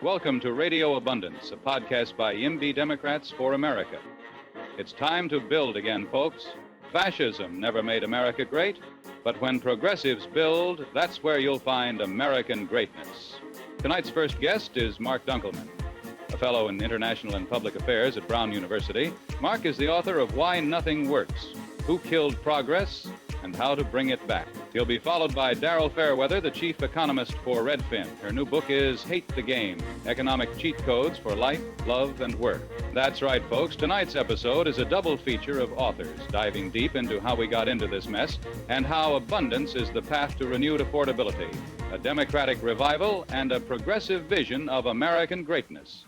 Welcome to Radio Abundance, a podcast by YIMBY Democrats for America. It's time to build again, folks. Fascism never made America great, but when progressives build, that's where you'll find American greatness. Tonight's first guest is Marc Dunkleman. A fellow in international and public affairs at Brown University, Marc is the author of Why Nothing Works, Who Killed Progress, and How to Bring It Back. He'll be followed by Daryl Fairweather, the chief economist for Redfin. Her new book is Hate the Game, Economic Cheat Codes for Life, Love, and Work. That's right, folks. Tonight's episode is a double feature of authors, diving deep into how we got into this mess and how abundance is the path to renewed affordability, a democratic revival, and a progressive vision of American greatness.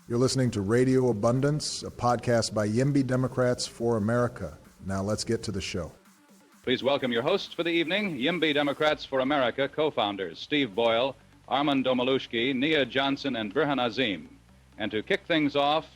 You're listening to Radio Abundance, a podcast by YIMBY Democrats for America. Now let's get to the show. Please welcome your hosts for the evening, YIMBY Democrats for America co-founders Steve Boyle, Armand Domalushki, Nia Johnson, and Burhan Azim. And to kick things off,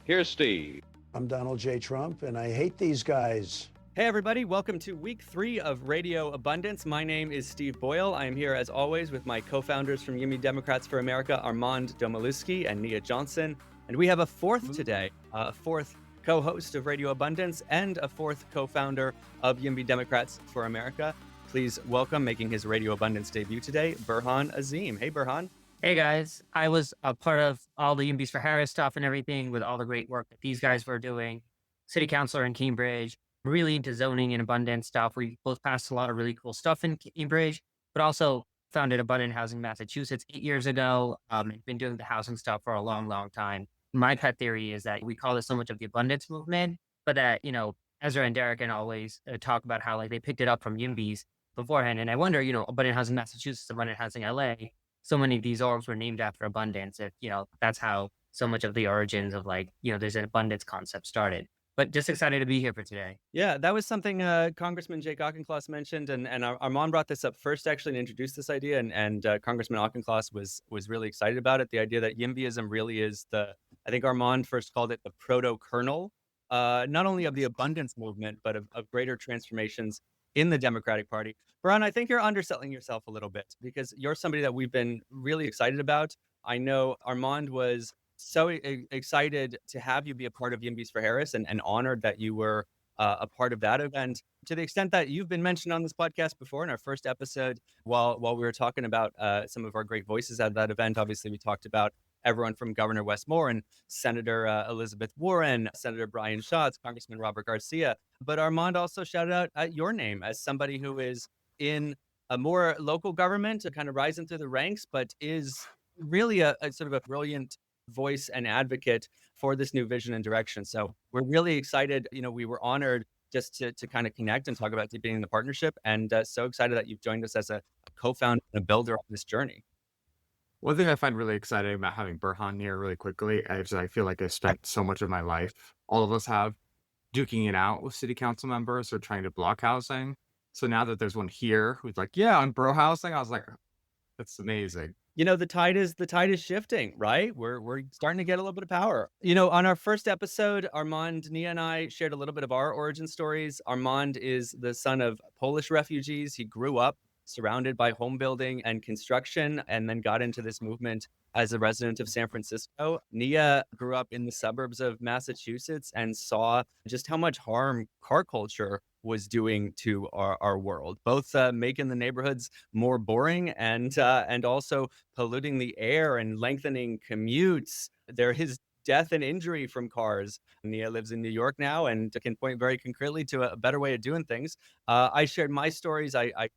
here's Steve. I'm Donald J. Trump, and I hate these guys. Hey everybody, welcome to week 3 of Radio Abundance. My name is Steve Boyle. I am here as always with my co-founders from YIMBY Democrats for America, Armand Domalushki and Nia Johnson. And we have a fourth today, a fourth co-host of Radio Abundance and a fourth co-founder of YIMBY Democrats for America. Please welcome, making his Radio Abundance debut today, Burhan Azim. Hey Burhan. Hey guys, I was a part of all the YIMBYs for Harris stuff and everything with all the great work that these guys were doing. City councilor in Cambridge, really into zoning and abundance stuff. We both passed a lot of really cool stuff in Cambridge, but also founded Abundant Housing Massachusetts 8 years ago. Been doing the housing stuff for a long, long time. My pet theory is that we call this so much of the abundance movement, but that, Ezra and Derek can always talk about how they picked it up from YIMBYs beforehand. And I wonder, Abundant Housing Massachusetts, Abundant Housing LA, so many of these orgs were named after abundance. If, that's how so much of the origins of there's an abundance concept started. But just excited to be here for today. Yeah, that was something Congressman Jake Auchincloss mentioned, and Armand brought this up first actually and introduced this idea, and Congressman Auchincloss was really excited about it. The idea that YIMBYism really is I think Armand first called it the proto-kernel, not only of the abundance movement, but of greater transformations in the Democratic Party. Burhan, I think you're underselling yourself a little bit because you're somebody that we've been really excited about. I know Armand was so excited to have you be a part of YIMBYs for Harris and honored that you were a part of that event, to the extent that you've been mentioned on this podcast before in our first episode while we were talking about some of our great voices at that event. Obviously, we talked about everyone from Governor Wes Moore, Senator Elizabeth Warren, Senator Brian Schatz, Congressman Robert Garcia. But Armand also shouted out at your name as somebody who is in a more local government, kind of rising through the ranks, but is really a sort of a brilliant voice and advocate for this new vision and direction. So we're really excited. We were honored just to kind of connect and talk about deepening the partnership, and so excited that you've joined us as a co-founder and a builder of this journey. One thing I find really exciting about having Burhan here really quickly is I feel like I spent so much of my life, all of us have, duking it out with city council members or trying to block housing. So now that there's one here who's like, yeah, I'm pro housing, I was like, that's amazing. The tide is shifting, right? We're starting to get a little bit of power. On our first episode, Armand, Nia, and I shared a little bit of our origin stories. Armand is the son of Polish refugees. He grew up surrounded by home building and construction, and then got into this movement as a resident of San Francisco. Nia grew up in the suburbs of Massachusetts and saw just how much harm car culture was doing to our world, both making the neighborhoods more boring and also polluting the air and lengthening commutes. There is death and injury from cars. Nia lives in New York now and can point very concretely to a better way of doing things. I shared my stories. I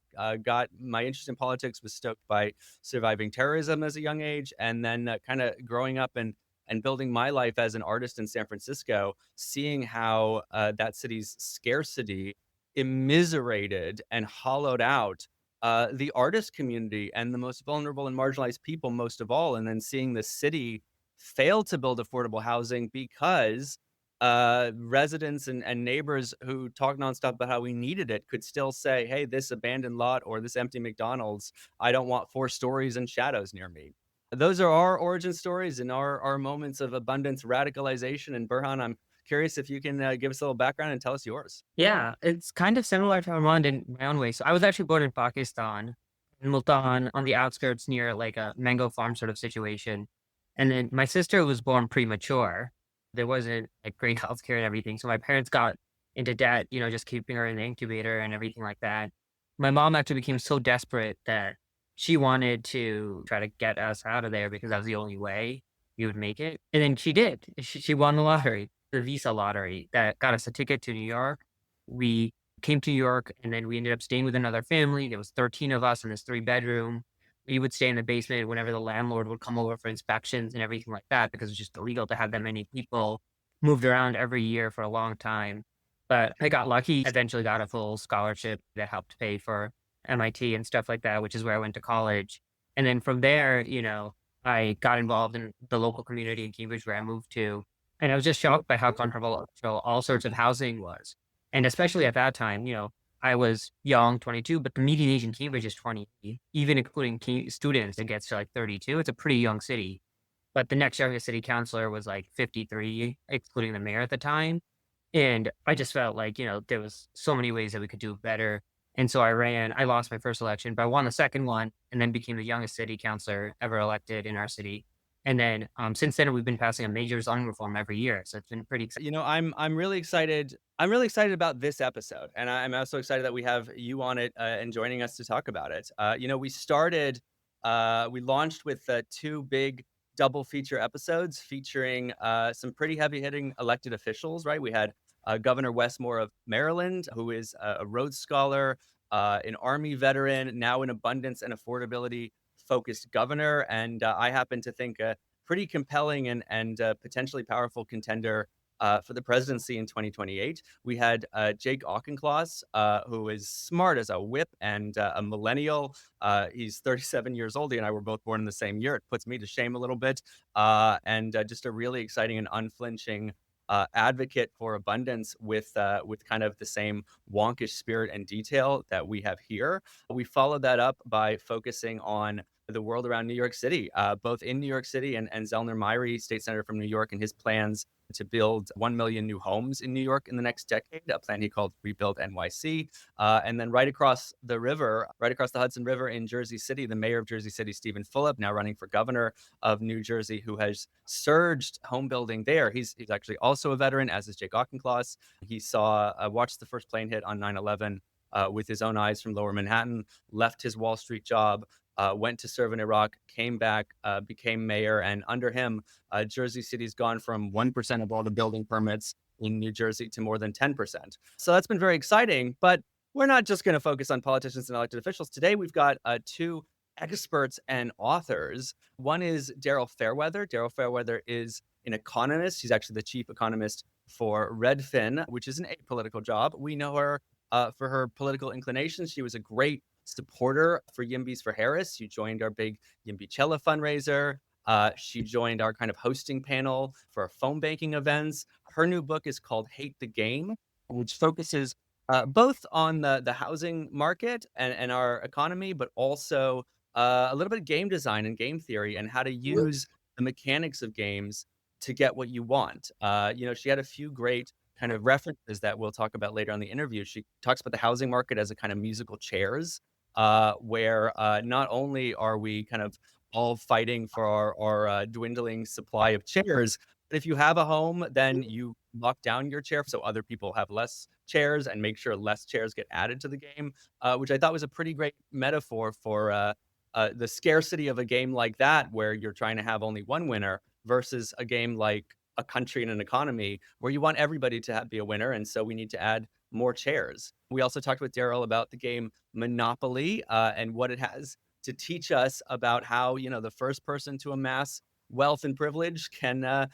got my interest in politics was stoked by surviving terrorism as a young age, and then kind of growing up and building my life as an artist in San Francisco, seeing how that city's scarcity immiserated and hollowed out the artist community and the most vulnerable and marginalized people most of all, and then seeing the city fail to build affordable housing because residents and neighbors who talk nonstop about how we needed it could still say, hey, this abandoned lot or this empty McDonald's, I don't want 4 stories and shadows near me. Those are our origin stories and our moments of abundance radicalization. And Burhan, I'm curious if you can give us a little background and tell us yours. Yeah, it's kind of similar to Armand in my own way. So I was actually born in Pakistan, in Multan, on the outskirts near like a mango farm sort of situation. And then my sister was born premature. There wasn't like great healthcare and everything. So my parents got into debt, just keeping her in the incubator and everything like that. My mom actually became so desperate that she wanted to try to get us out of there because that was the only way you would make it. And then she did. She won the lottery, the Visa lottery that got us a ticket to New York. We came to New York and then we ended up staying with another family. There was 13 of us in this 3 bedroom. We would stay in the basement whenever the landlord would come over for inspections and everything like that because it's just illegal to have that many people moved around every year for a long time. But I got lucky, eventually got a full scholarship that helped pay for MIT and stuff like that, which is where I went to college. And then from there, I got involved in the local community in Cambridge where I moved to. And I was just shocked by how controversial all sorts of housing was. And especially at that time, I was young, 22, but the median age in Cambridge is 20, even including students, it gets to like 32. It's a pretty young city. But the next youngest city councilor was like 53, excluding the mayor at the time. And I just felt like, there was so many ways that we could do better. And so I lost my first election, but I won the second one and then became the youngest city councilor ever elected in our city. And then since then, we've been passing a major zoning reform every year. So it's been pretty exciting. I'm really excited. I'm really excited about this episode, and I'm also excited that we have you on it and joining us to talk about it. We launched with 2 big double feature episodes featuring some pretty heavy hitting elected officials. Right, we had Governor Westmore of Maryland, who is a Rhodes Scholar, an Army veteran, now an abundance and affordability focused governor, and I happen to think a pretty compelling and potentially powerful contender for the presidency in 2028. We had Jake Auchincloss, who is smart as a whip and a millennial. He's 37 years old. He and I were both born in the same year. It puts me to shame a little bit. And just a really exciting and unflinching advocate for abundance with kind of the same wonkish spirit and detail that we have here. We followed that up by focusing on the world around New York City, both in New York City and Zellner Myrie, state senator from New York, and his plans to build 1 million new homes in New York in the next decade, a plan he called Rebuild NYC. And then right across the Hudson River in Jersey City, the mayor of Jersey City, Stephen Fulop, now running for governor of New Jersey, who has surged home building there. He's actually also a veteran, as is Jake Auchincloss. He watched the first plane hit on 9/11 with his own eyes from Lower Manhattan, left his Wall Street job, went to serve in Iraq, came back, became mayor, and under him, Jersey City's gone from 1% of all the building permits in New Jersey to more than 10%. So that's been very exciting, but we're not just going to focus on politicians and elected officials. Today, we've got 2 experts and authors. One is Daryl Fairweather. Daryl Fairweather is an economist. He's actually the chief economist for Redfin, which is an apolitical job. We know her for her political inclinations. She was a great supporter for Yimbys for Harris. She joined our big Yimbicella fundraiser. She joined our kind of hosting panel for our phone banking events. Her new book is called Hate the Game, which focuses both on the housing market and our economy, but also a little bit of game design and game theory and how to use the mechanics of games to get what you want. She had a few great kind of references that we'll talk about later on the interview. She talks about the housing market as a kind of musical chairs, where not only are we kind of all fighting for our dwindling supply of chairs, but if you have a home, then you lock down your chair so other people have less chairs and make sure less chairs get added to the game, which I thought was a pretty great metaphor for the scarcity of a game like that, where you're trying to have only one winner versus a game like a country and an economy where you want everybody to be a winner. And so we need to add more chairs. We also talked with Daryl about the game Monopoly and what it has to teach us about how, the first person to amass wealth and privilege can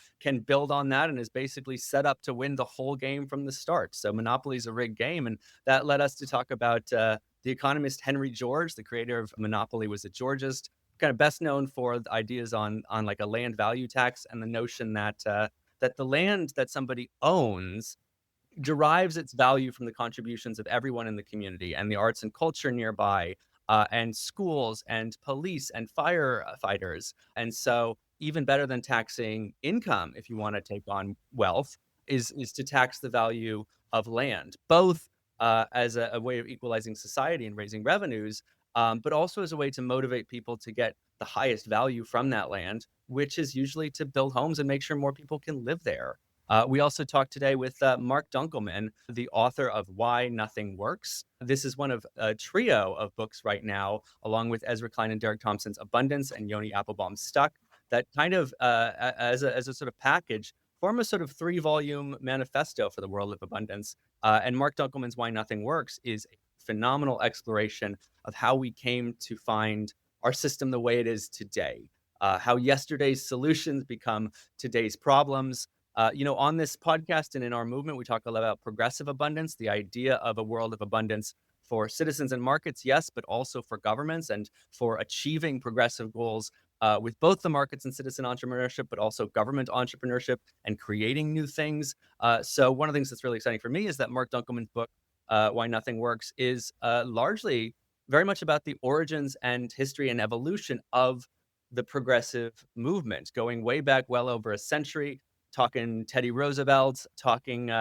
build on that and is basically set up to win the whole game from the start. So Monopoly is a rigged game. And that led us to talk about the economist Henry George, the creator of Monopoly, was a Georgist, kind of best known for the ideas on like a land value tax and the notion that the land that somebody owns derives its value from the contributions of everyone in the community and the arts and culture nearby, and schools and police and firefighters. And so even better than taxing income, if you want to take on wealth, is to tax the value of land, both as a way of equalizing society and raising revenues, but also as a way to motivate people to get the highest value from that land, which is usually to build homes and make sure more people can live there. We also talked today with Marc Dunkleman, the author of Why Nothing Works. This is one of a trio of books right now, along with Ezra Klein and Derek Thompson's Abundance and Yoni Applebaum's Stuck, that kind of, as a sort of package, form a sort of 3-volume manifesto for the world of abundance. And Marc Dunkelman's Why Nothing Works is a phenomenal exploration of how we came to find our system the way it is today, how yesterday's solutions become today's problems. On this podcast and in our movement, we talk a lot about progressive abundance, the idea of a world of abundance for citizens and markets, yes, but also for governments and for achieving progressive goals with both the markets and citizen entrepreneurship, but also government entrepreneurship and creating new things. So one of the things that's really exciting for me is that Marc Dunkelman's book, Why Nothing Works, is largely very much about the origins and history and evolution of the progressive movement, going way back well over a century, talking Teddy Roosevelt, talking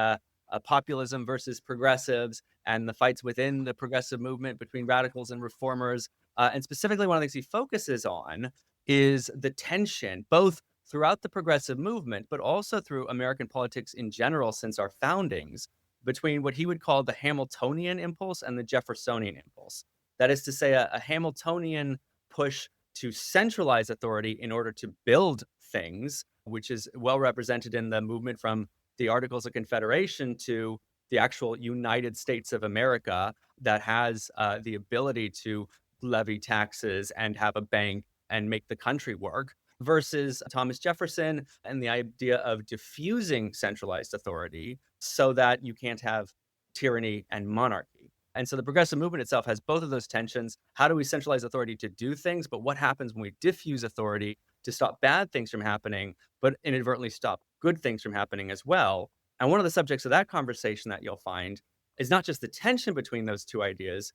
populism versus progressives, and the fights within the progressive movement between radicals and reformers. And specifically, one of the things he focuses on is the tension, both throughout the progressive movement, but also through American politics in general since our foundings, between what he would call the Hamiltonian impulse and the Jeffersonian impulse. That is to say, a Hamiltonian push to centralize authority in order to build things, which is well represented in the movement from the Articles of Confederation to the actual United States of America, that has the ability to levy taxes and have a bank and make the country work, versus Thomas Jefferson and the idea of diffusing centralized authority so that you can't have tyranny and monarchy. And so the progressive movement itself has both of those tensions. How do we centralize authority to do things? But what happens when we diffuse authority to stop bad things from happening, but inadvertently stop good things from happening as well? And one of the subjects of that conversation that you'll find is not just the tension between those two ideas,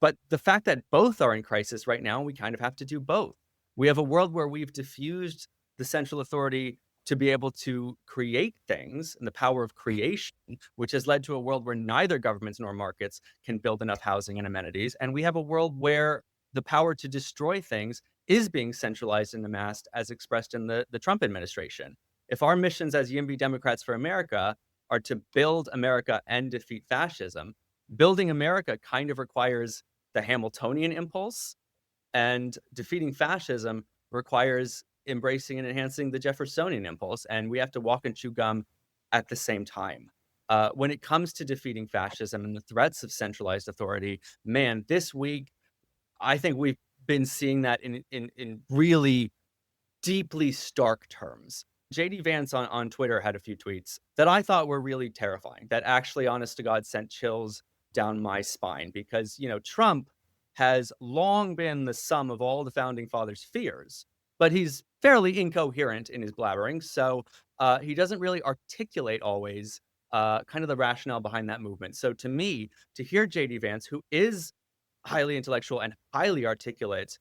but the fact that both are in crisis right now. We kind of have to do both. We have a world where we've diffused the central authority to be able to create things and the power of creation, which has led to a world where neither governments nor markets can build enough housing and amenities. And we have a world where the power to destroy things is being centralized and amassed, as expressed in the Trump administration. If our missions as YIMBY Democrats for America are to build America and defeat fascism, building America kind of requires the Hamiltonian impulse, and defeating fascism requires embracing and enhancing the Jeffersonian impulse, and we have to walk and chew gum at the same time. When it comes to defeating fascism and the threats of centralized authority, man, this week, I think we've been seeing that in really deeply stark terms. JD Vance on Twitter had a few tweets that I thought were really terrifying, that actually, honest to God, sent chills down my spine, because, Trump has long been the sum of all the founding fathers' fears, but he's fairly incoherent in his blabbering. So he doesn't really articulate always kind of the rationale behind that movement. So to me, to hear JD Vance, who is highly intellectual and highly articulate,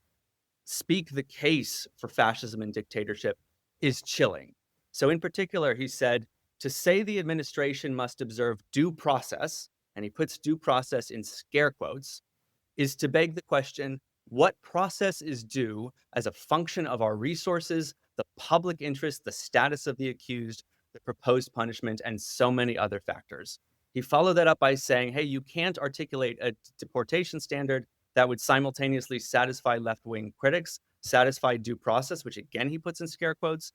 speak the case for fascism and dictatorship is chilling. So in particular, he said, to say the administration must observe due process, and he puts due process in scare quotes, is to beg the question, what process is due as a function of our resources, the public interest, the status of the accused, the proposed punishment, and so many other factors. He followed that up by saying, hey, you can't articulate a deportation standard that would simultaneously satisfy left-wing critics, satisfy due process, which again he puts in scare quotes,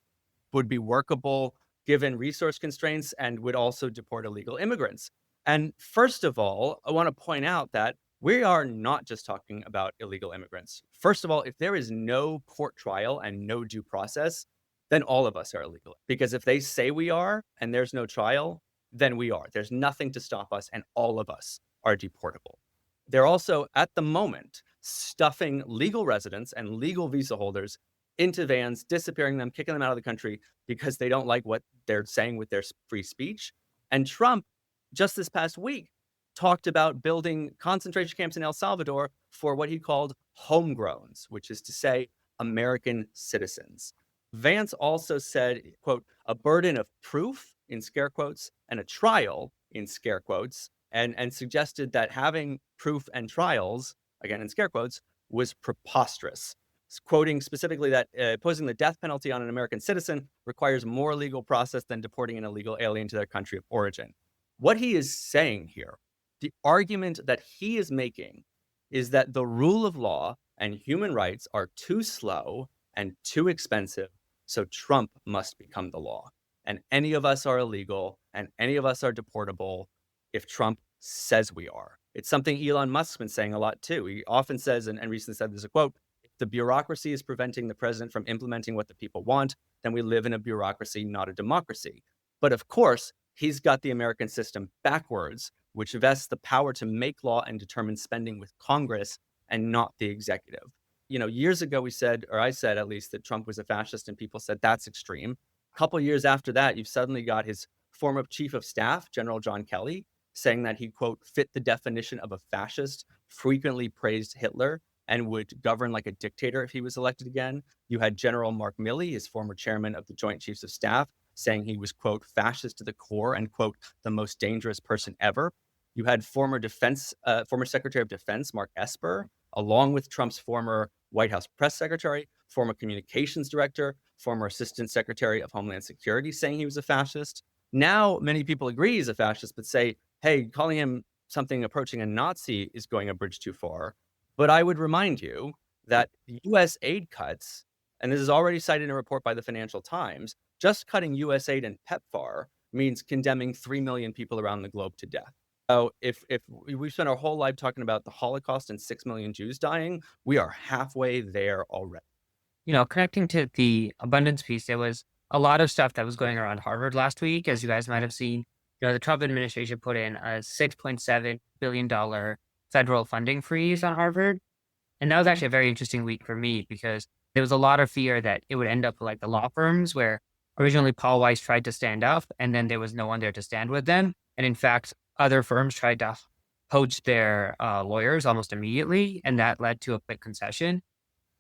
would be workable given resource constraints, and would also deport illegal immigrants. And first of all, I want to point out that we are not just talking about illegal immigrants. First of all, if there is no court trial and no due process, then all of us are illegal. Because if they say we are and there's no trial, then we are. There's nothing to stop us, and all of us are deportable. They're also, at the moment, stuffing legal residents and legal visa holders into vans, disappearing them, kicking them out of the country because they don't like what they're saying with their free speech. And Trump, just this past week, talked about building concentration camps in El Salvador for what he called homegrowns, which is to say American citizens. Vance also said, quote, a burden of proof, in scare quotes, and a trial, in scare quotes, and suggested that having proof and trials, again in scare quotes, was preposterous. quoting specifically that imposing the death penalty on an American citizen requires more legal process than deporting an illegal alien to their country of origin. What he is saying here, the argument that he is making, is that the rule of law and human rights are too slow and too expensive, so Trump must become the law. And any of us are illegal, and any of us are deportable if Trump says we are. It's something Elon Musk's been saying a lot too. He often says, and recently said, there's a quote, if the bureaucracy is preventing the president from implementing what the people want, then we live in a bureaucracy, not a democracy. But of course, he's got the American system backwards, which vests the power to make law and determine spending with Congress and not the executive. You know, years ago we said, or I said at least, that Trump was a fascist, and people said that's extreme. A couple years after that, you've suddenly got his former chief of staff, General John Kelly, saying that he, quote, fit the definition of a fascist, frequently praised Hitler, and would govern like a dictator if he was elected again. You had General Mark Milley, his former chairman of the Joint Chiefs of Staff, saying he was, quote, fascist to the core and, quote, the most dangerous person ever. You had former Secretary of Defense, Mark Esper, along with Trump's former White House press secretary, former communications director, former Assistant Secretary of Homeland Security, saying he was a fascist. Now, many people agree he's a fascist, but say, hey, calling him something approaching a Nazi is going a bridge too far. But I would remind you that U.S. aid cuts, and this is already cited in a report by the Financial Times, just cutting U.S. aid and PEPFAR means condemning 3 million people around the globe to death. So if we spent our whole life talking about the Holocaust and 6 million Jews dying, we are halfway there already. You know, connecting to the abundance piece, there was a lot of stuff that was going around Harvard last week, as you guys might have seen. You know, the Trump administration put in a $6.7 billion federal funding freeze on Harvard. And that was actually a very interesting week for me because there was a lot of fear that it would end up like the law firms where originally Paul Weiss tried to stand up and then there was no one there to stand with them. And in fact, other firms tried to poach their lawyers almost immediately, and that led to a quick concession.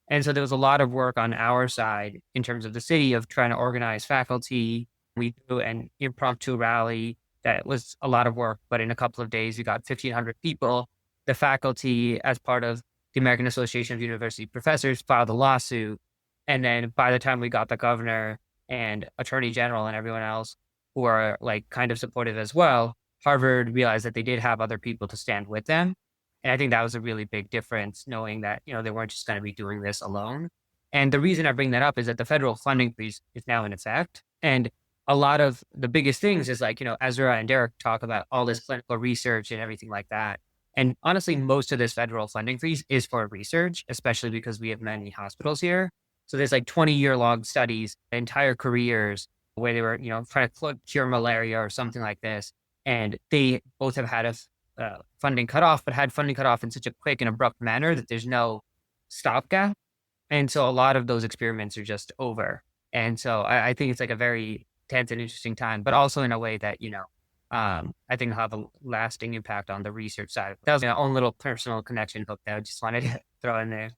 And so there was a lot of work on our side in terms of the city of trying to organize faculty. We do an impromptu rally that was a lot of work, but in a couple of days, we got 1,500 people. The faculty, as part of the American Association of University Professors, filed a lawsuit. And then by the time we got the governor and attorney general and everyone else who are like kind of supportive as well, Harvard realized that they did have other people to stand with them. And I think that was a really big difference, knowing that, you know, they weren't just going to be doing this alone. And the reason I bring that up is that the federal funding freeze is now in effect. And a lot of the biggest things is like, you know, Ezra and Derek talk about all this clinical research and everything like that. And honestly, most of this federal funding freeze is for research, especially because we have many hospitals here. So there's like 20-year-long studies, entire careers where they were, you know, trying to cure malaria or something like this. And they both have had a funding cut off, but had funding cut off in such a quick and abrupt manner that there's no stopgap. And so a lot of those experiments are just over. And so I think it's like a very tense and interesting time, but also in a way that, you know, I think will have a lasting impact on the research side. That was my own little personal connection hook that I just wanted to throw in there.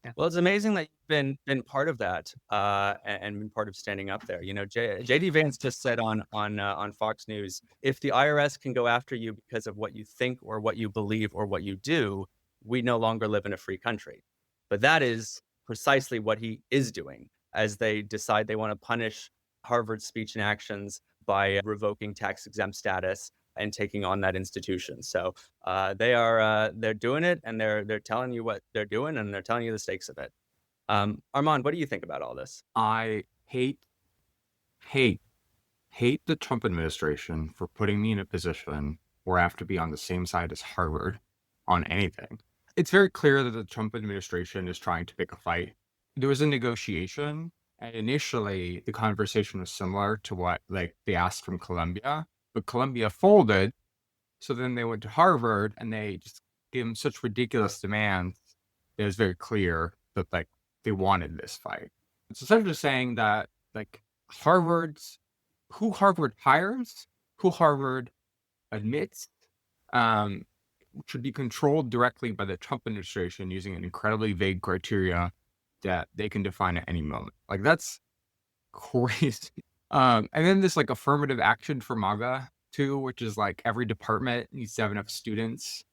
Yeah. Well, it's amazing that you've been part of that and been part of standing up there. You know, JD Vance just said on Fox News, if the IRS can go after you because of what you think or what you believe or what you do, we no longer live in a free country. But that is precisely what he is doing as they decide they want to punish Harvard's speech and actions by revoking tax-exempt status and taking on that institution. So they're doing it, and they're telling you what they're doing, and they're telling you the stakes of it. Armand, what do you think about all this? I hate the Trump administration for putting me in a position where I have to be on the same side as Harvard on anything. It's very clear that the Trump administration is trying to pick a fight. There was a negotiation, and initially the conversation was similar to what like they asked from Columbia, but Columbia folded. So then they went to Harvard and they just gave them such ridiculous demands. It was very clear that like they wanted this fight. It's essentially saying that like who Harvard hires, who Harvard admits, should be controlled directly by the Trump administration using an incredibly vague criteria that they can define at any moment. Like that's crazy. And then this like affirmative action for MAGA too, which is like every department needs to have enough students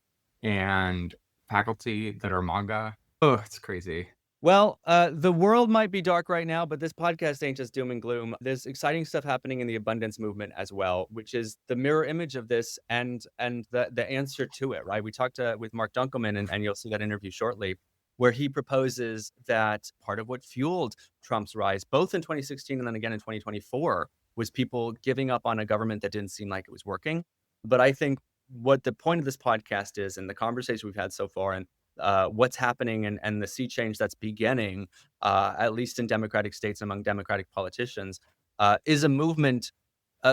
and faculty that are MAGA. Oh, it's crazy. Well, the world might be dark right now, but this podcast ain't just doom and gloom. There's exciting stuff happening in the abundance movement as well, which is the mirror image of this and the answer to it, right? We talked with Marc Dunkleman, and you'll see that interview shortly, where he proposes that part of what fueled Trump's rise, both in 2016 and then again in 2024, was people giving up on a government that didn't seem like it was working. But I think what the point of this podcast is, and the conversation we've had so far, and what's happening and the sea change that's beginning, at least in democratic states among democratic politicians, is a movement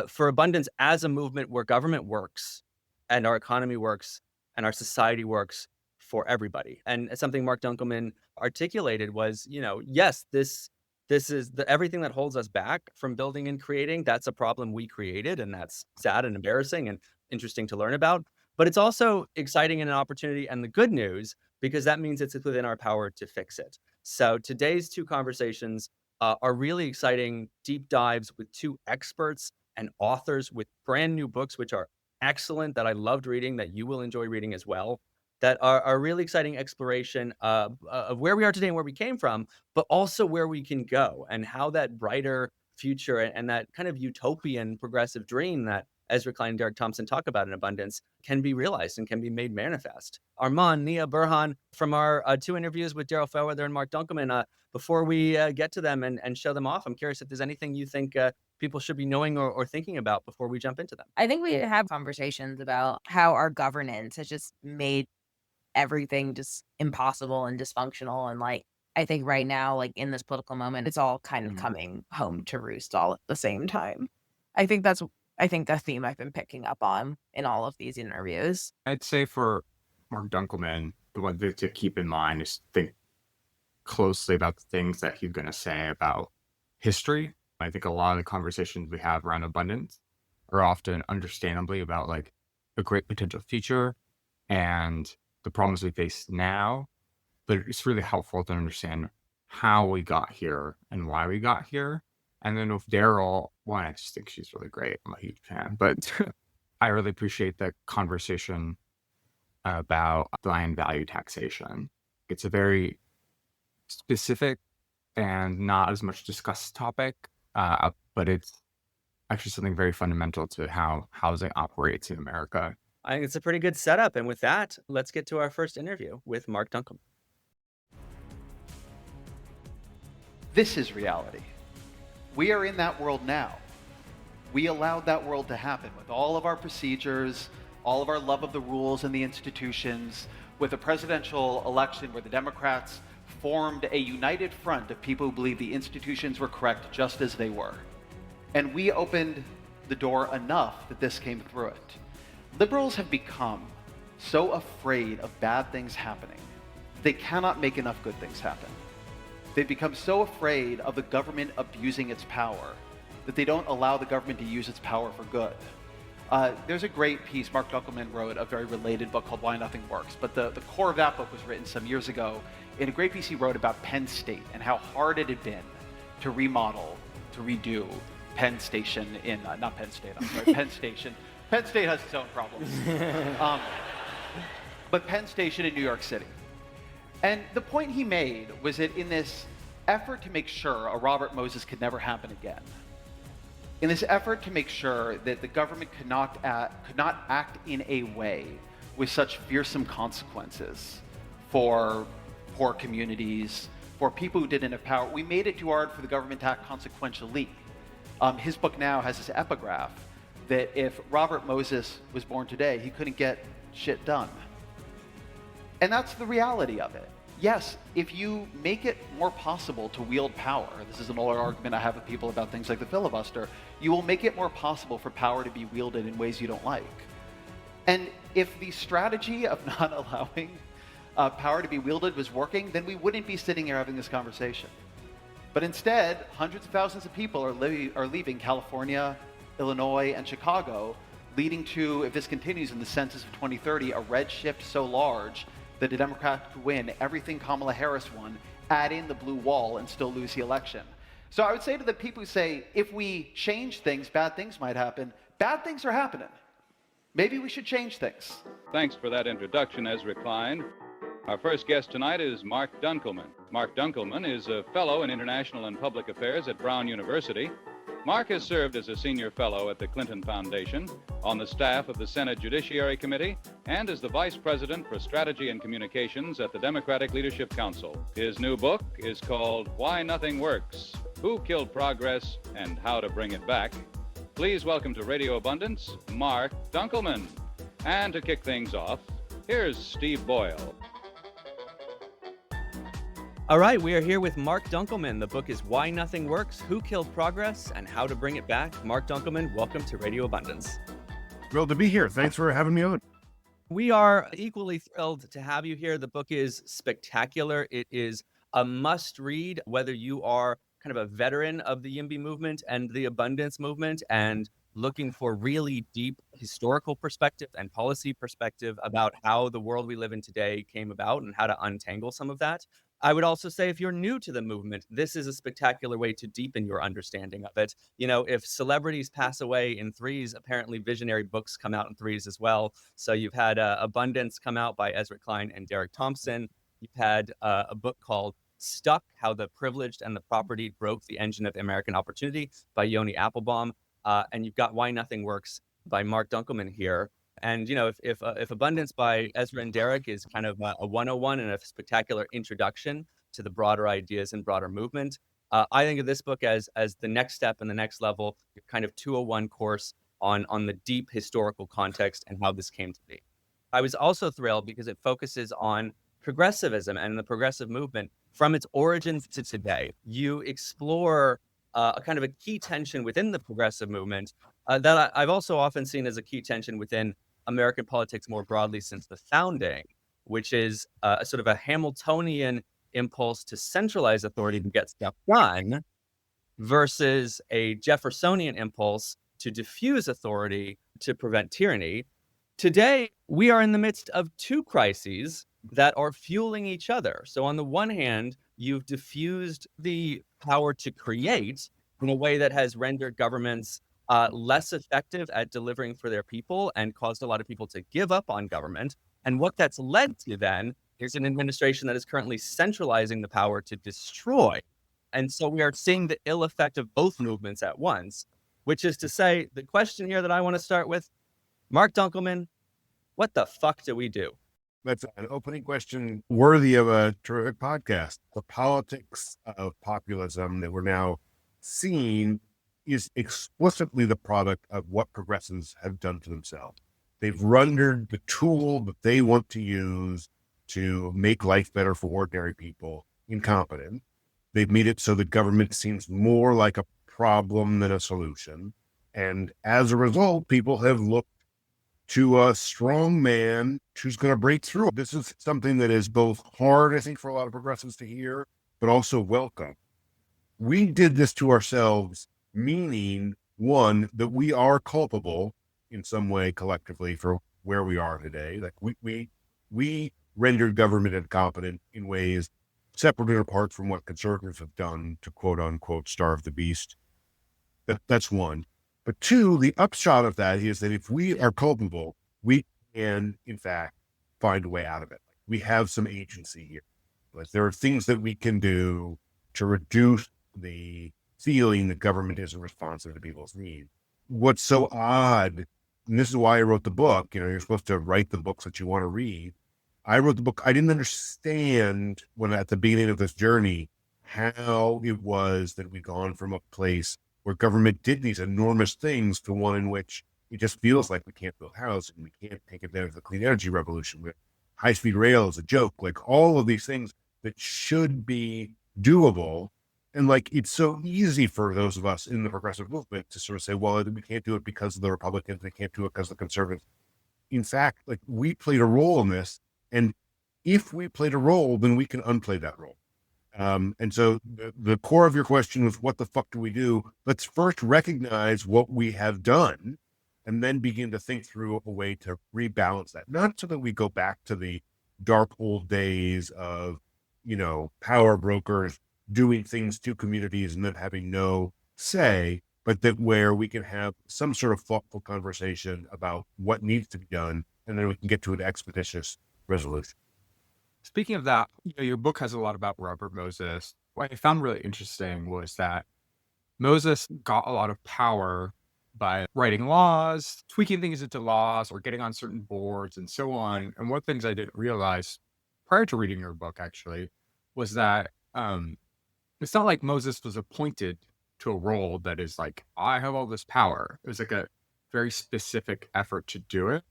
for abundance as a movement where government works and our economy works and our society works for everybody. And something Marc Dunkleman articulated was, yes, this is everything that holds us back from building and creating. That's a problem we created, and that's sad and embarrassing and interesting to learn about. But it's also exciting and an opportunity. And the good news, because that means it's within our power to fix it. So today's two conversations are really exciting deep dives with two experts and authors with brand new books, which are excellent, that I loved reading, that you will enjoy reading as well, that are really exciting exploration of where we are today and where we came from, but also where we can go and how that brighter future and that kind of utopian progressive dream that Ezra Klein and Derek Thompson talk about in abundance can be realized and can be made manifest. Armand, Nia, Burhan, from our two interviews with Daryl Fairweather and Marc Dunkleman, before we get to them and show them off, I'm curious if there's anything you think people should be knowing or thinking about before we jump into them. I think we have conversations about how our governance has just made everything just impossible and dysfunctional. And I think right now, in this political moment, it's all kind of coming home to roost all at the same time. I think the theme I've been picking up on in all of these interviews. I'd say for Marc Dunkleman, the one thing to keep in mind is think closely about the things that he's going to say about history. I think a lot of the conversations we have around abundance are often understandably about a great potential future and the problems we face now, but it's really helpful to understand how we got here and why we got here. And then with Daryl, one, I just think she's really great. I'm a huge fan, but I really appreciate the conversation about land value taxation. It's a very specific and not as much discussed topic, but it's actually something very fundamental to how housing operates in America. I think it's a pretty good setup. And with that, let's get to our first interview with Marc Dunkleman. This is reality. We are in that world now. We allowed that world to happen with all of our procedures, all of our love of the rules and the institutions, with a presidential election where the Democrats formed a united front of people who believed the institutions were correct just as they were. And we opened the door enough that this came through it. Liberals have become so afraid of bad things happening, they cannot make enough good things happen. They've become so afraid of the government abusing its power that they don't allow the government to use its power for good. There's a great piece Marc Dunkleman wrote, a very related book called Why Nothing Works, but the core of that book was written some years ago in a great piece he wrote about Penn State and how hard it had been to remodel, to redo Penn Station in, not Penn State, I'm sorry, Penn Station. Penn State has its own problems. But Penn Station in New York City. And the point he made was that in this effort to make sure a Robert Moses could never happen again, in this effort to make sure that the government could not act in a way with such fearsome consequences for poor communities, for people who didn't have power, we made it too hard for the government to act consequentially. His book now has this epigraph that if Robert Moses was born today, he couldn't get shit done. And that's the reality of it. Yes, if you make it more possible to wield power, this is an old argument I have with people about things like the filibuster, you will make it more possible for power to be wielded in ways you don't like. And if the strategy of not allowing power to be wielded was working, then we wouldn't be sitting here having this conversation. But instead, hundreds of thousands of people are leaving California, Illinois, and Chicago, leading to, if this continues in the census of 2030, a red shift so large that a Democrat could win everything Kamala Harris won, add in the blue wall, and still lose the election. So I would say to the people who say, if we change things, bad things might happen, bad things are happening. Maybe we should change things. Thanks for that introduction, Ezra Klein. Our first guest tonight is Marc Dunkleman. Marc Dunkleman is a fellow in international and public affairs at Brown University. Marc has served as a senior fellow at the Clinton Foundation, on the staff of the Senate Judiciary Committee, and as the vice president for strategy and communications at the Democratic Leadership Council. His new book is called Why Nothing Works: Who Killed Progress and How to Bring It Back. Please welcome to Radio Abundance, Marc Dunkleman. And to kick things off, here's Steve Boyle. All right, we are here with Marc Dunkleman. The book is Why Nothing Works: Who Killed Progress and How to Bring It Back. Marc Dunkleman, welcome to Radio Abundance. Thrilled to be here. Thanks for having me on. We are equally thrilled to have you here. The book is spectacular. It is a must read, whether you are kind of a veteran of the YIMBY movement and the abundance movement and looking for really deep historical perspective and policy perspective about how the world we live in today came about and how to untangle some of that. I would also say if you're new to the movement, this is a spectacular way to deepen your understanding of it. You know, if celebrities pass away in threes, apparently visionary books come out in threes as well. So you've had Abundance come out by Ezra Klein and Derek Thompson. You've had a book called Stuck: How the Privileged and the Property Broke the Engine of American Opportunity by Yoni Applebaum. And you've got Why Nothing Works by Marc Dunkleman here. And, you know, if Abundance by Ezra and Derek is kind of a 101 and a spectacular introduction to the broader ideas and broader movement, I think of this book as the next step and the next level, your kind of 201 course on the deep historical context and how this came to be. I was also thrilled because it focuses on progressivism and the progressive movement from its origins to today. You explore a kind of a key tension within the progressive movement that I've also often seen as a key tension within American politics more broadly since the founding, which is a sort of a Hamiltonian impulse to centralize authority to get stuff done versus a Jeffersonian impulse to diffuse authority to prevent tyranny. Today, we are in the midst of two crises that are fueling each other. So on the one hand, you've diffused the power to create in a way that has rendered governments less effective at delivering for their people and caused a lot of people to give up on government. And what that's led to then is an administration that is currently centralizing the power to destroy. And so we are seeing the ill effect of both movements at once, which is to say, the question here that I want to start with, Marc Dunkleman, what the fuck do we do? That's an opening question worthy of a terrific podcast. The politics of populism that we're now seeing is explicitly the product of what progressives have done to themselves. They've rendered the tool that they want to use to make life better for ordinary people incompetent. They've made it so that government seems more like a problem than a solution. And as a result, people have looked to a strong man who's going to break through. This is something that is both hard, I think, for a lot of progressives to hear, but also welcome. We did this to ourselves, meaning, one, that we are culpable in some way collectively for where we are today. Like we rendered government incompetent in ways separate and apart from what conservatives have done to quote unquote starve the beast. That's one. But two, the upshot of that is that if we are culpable, we can, in fact, find a way out of it. We have some agency here. Like there are things that we can do to reduce the feeling that government isn't responsive to people's needs. What's so odd, and this is why I wrote the book, you're supposed to write the books that you want to read. I wrote the book. I didn't understand when at the beginning of this journey, how it was that we'd gone from a place where government did these enormous things to one in which it just feels like we can't build houses and we can't take advantage of the clean energy revolution. High-speed rail is a joke, like all of these things that should be doable. And like, it's so easy for those of us in the progressive movement to sort of say, well, we can't do it because of the Republicans. We can't do it because of the conservatives. In fact, like we played a role in this. And if we played a role, then we can unplay that role. And so the core of your question was, what the fuck do we do? Let's first recognize what we have done and then begin to think through a way to rebalance that. Not so that we go back to the dark old days of, power brokers doing things to communities and then having no say, but that where we can have some sort of thoughtful conversation about what needs to be done, and then we can get to an expeditious resolution. Speaking of that, your book has a lot about Robert Moses. What I found really interesting was that Moses got a lot of power by writing laws, tweaking things into laws, or getting on certain boards and so on. And one of the things I didn't realize prior to reading your book, actually, was that it's not like Moses was appointed to a role that is like, I have all this power. It was like a very specific effort to do it.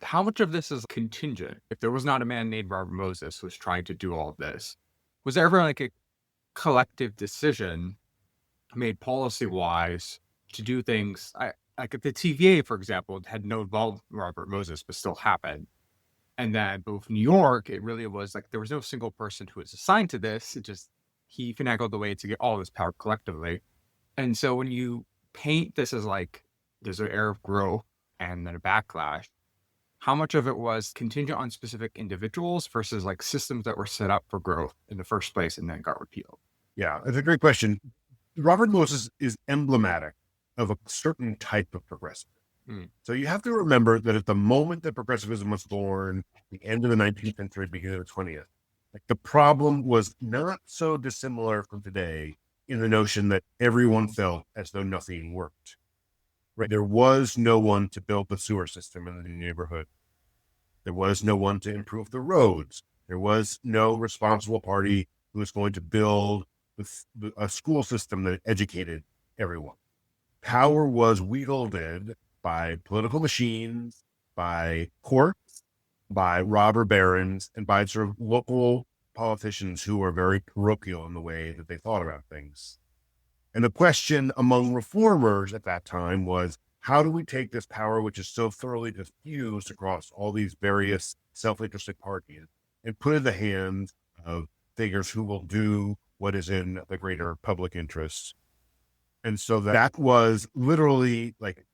How much of this is contingent? If there was not a man named Robert Moses who was trying to do all of this, was there ever like a collective decision made policy wise to do things? Like if the TVA, for example, had no involved Robert Moses, but still happened. And then both New York, it really was like there was no single person who was assigned to this. It just he finagled the way to get all this power collectively. And so when you paint this as like there's an air of growth and then a backlash, how much of it was contingent on specific individuals versus like systems that were set up for growth in the first place and then got repealed? Yeah, it's a great question. Robert Moses is emblematic of a certain type of progressive. So you have to remember that at the moment that progressivism was born, the end of the 19th century, beginning of the 20th, like the problem was not so dissimilar from today in the notion that everyone felt as though nothing worked. Right? There was no one to build the sewer system in the neighborhood. There was no one to improve the roads. There was no responsible party who was going to build a school system that educated everyone. Power was wielded by political machines, by courts, by robber barons, and by sort of local politicians who were very parochial in the way that they thought about things. And the question among reformers at that time was, how do we take this power, which is so thoroughly diffused across all these various self-interested parties, and put it in the hands of figures who will do what is in the greater public interest? And so that was literally like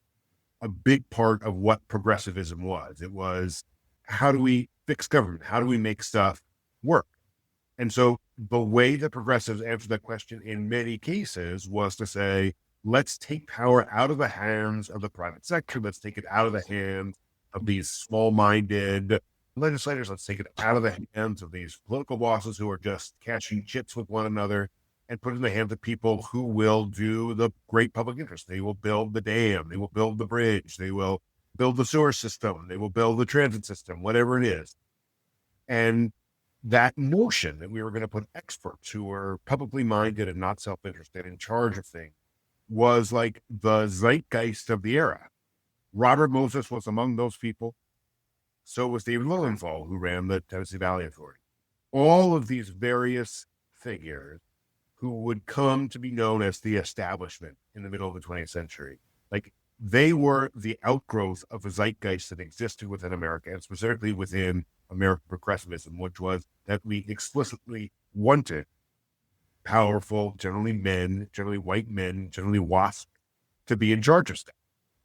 a big part of what progressivism was. It was, how do we fix government? How do we make stuff work? And so the way that progressives answered that question in many cases was to say, let's take power out of the hands of the private sector. Let's take it out of the hands of these small-minded legislators. Let's take it out of the hands of these political bosses who are just catching chits with one another, and put it in the hands of people who will do the great public interest. They will build the dam. They will build the bridge. They will build the sewer system. They will build the transit system, whatever it is. And that notion that we were going to put experts who were publicly minded and not self-interested in charge of things was like the zeitgeist of the era. Robert Moses was among those people. So was David Lilienthal, who ran the Tennessee Valley Authority. All of these various figures who would come to be known as the establishment in the middle of the 20th century, like they were the outgrowth of a zeitgeist that existed within America, and specifically within American progressivism, which was that we explicitly wanted powerful, generally men, generally white men, generally WASP, to be in charge of stuff.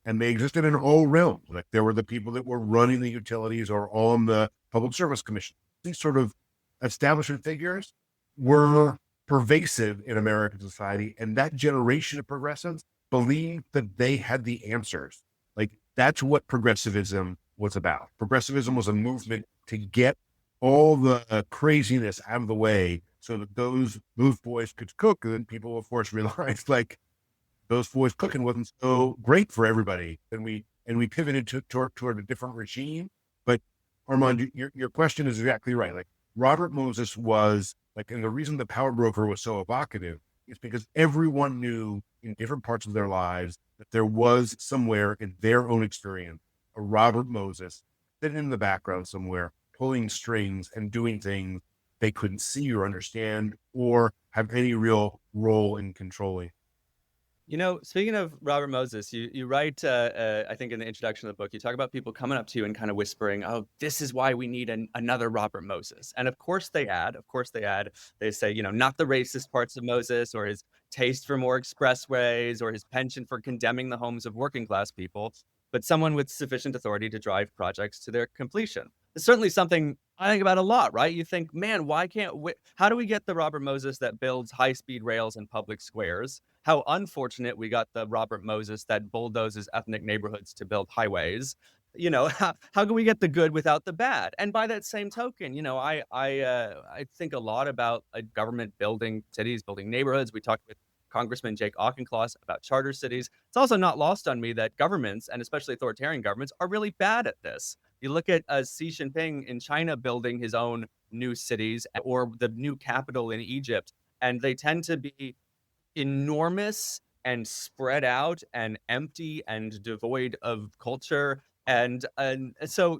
And they existed in all realms. Like there were the people that were running the utilities or on the Public Service Commission. These sort of establishment figures were pervasive in American society. And that generation of progressives believed that they had the answers. Like that's what progressivism was about. Progressivism was a movement to get all the craziness out of the way so that those boys could cook. And then people, of course, realized like those boys cooking wasn't so great for everybody. And we pivoted toward a different regime. But Armand, your question is exactly right. Like Robert Moses was like, and the reason the power broker was so evocative is because everyone knew in different parts of their lives that there was somewhere in their own experience a Robert Moses sitting in the background somewhere, pulling strings and doing things they couldn't see or understand or have any real role in controlling. You know, speaking of Robert Moses, you write, I think in the introduction of the book, you talk about people coming up to you and kind of whispering, oh, this is why we need another Robert Moses. And of course they add, they say, you know, not the racist parts of Moses or his taste for more expressways or his penchant for condemning the homes of working class people, but someone with sufficient authority to drive projects to their completion. It's certainly something I think about a lot, right? You think, man, how do we get the Robert Moses that builds high-speed rails in public squares? How unfortunate we got the Robert Moses that bulldozes ethnic neighborhoods to build highways. how can we get the good without the bad? And by that same token, I think a lot about a government building cities, building neighborhoods. We talked with Congressman Jake Auchincloss about charter cities. It's also not lost on me that governments, and especially authoritarian governments, are really bad at this. You look at Xi Jinping in China building his own new cities or the new capital in Egypt, and they tend to be enormous and spread out and empty and devoid of culture. And so,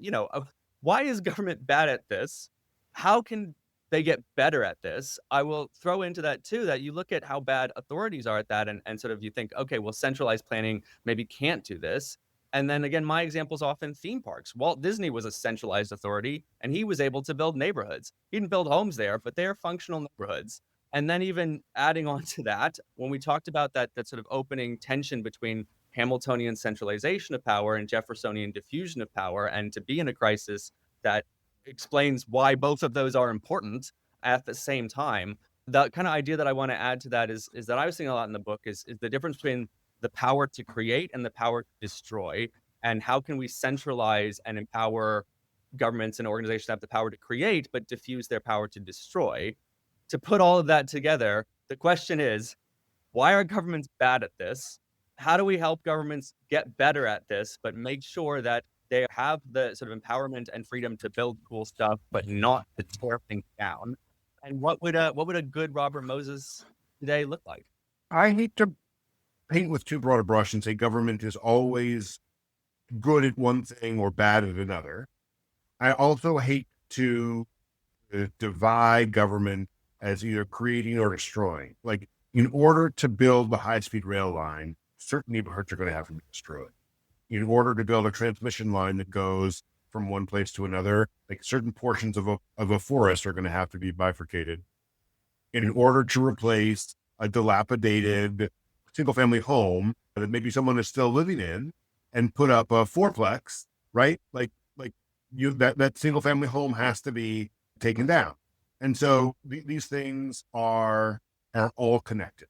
why is government bad at this? How can they get better at this? I will throw into that too, that you look at how bad authorities are at that, and sort of you think, okay, well, centralized planning maybe can't do this. And then again, my example is often theme parks. Walt Disney was a centralized authority, and he was able to build neighborhoods. He didn't build homes there, but they are functional neighborhoods. And then even adding on to that, when we talked about that sort of opening tension between Hamiltonian centralization of power and Jeffersonian diffusion of power, and to be in a crisis that explains why both of those are important at the same time, the kind of idea that I want to add to that is that I was seeing a lot in the book is the difference between the power to create and the power to destroy, and how can we centralize and empower governments and organizations that have the power to create but diffuse their power to destroy. To put all of that together, the question is, why are governments bad at this? How do we help governments get better at this, but make sure that they have the sort of empowerment and freedom to build cool stuff, but not to tear things down? And what would a good Robert Moses today look like? I hate to paint with too broad a brush and say government is always good at one thing or bad at another. I also hate to divide government as either creating or destroying. Like, in order to build the high-speed rail line, certain neighborhoods are going to have to be destroyed. In order to build a transmission line that goes from one place to another, like certain portions of a forest are going to have to be bifurcated. And in order to replace a dilapidated single-family home that maybe someone is still living in and put up a fourplex, right? That single-family home has to be taken down. And so these things are all connected.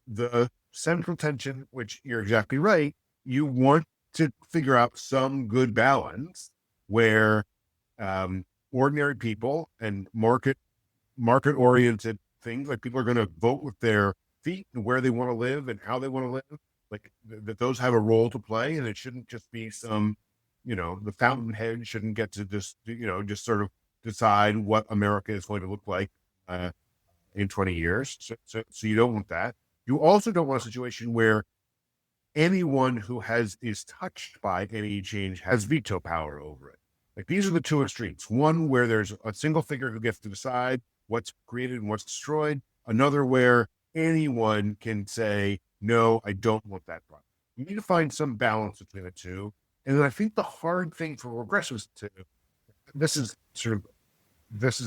The central tension, which you're exactly right, you want to figure out some good balance where ordinary people and market-oriented things, like people are going to vote with their feet and where they want to live and how they want to live, like that those have a role to play, and it shouldn't just be some, the fountainhead shouldn't get to just sort of decide what America is going to look like in 20 years. So you don't want that. You also don't want a situation where anyone who is touched by any change has veto power over it. Like, these are the two extremes. One where there's a single figure who gets to decide what's created and what's destroyed. Another where anyone can say, no, I don't want that product. You need to find some balance between the two. And then I think the hard thing for progressives this is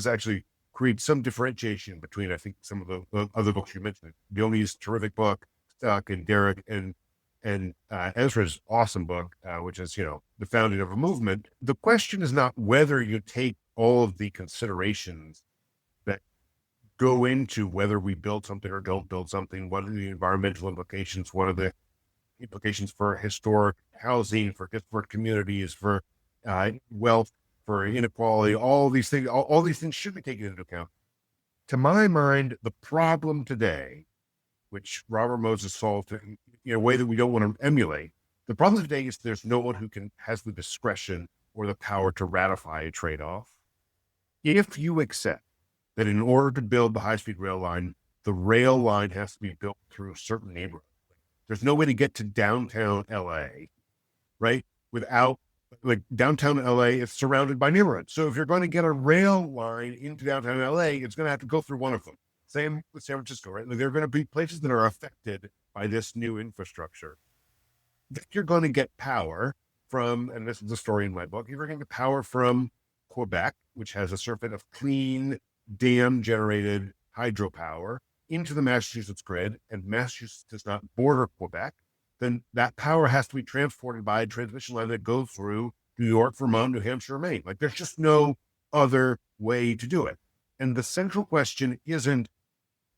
actually creates some differentiation between, I think, some of the other books you mentioned. Dion's terrific book, Stuck, and Derek and Ezra's awesome book, which is, the founding of a movement. The question is not whether you take all of the considerations that go into whether we build something or don't build something. What are the environmental implications? What are the implications for historic housing, for communities, for wealth, for inequality? All these things should be taken into account. To my mind, the problem today, which Robert Moses solved in a way that we don't want to emulate, the problem today is there's no one who has the discretion or the power to ratify a trade-off. If you accept that in order to build the high-speed rail line, the rail line has to be built through certain neighborhoods. There's no way to get to downtown LA, right? Without, downtown LA is surrounded by neighborhoods. So if you're going to get a rail line into downtown LA, it's going to have to go through one of them. Same with San Francisco, right? There are going to be places that are affected by this new infrastructure. You're going to get power from, and this is the story in my book, you're going to get power from Quebec, which has a surfeit of clean, dam-generated hydropower, into the Massachusetts grid, and Massachusetts does not border Quebec, then that power has to be transported by a transmission line that goes through New York, Vermont, New Hampshire, Maine. There's just no other way to do it. And the central question isn't,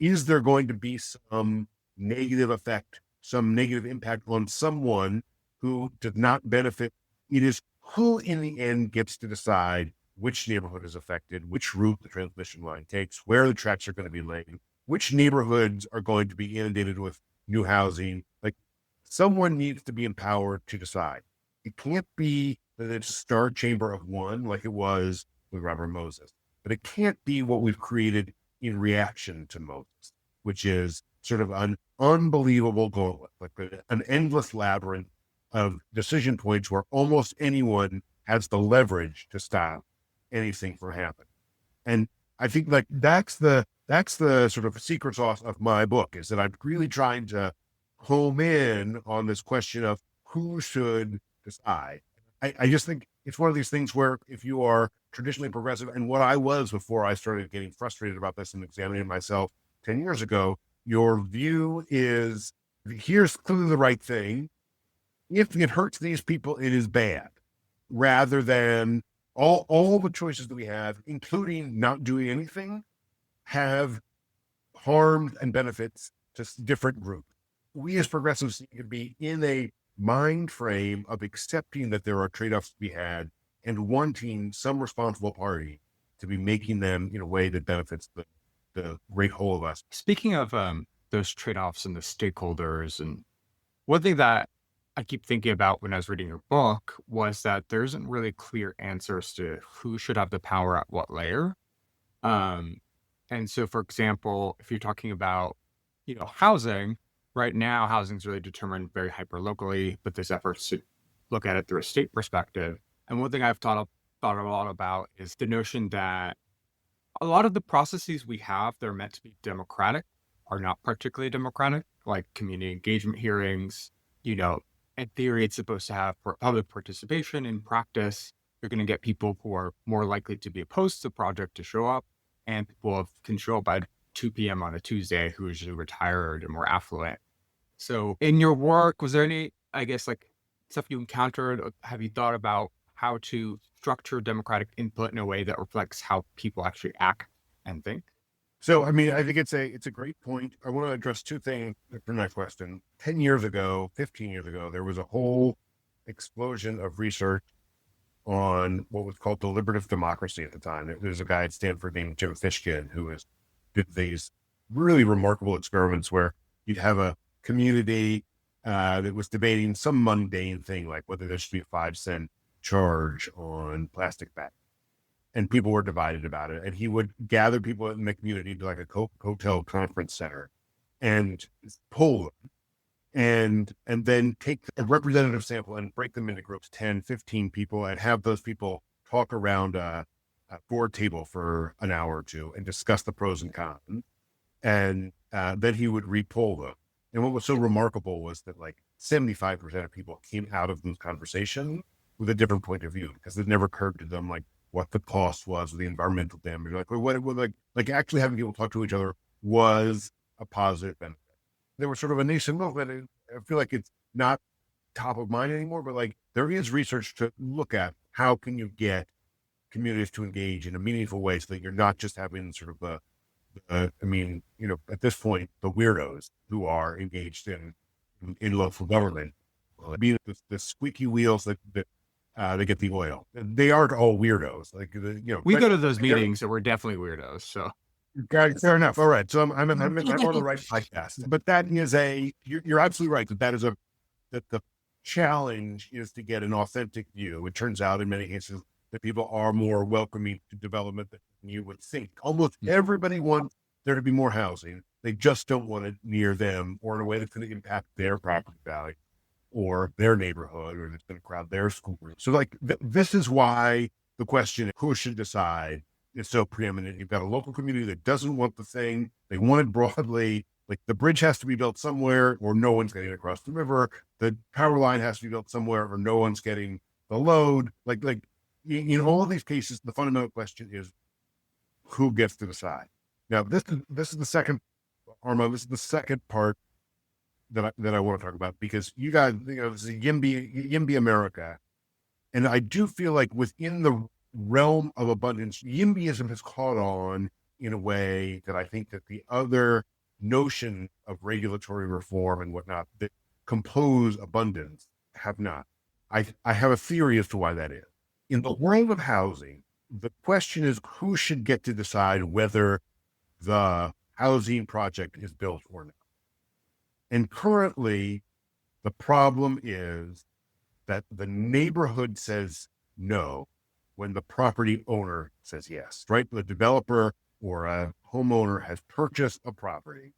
is there going to be some negative effect, some negative impact on someone who did not benefit? It is, who in the end gets to decide which neighborhood is affected, which route the transmission line takes, where the tracks are going to be laid, which neighborhoods are going to be inundated with new housing. Like, someone needs to be empowered to decide. It can't be that it's a star chamber of one like it was with Robert Moses, but it can't be what we've created in reaction to Moses, which is sort of an unbelievable gauntlet, like an endless labyrinth of decision points where almost anyone has the leverage to stop anything from happening. And I think like that's the sort of secret sauce of my book, is that I'm really trying to home in on this question of who should decide. I just think it's one of these things where if you are traditionally progressive, and what I was before I started getting frustrated about this and examining myself 10 years ago, your view is, here's clearly the right thing. If it hurts these people, it is bad, rather than all the choices that we have, including not doing anything, have harms and benefits to different groups. We as progressives need to be in a mind frame of accepting that there are trade-offs to be had and wanting some responsible party to be making them in a way that benefits the great whole of us. Speaking of those trade-offs and the stakeholders, and one thing that I keep thinking about when I was reading your book was that there isn't really clear answers to who should have the power at what layer. And so, for example, if you're talking about, housing, right now, housing is really determined very hyper locally, but there's efforts to look at it through a state perspective. And one thing I've thought a lot about is the notion that a lot of the processes we have that are meant to be democratic are not particularly democratic, like community engagement hearings. In theory, it's supposed to have public participation. In practice, you're going to get people who are more likely to be opposed to the project to show up, and people can show up by 2 p.m. on a Tuesday who are usually retired and more affluent. So in your work, was there any, stuff you encountered? Have you thought about how to structure democratic input in a way that reflects how people actually act and think? So, I think it's a great point. I want to address two things from that question. 10 years ago, 15 years ago, there was a whole explosion of research on what was called deliberative democracy at the time. There's a guy at Stanford named Jim Fishkin who did these really remarkable experiments where you'd have a community that was debating some mundane thing, like whether there should be a 5-cent charge on plastic bags. And people were divided about it. And he would gather people in the community to like a hotel conference center and poll them. And then take a representative sample and break them into groups, 10, 15 people, and have those people talk around a board table for an hour or two and discuss the pros and cons. And then he would re-poll them. And what was so remarkable was that like 75% of people came out of those conversations with a different point of view, because it never occurred to them like what the cost was of the environmental damage. Like actually having people talk to each other was a positive benefit. There was sort of a nation movement. I feel like it's not top of mind anymore, but like there is research to look at how can you get communities to engage in a meaningful way so that you're not just having sort of at this point, the weirdos who are engaged in local government, being the squeaky wheels that they get the oil. They aren't all weirdos. We go to those meetings and we're definitely weirdos. So. Fair enough. All right. So I'm on the right podcast. But that is you're absolutely right that the challenge is to get an authentic view. It turns out in many cases that people are more welcoming to development than you would think. Almost everybody wants there to be more housing. They just don't want it near them or in a way that's going to impact their property value or their neighborhood, or that's going to crowd their school. So like this is why the question, who should decide, is so preeminent. You've got a local community that doesn't want the thing. They want it broadly. Like the bridge has to be built somewhere or no one's getting across the river. The power line has to be built somewhere or no one's getting the load. Like in all of these cases, the fundamental question is who gets to decide. Now, this is the second, Armand, this is the second part that I want to talk about, because you guys, this is YIMBY America. And I do feel like within the realm of abundance, YIMBYism has caught on in a way that I think that the other notion of regulatory reform and whatnot that compose abundance have not. I have a theory as to why that is. In the world of housing, the question is who should get to decide whether the housing project is built or not. And currently, the problem is that the neighborhood says no when the property owner says yes, right? The developer or a homeowner has purchased a property.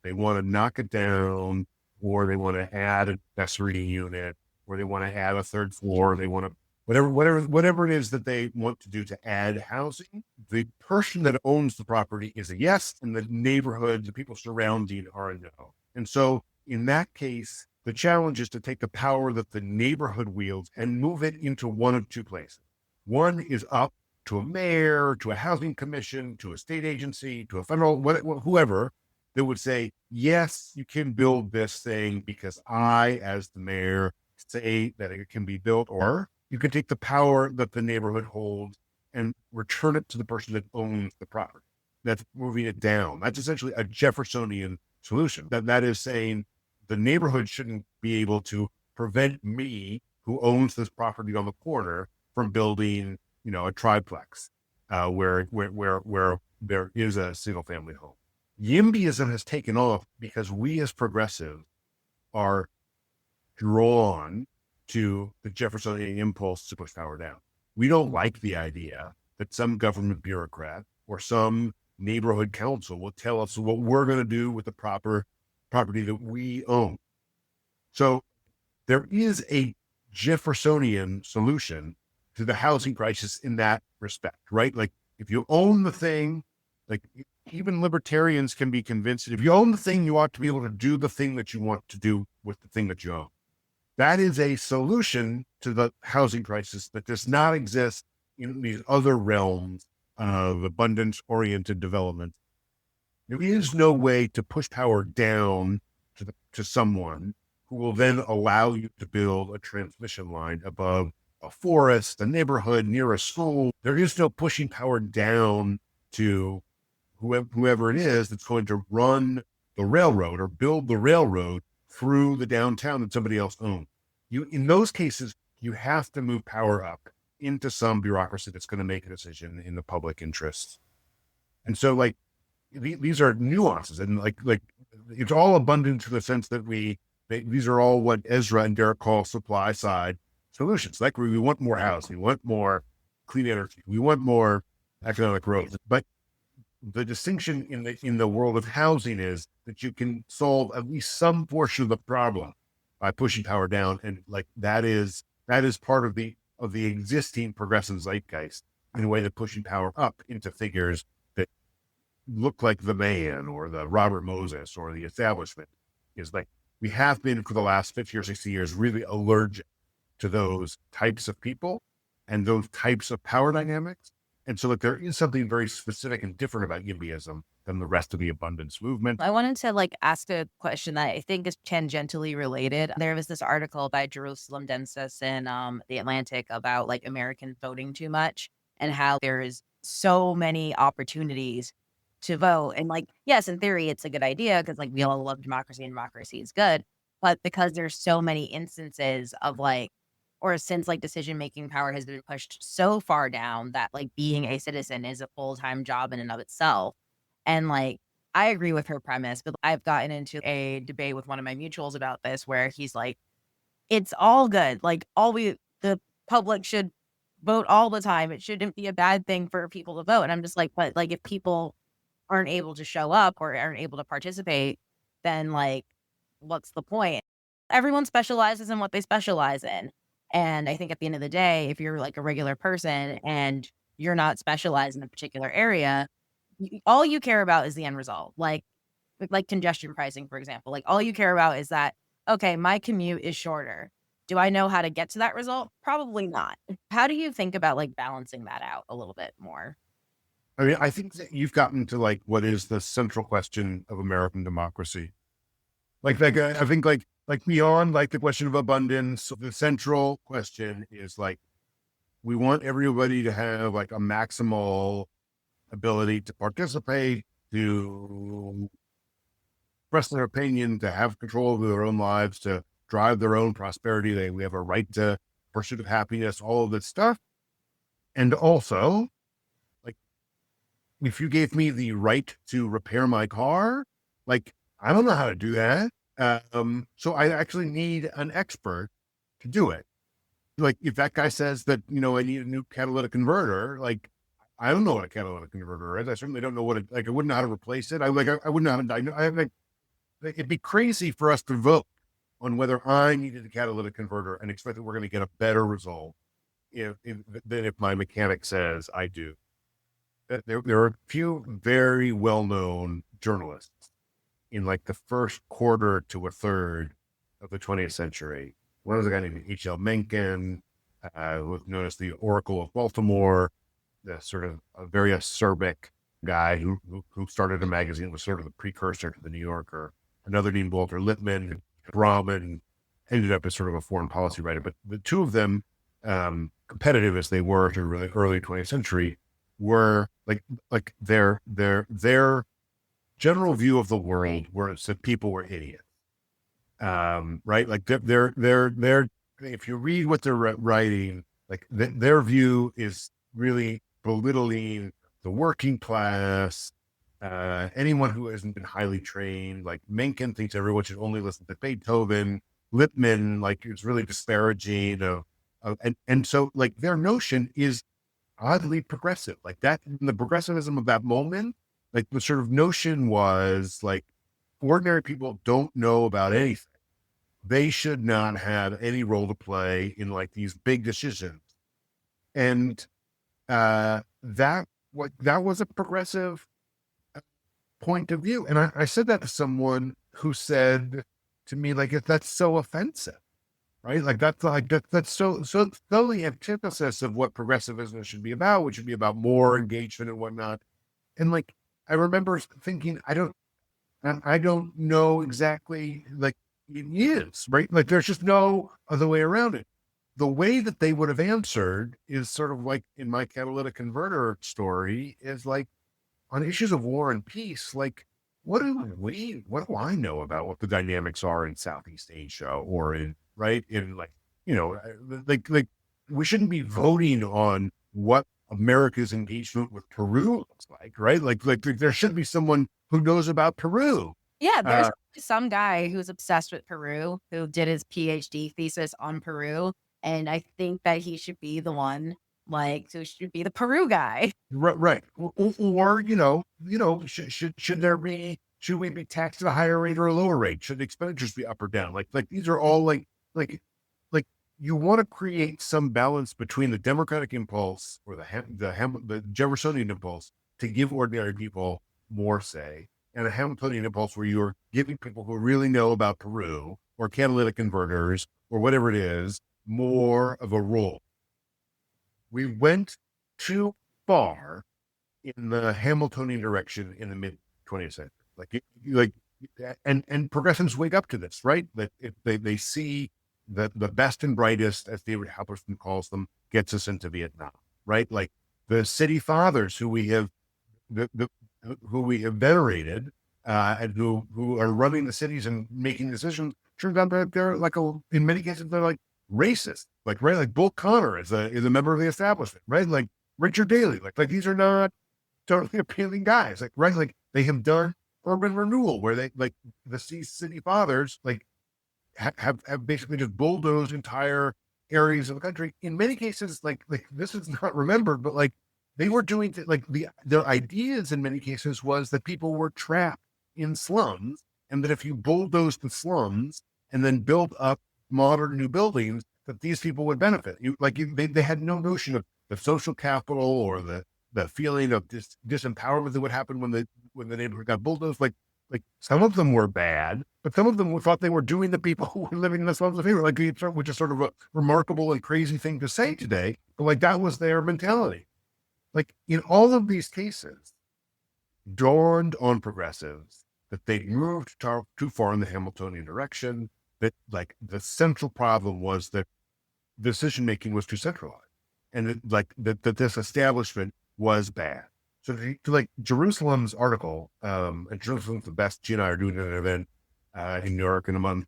They want to knock it down, or they want to add an accessory unit, or they want to add a third floor. They want to, whatever it is that they want to do to add housing. The person that owns the property is a yes, and the neighborhood, the people surrounding are a no. And so in that case, the challenge is to take the power that the neighborhood wields and move it into one of two places. One is up to a mayor, to a housing commission, to a state agency, to a federal, whoever, that would say, yes, you can build this thing because I, as the mayor, say that it can be built. Or you can take the power that the neighborhood holds and return it to the person that owns the property. That's moving it down. That's essentially a Jeffersonian solution. That is saying the neighborhood shouldn't be able to prevent me, who owns this property on the corner, from building, a triplex where there is a single family home. YIMBYism has taken off because we as progressives are drawn to the Jeffersonian impulse to push power down. We don't like the idea that some government bureaucrat or some neighborhood council will tell us what we're going to do with the property that we own. So there is a Jeffersonian solution to the housing crisis in that respect, right? Like if you own the thing, like even libertarians can be convinced that if you own the thing, you ought to be able to do the thing that you want to do with the thing that you own. That is a solution to the housing crisis that does not exist in these other realms of abundance-oriented development. There is no way to push power down to someone who will then allow you to build a transmission line above a forest, a neighborhood, near a school. There is no pushing power down to whoever it is that's going to run the railroad or build the railroad through the downtown that somebody else owns. In those cases, you have to move power up into some bureaucracy that's going to make a decision in the public interest. And so these are nuances, and like it's all abundant in the sense that these are all what Ezra and Derek call supply side solutions. Like we want more housing, we want more clean energy, we want more economic growth. But the distinction in the world of housing is that you can solve at least some portion of the problem by pushing power down, and that is part of the existing progressive zeitgeist in a way that pushing power up into figures that look like the man or the Robert Moses or the establishment is like we have been for the last 50 or 60 years really allergic to those types of people and those types of power dynamics. And so there is something very specific and different about YIMBYism than the rest of the abundance movement. I wanted to ask a question that I think is tangentially related. There was this article by Jerusalem Densis in The Atlantic about Americans voting too much and how there is so many opportunities to vote. And yes, in theory, it's a good idea because we all love democracy and democracy is good. But because there's so many instances of since decision-making power has been pushed so far down that being a citizen is a full-time job in and of itself. And I agree with her premise, but I've gotten into a debate with one of my mutuals about this where he's it's all good. The public should vote all the time. It shouldn't be a bad thing for people to vote. And I'm just but if people aren't able to show up or aren't able to participate, then what's the point? Everyone specializes in what they specialize in. And I think at the end of the day, if you're a regular person and you're not specialized in a particular area, all you care about is the end result. Like congestion pricing, for example, all you care about is that, okay, my commute is shorter. Do I know how to get to that result? Probably not. How do you think about balancing that out a little bit more? I mean, I think that you've gotten to what is the central question of American democracy. I think beyond the question of abundance, the central question is we want everybody to have a maximal ability to participate, to express their opinion, to have control over their own lives, to drive their own prosperity. We have a right to pursuit of happiness, all of this stuff. And also, like, if you gave me the right to repair my car, like, I don't know how to do that. So I actually need an expert to do it. Like, if that guy says that, I need a new catalytic converter, like, I don't know what a catalytic converter is. I certainly don't know what I wouldn't know how to replace it. I wouldn't know how to diagnose. It'd be crazy for us to vote on whether I needed a catalytic converter and expect that we're going to get a better result than if my mechanic says I do. There are a few very well-known journalists in like the first quarter to a third of the 20th century. One was a guy named H.L. Mencken, who was known as the Oracle of Baltimore, the sort of a very acerbic guy who started a magazine, was sort of the precursor to the New Yorker. Another named Walter Lippmann, Brahman, ended up as sort of a foreign policy writer. But the two of them, competitive as they were to the early 20th century, were like their general view of the world was that people were idiots. Right? Like they're if you read what they're writing, like their view is really belittling the working class, anyone who hasn't been highly trained. Like Mencken thinks everyone should only listen to Beethoven. Lippmann, like, is really disparaging and so like their notion is oddly progressive. Like that, the progressivism of that moment, like the sort of notion was like ordinary people don't know about anything. They should not have any role to play in like these big decisions. And that was a progressive point of view. And I said that to someone who said to me, like, that's so offensive, right? Like that's so the antithesis of what progressivism should be about, which should be about more engagement and whatnot. And like, I remember thinking, I don't know exactly, like, it is, right? Like there's just no other way around it. The way that they would have answered is sort of like in my catalytic converter story is like on issues of war and peace, like what do I know about what the dynamics are in Southeast Asia or in like, like we shouldn't be voting on what America's engagement with Peru looks like, right? Like there should be someone who knows about Peru. Yeah, there's some guy who's obsessed with Peru who did his PhD thesis on Peru. And I think that he should be the one, like, who should be the Peru guy. Right. Or should we be taxed at a higher rate or a lower rate? Should expenditures be up or down? Like these are all like you want to create some balance between the democratic impulse or the Jeffersonian impulse to give ordinary people more say, and a Hamiltonian impulse where you're giving people who really know about Peru or catalytic converters or whatever it is more of a role. We went too far in the Hamiltonian direction in the mid 20th century. And progressives wake up to this, right? That if they see that the best and brightest, as David Halberstam calls them, gets us into Vietnam, right? Like the city fathers who we have venerated and who are running the cities and making decisions. Turns out that they're in many cases they're like racist, like, right? Like Bull Connor is a member of the establishment, right? Like Richard Daley, like these are not totally appealing guys, like, right? Like they have done urban renewal where they like the city fathers like have basically just bulldozed entire areas of the country. In many cases, like this is not remembered, but like they were doing their ideas in many cases was that people were trapped in slums, and that if you bulldoze the slums and then build up modern new buildings, that these people would benefit. They had no notion of the social capital or the feeling of disempowerment that would happen when the neighborhood got bulldozed. Like some of them were bad, but some of them thought they were doing the people who were living in the slums a favor. Like, which is sort of a remarkable and crazy thing to say today, but like that was their mentality. Like in all of these cases, dawned on progressives that they moved too far in the Hamiltonian direction. That like the central problem was that decision making was too centralized, and that this establishment was bad. So to like Jerusalem's article, and Jerusalem's the best. She and I are doing an event in New York in a month.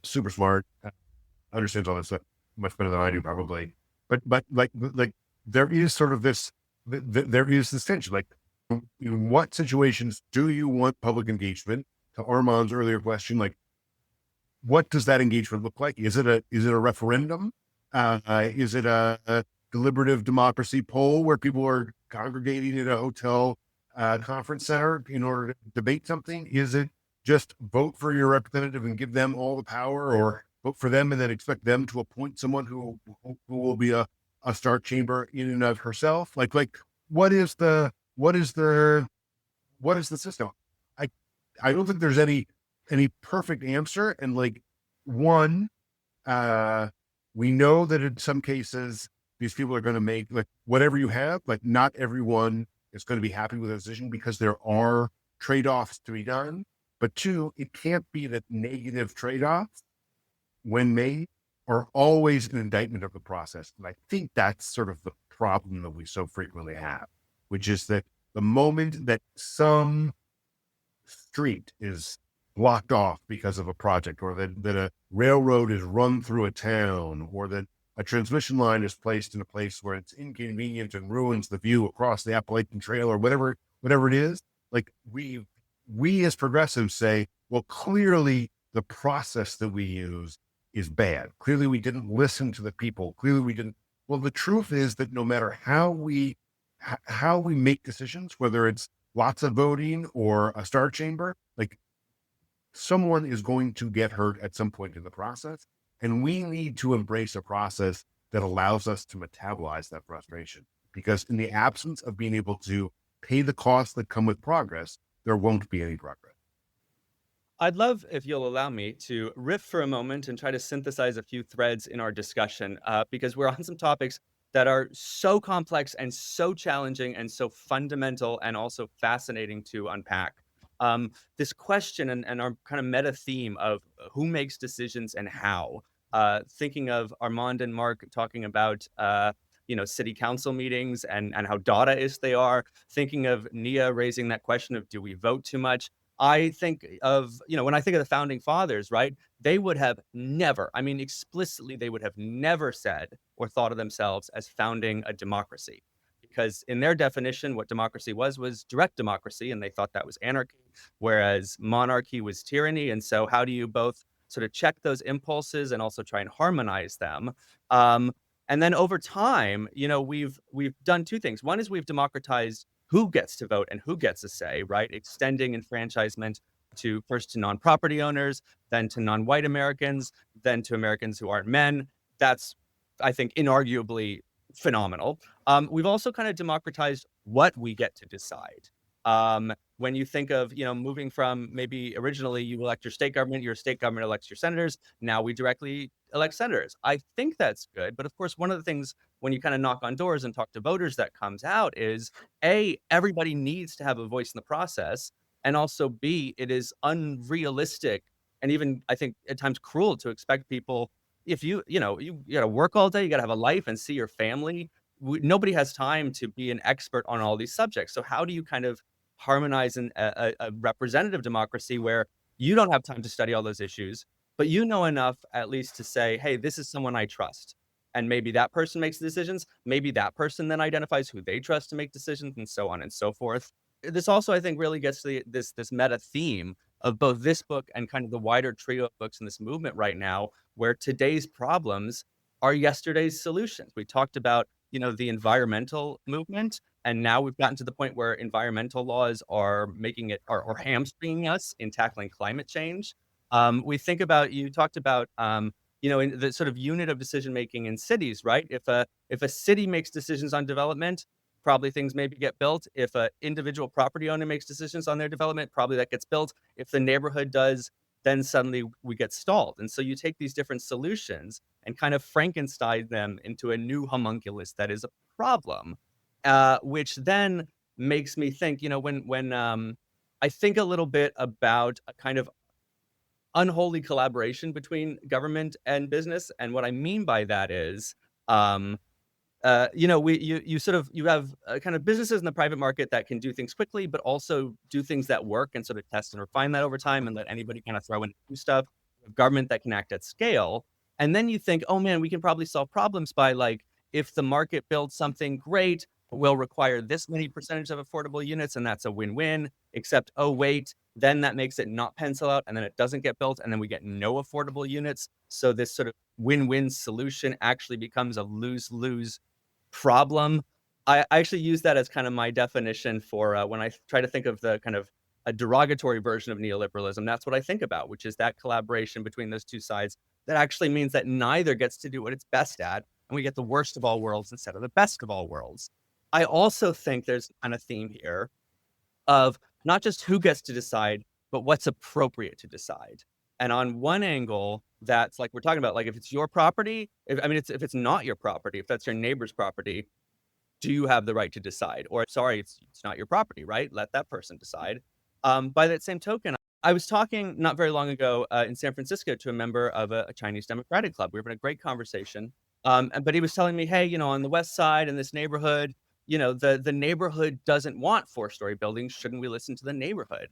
Super smart. understands all this stuff much better than I do, probably. But like there is sort of this, there is this tension. Like, in what situations do you want public engagement? To Armand's earlier question, like, what does that engagement look like? Is it a referendum? Is it a deliberative democracy poll where people are congregating at a hotel conference center in order to debate something? Is it just vote for your representative and give them all the power, or vote for them and then expect them to appoint someone who will be a star chamber in and of herself? Like what is the system? I don't think there's any perfect answer. And like, one, we know that in some cases these people are going to make, like, whatever you have, like, not everyone is going to be happy with the decision because there are trade-offs to be done. But two, it can't be that negative trade-offs, when made, are always an indictment of the process. And I think that's sort of the problem that we so frequently have, which is that the moment that some street is blocked off because of a project, or that a railroad is run through a town, or that a transmission line is placed in a place where it's inconvenient and ruins the view across the Appalachian Trail, or whatever it is, like, we as progressives say, well, clearly the process that we use is bad. Clearly we didn't listen to the people. Clearly we didn't. Well, the truth is that no matter how we make decisions, whether it's lots of voting or a star chamber, like, someone is going to get hurt at some point in the process. And we need to embrace a process that allows us to metabolize that frustration, because in the absence of being able to pay the costs that come with progress, there won't be any progress. I'd love, if you'll allow me, to riff for a moment and try to synthesize a few threads in our discussion, because we're on some topics that are so complex and so challenging and so fundamental and also fascinating to unpack. This question and our kind of meta theme of who makes decisions and how, thinking of Armand and Marc talking about city council meetings and how Dadaist they are, thinking of Nia raising that question of, do we vote too much? I think of, when I think of the founding fathers, right, they would have never, explicitly, they would have never said or thought of themselves as founding a democracy. Because in their definition, what democracy was direct democracy, and they thought that was anarchy, whereas monarchy was tyranny. And so how do you both sort of check those impulses and also try and harmonize them? And then over time, we've done two things. One is we've democratized who gets to vote and who gets a say, right? Extending enfranchisement first to non-property owners, then to non-white Americans, then to Americans who aren't men. That's, I think, inarguably phenomenal. We've also kind of democratized what we get to decide. When you think of, moving from maybe originally you elect your state government elects your senators. Now we directly elect senators. I think that's good. But of course, one of the things when you kind of knock on doors and talk to voters that comes out is A, everybody needs to have a voice in the process. And also B, it is unrealistic and even, I think, at times cruel to expect people, if you got to work all day, you got to have a life and see your family. Nobody has time to be an expert on all these subjects. So how do you kind of harmonize a representative democracy where you don't have time to study all those issues, but you know enough at least to say, hey, this is someone I trust. And maybe that person makes the decisions. Maybe that person then identifies who they trust to make decisions, and so on and so forth. This also, I think, really gets to this meta theme of both this book and kind of the wider trio of books in this movement right now, where today's problems are yesterday's solutions. We talked about, the environmental movement, and now we've gotten to the point where environmental laws are making it or hamstringing us in tackling climate change. We think about, you talked about, in the sort of unit of decision making in cities, right? If a city makes decisions on development, probably things maybe get built. If an individual property owner makes decisions on their development, probably that gets built. If the neighborhood does, then suddenly we get stalled. And so you take these different solutions and kind of Frankenstein them into a new homunculus that is a problem, which then makes me think, when I think a little bit about a kind of unholy collaboration between government and business. And what I mean by that is, you have kind of businesses in the private market that can do things quickly, but also do things that work and sort of test and refine that over time and let anybody kind of throw in new stuff. Government that can act at scale. And then you think, oh man, we can probably solve problems by like, if the market builds something great, will require this many percentage of affordable units, and that's a win-win, except, oh wait, then that makes it not pencil out, and then it doesn't get built, and then we get no affordable units. So this sort of win-win solution actually becomes a lose-lose problem. I actually use that as kind of my definition for when I try to think of the kind of a derogatory version of neoliberalism. That's what I think about, which is that collaboration between those two sides that actually means that neither gets to do what it's best at, and we get the worst of all worlds instead of the best of all worlds. I also think there's kind of theme here of not just who gets to decide, but what's appropriate to decide. And on one angle, that's like we're talking about, like if it's your property, if it's not your property, if that's your neighbor's property, do you have the right to decide? Or sorry, it's not your property, right? Let that person decide. By that same token, I was talking not very long ago in San Francisco to a member of a Chinese Democratic Club. We were having a great conversation. But he was telling me, hey, on the West Side in this neighborhood, the neighborhood doesn't want 4-story buildings. Shouldn't we listen to the neighborhood?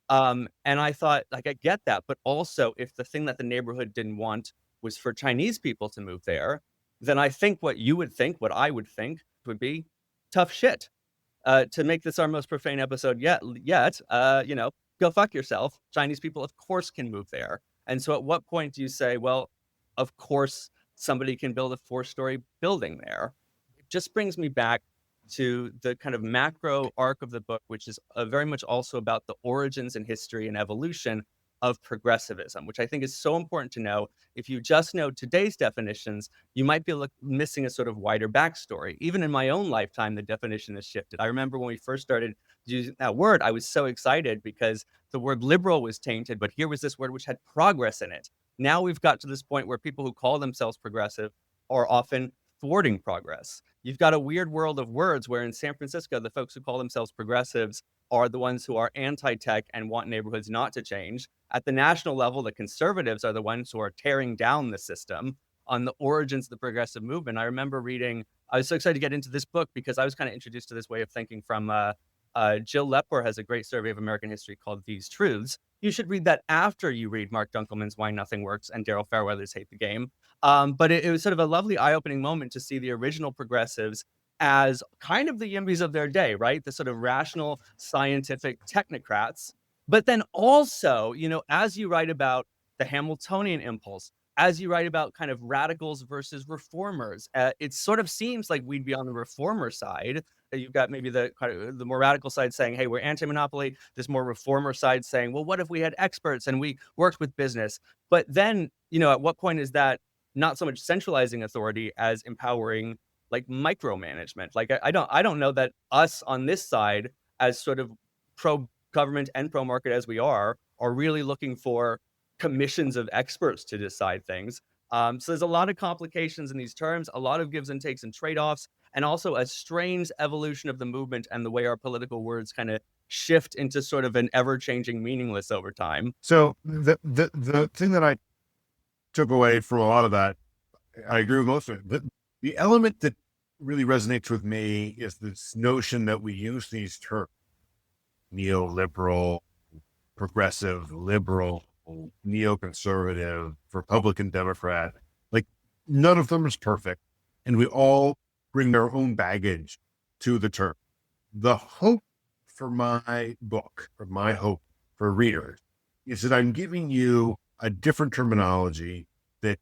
And I thought, like, I get that. But also, if the thing that the neighborhood didn't want was for Chinese people to move there, then I think what I would think would be tough shit. To make this our most profane episode yet, go fuck yourself. Chinese people, of course, can move there. And so at what point do you say, well, of course, somebody can build a 4-story building there? It just brings me back to the kind of macro arc of the book, which is very much also about the origins and history and evolution of progressivism, which I think is so important to know. If you just know today's definitions, you might be missing a sort of wider backstory. Even in my own lifetime, the definition has shifted. I remember when we first started using that word, I was so excited because the word liberal was tainted, but here was this word which had progress in it. Now we've got to this point where people who call themselves progressive are often thwarting progress. You've got a weird world of words where in San Francisco, the folks who call themselves progressives are the ones who are anti-tech and want neighborhoods not to change. At the national level, the conservatives are the ones who are tearing down the system. On the origins of the progressive movement, I remember reading, I was so excited to get into this book because I was kind of introduced to this way of thinking from Jill Lepore has a great survey of American history called These Truths. You should read that after you read Marc Dunkleman's Why Nothing Works and Daryl Fairweather's Hate the Game. But it was sort of a lovely eye-opening moment to see the original progressives as kind of the YIMBYs of their day, right? The sort of rational, scientific technocrats. But then also, as you write about the Hamiltonian impulse, as you write about kind of radicals versus reformers, it sort of seems like we'd be on the reformer side. You've got maybe the more radical side saying, hey, we're anti-monopoly. This more reformer side saying, well, what if we had experts and we worked with business? But then, at what point is that not so much centralizing authority as empowering like micromanagement? Like, I don't know that us on this side, as sort of pro-government and pro-market as we are really looking for commissions of experts to decide things. So there's a lot of complications in these terms, a lot of gives and takes and trade-offs, and also a strange evolution of the movement and the way our political words kind of shift into sort of an ever-changing meaningless over time. So the thing that I took away from a lot of that, I agree with most of it, but the element that really resonates with me is this notion that we use these terms, neoliberal, progressive, liberal, neoconservative, Republican, Democrat, like none of them is perfect. And we all bring their own baggage to the term. The hope for my book, or my hope for readers, is that I'm giving you a different terminology that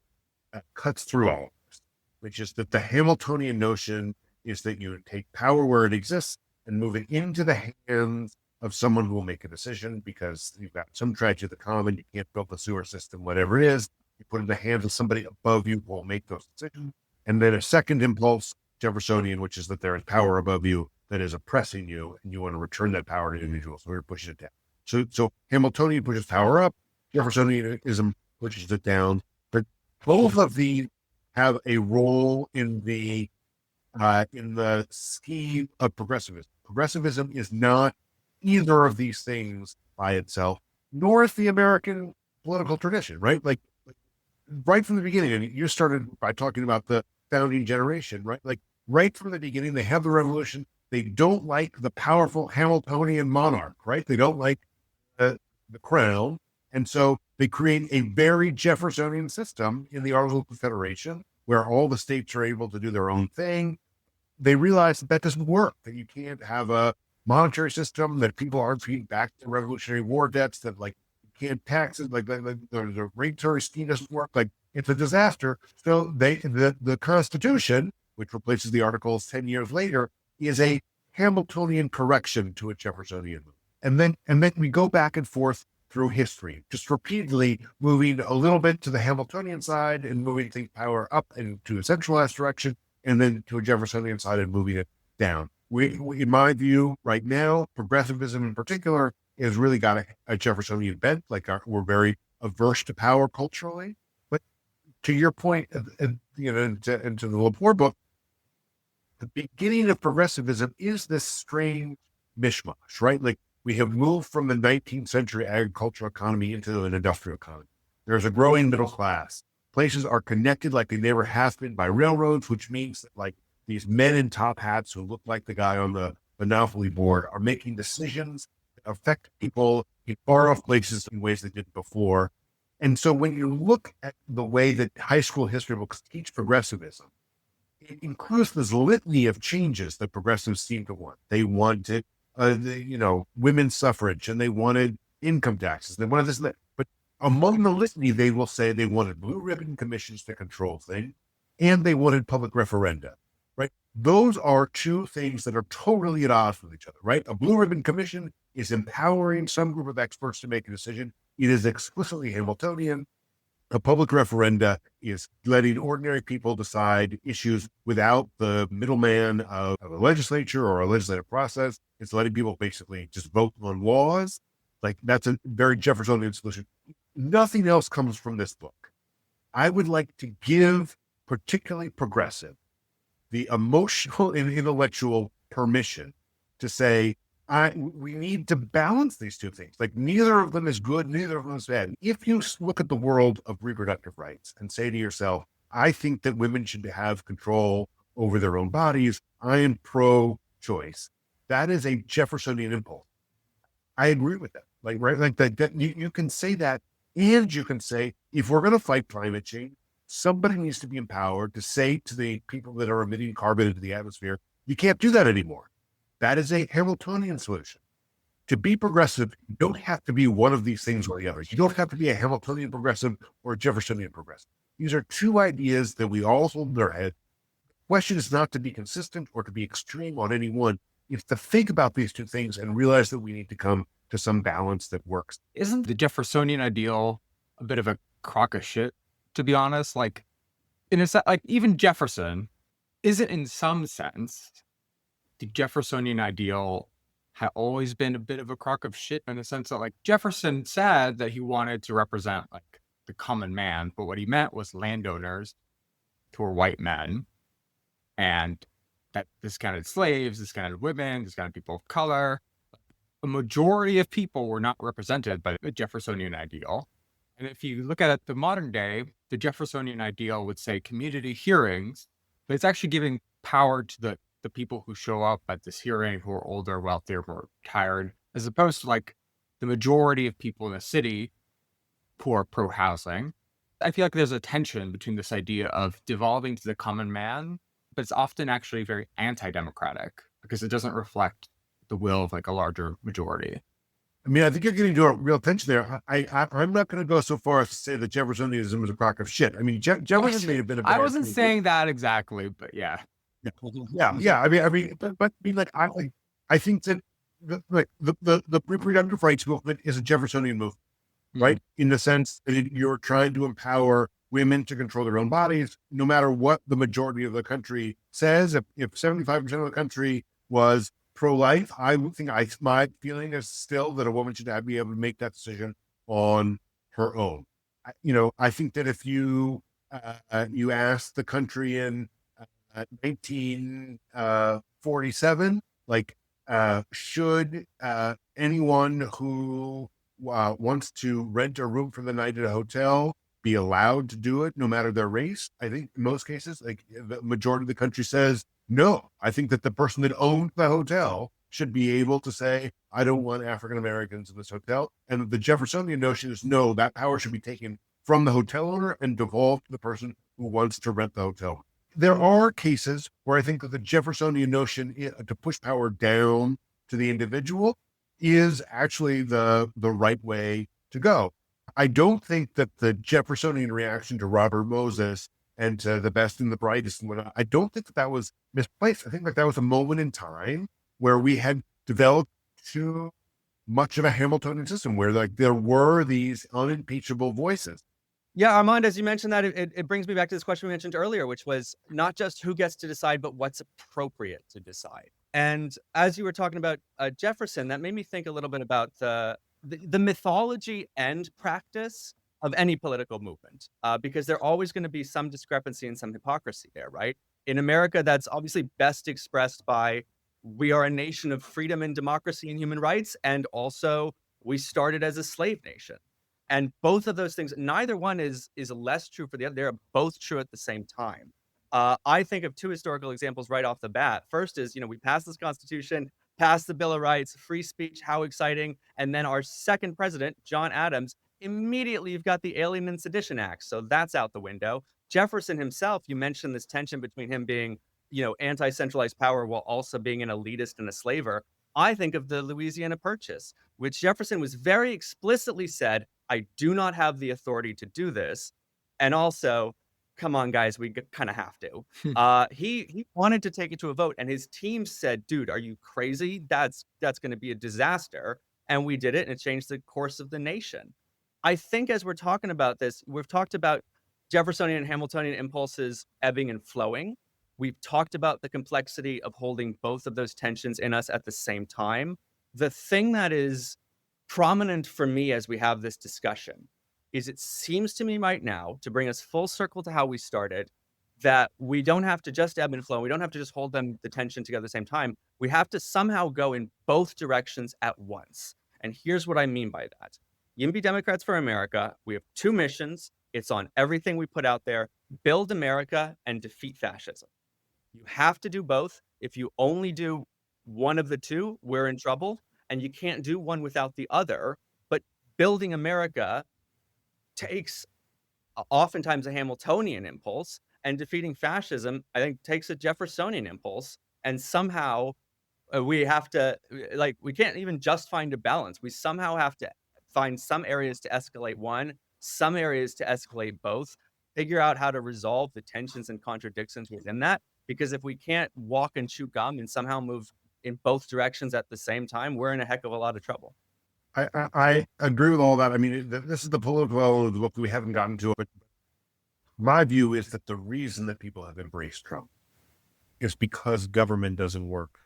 cuts through all of this, which is that the Hamiltonian notion is that you take power where it exists and move it into the hands of someone who will make a decision because you've got some tragedy of the common, you can't build the sewer system, whatever it is, you put it in the hands of somebody above you who will make those decisions. And then a second impulse, Jeffersonian, which is that there is power above you that is oppressing you, and you want to return that power to individuals. So we're pushing it down. So Hamiltonian pushes power up, Jeffersonianism pushes it down. But both of these have a role in the scheme of progressivism. Progressivism is not either of these things by itself, nor is the American political tradition, right? Like right from the beginning, and you started by talking about the founding generation, right? Like right from the beginning, they have the revolution. They don't like the powerful Hamiltonian monarch, right? They don't like the crown. And so they create a very Jeffersonian system in the Articles of Confederation where all the states are able to do their own thing. They realize that that doesn't work, that you can't have a monetary system, that people aren't paying back the Revolutionary War debts, that like you can't tax it, like the regulatory scheme doesn't work, like it's a disaster. So the Constitution, which replaces the Articles 10 years later, is a Hamiltonian correction to a Jeffersonian move. And then we go back and forth through history, just repeatedly moving a little bit to the Hamiltonian side and moving things power up into a centralized direction, and then to a Jeffersonian side and moving it down. We in my view, right now, progressivism in particular has really got a Jeffersonian bent. Like we're very averse to power culturally. But to your point, into the Lepore book, the beginning of progressivism is this strange mishmash, right? Like we have moved from the 19th century agricultural economy into an industrial economy. There's a growing middle class. Places are connected like they never have been by railroads, which means that like these men in top hats who look like the guy on the Monopoly board are making decisions that affect people in far off places in ways they didn't before. And so when you look at the way that high school history books teach progressivism, it includes this litany of changes that progressives seem to want. They wanted, women's suffrage, and they wanted income taxes. They wanted this and that. But among the litany, they will say they wanted blue ribbon commissions to control things, and they wanted public referenda, right? Those are two things that are totally at odds with each other, right? A blue ribbon commission is empowering some group of experts to make a decision. It is explicitly Hamiltonian. A public referenda is letting ordinary people decide issues without the middleman of a legislature or a legislative process. It's letting people basically just vote on laws. Like that's a very Jeffersonian solution. Nothing else comes from this book. I would like to give particularly progressive the emotional and intellectual permission to say, we need to balance these two things. Like neither of them is good, neither of them is bad. If you look at the world of reproductive rights and say to yourself, I think that women should have control over their own bodies, I am pro-choice. That is a Jeffersonian impulse. I agree with that. Like, right, like that you can say that, and you can say, if we're going to fight climate change, somebody needs to be empowered to say to the people that are emitting carbon into the atmosphere, you can't do that anymore. That is a Hamiltonian solution. To be progressive, you don't have to be one of these things or the other. You don't have to be a Hamiltonian progressive or a Jeffersonian progressive. These are two ideas that we all hold in our head. The question is not to be consistent or to be extreme on any one. It's to think about these two things and realize that we need to come to some balance that works. Isn't the Jeffersonian ideal a bit of a crock of shit, to be honest? Like, in a sense, like even Jefferson isn't in some sense. The Jeffersonian ideal had always been a bit of a crock of shit in the sense that like Jefferson said that he wanted to represent like the common man, but what he meant was landowners who were white men, and that discounted slaves, discounted women, discounted people of color. A majority of people were not represented by the Jeffersonian ideal. And if you look at it the modern day, the Jeffersonian ideal would say community hearings, but it's actually giving power to the people who show up at this hearing who are older, wealthier, more tired, as opposed to like the majority of people in the city who are pro-housing. I feel like there's a tension between this idea of devolving to the common man, but it's often actually very anti-democratic because it doesn't reflect the will of like a larger majority. I mean, I think you're getting to a real tension there. I'm not going to go so far as to say that Jeffersonianism is a crock of shit. I mean, Jefferson may have been a bad I wasn't saying that exactly, but yeah. Yeah. I mean, I think that the reproductive rights movement is a Jeffersonian movement, right? In the sense that you're trying to empower women to control their own bodies, no matter what the majority of the country says. If 75% of the country was pro-life, I would think my feeling is still that a woman should be able to make that decision on her own. I think that if you ask the country in 1947, like, should anyone who wants to rent a room for the night at a hotel be allowed to do it no matter their race? I think in most cases, like the majority of the country says no. I think that the person that owned the hotel should be able to say, I don't want African Americans in this hotel. And the Jeffersonian notion is no, that power should be taken from the hotel owner and devolved to the person who wants to rent the hotel. There are cases where I think that the Jeffersonian notion to push power down to the individual is actually the right way to go. I don't think that the Jeffersonian reaction to Robert Moses and to the best and the brightest and whatnot, I don't think that was misplaced. I think that was a moment in time where we had developed too much of a Hamiltonian system where there were these unimpeachable voices. Yeah, Armand, as you mentioned that, it brings me back to this question we mentioned earlier, which was not just who gets to decide, but what's appropriate to decide. And as you were talking about Jefferson, that made me think a little bit about the mythology and practice of any political movement, because there's always going to be some discrepancy and some hypocrisy there, right? In America, that's obviously best expressed by we are a nation of freedom and democracy and human rights, and also we started as a slave nation. And both of those things, neither one is less true for the other. They're both true at the same time. I think of two historical examples right off the bat. First is, we passed this Constitution, passed the Bill of Rights, free speech, how exciting. And then our second president, John Adams, immediately you've got the Alien and Sedition Act. So that's out the window. Jefferson himself, you mentioned this tension between him being, anti-centralized power while also being an elitist and a slaver. I think of the Louisiana Purchase, which Jefferson was very explicitly said, I do not have the authority to do this. And also, come on, guys, we kind of have to. He wanted to take it to a vote, and his team said, dude, are you crazy? That's going to be a disaster. And we did it, and it changed the course of the nation. I think as we're talking about this, we've talked about Jeffersonian and Hamiltonian impulses ebbing and flowing. We've talked about the complexity of holding both of those tensions in us at the same time. The thing that is prominent for me as we have this discussion is it seems to me right now, to bring us full circle to how we started, that we don't have to just ebb and flow. We don't have to just hold the tension together at the same time. We have to somehow go in both directions at once. And here's what I mean by that. YIMBY Democrats for America, we have two missions. It's on everything we put out there: build America and defeat fascism. You have to do both. If you only do one of the two, we're in trouble. And you can't do one without the other. But building America takes oftentimes a Hamiltonian impulse, and defeating fascism, I think, takes a Jeffersonian impulse. And somehow we have to, we can't even just find a balance. We somehow have to find some areas to escalate one, some areas to escalate both, figure out how to resolve the tensions and contradictions within that. Because if we can't walk and chew gum and somehow move in both directions at the same time, we're in a heck of a lot of trouble. I agree with all that. I mean, this is the political element of the book we haven't gotten to, but my view is that the reason that people have embraced Trump is because government doesn't work.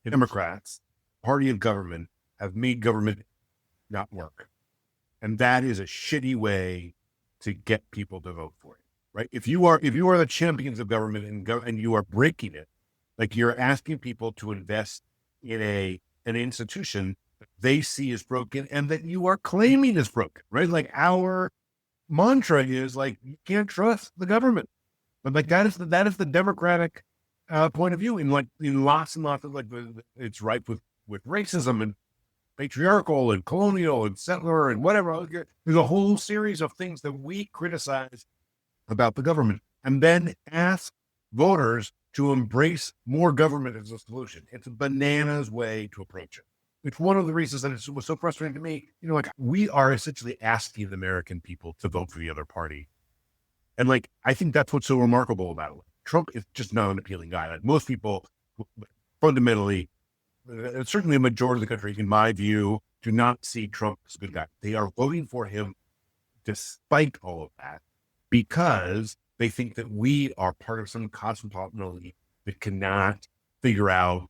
The Democrats, party of government, have made government not work. And that is a shitty way to get people to vote for it, right? If you are the champions of government and you are breaking it, you're asking people to invest in an institution that they see as broken and that you are claiming is broken, right? Our mantra is you can't trust the government, but that is the Democratic point of view in lots and lots of it's ripe with racism and patriarchal and colonial and settler and whatever. There's a whole series of things that we criticize about the government, and then ask voters to embrace more government as a solution. It's a bananas way to approach it. It's one of the reasons that it was so frustrating to me. We are essentially asking the American people to vote for the other party. And I think that's what's so remarkable about it. Trump is just not an appealing guy. Most people fundamentally, certainly a majority of the country, in my view, do not see Trump as a good guy. They are voting for him despite all of that, because they think that we are part of some cosmopolitan elite that cannot figure out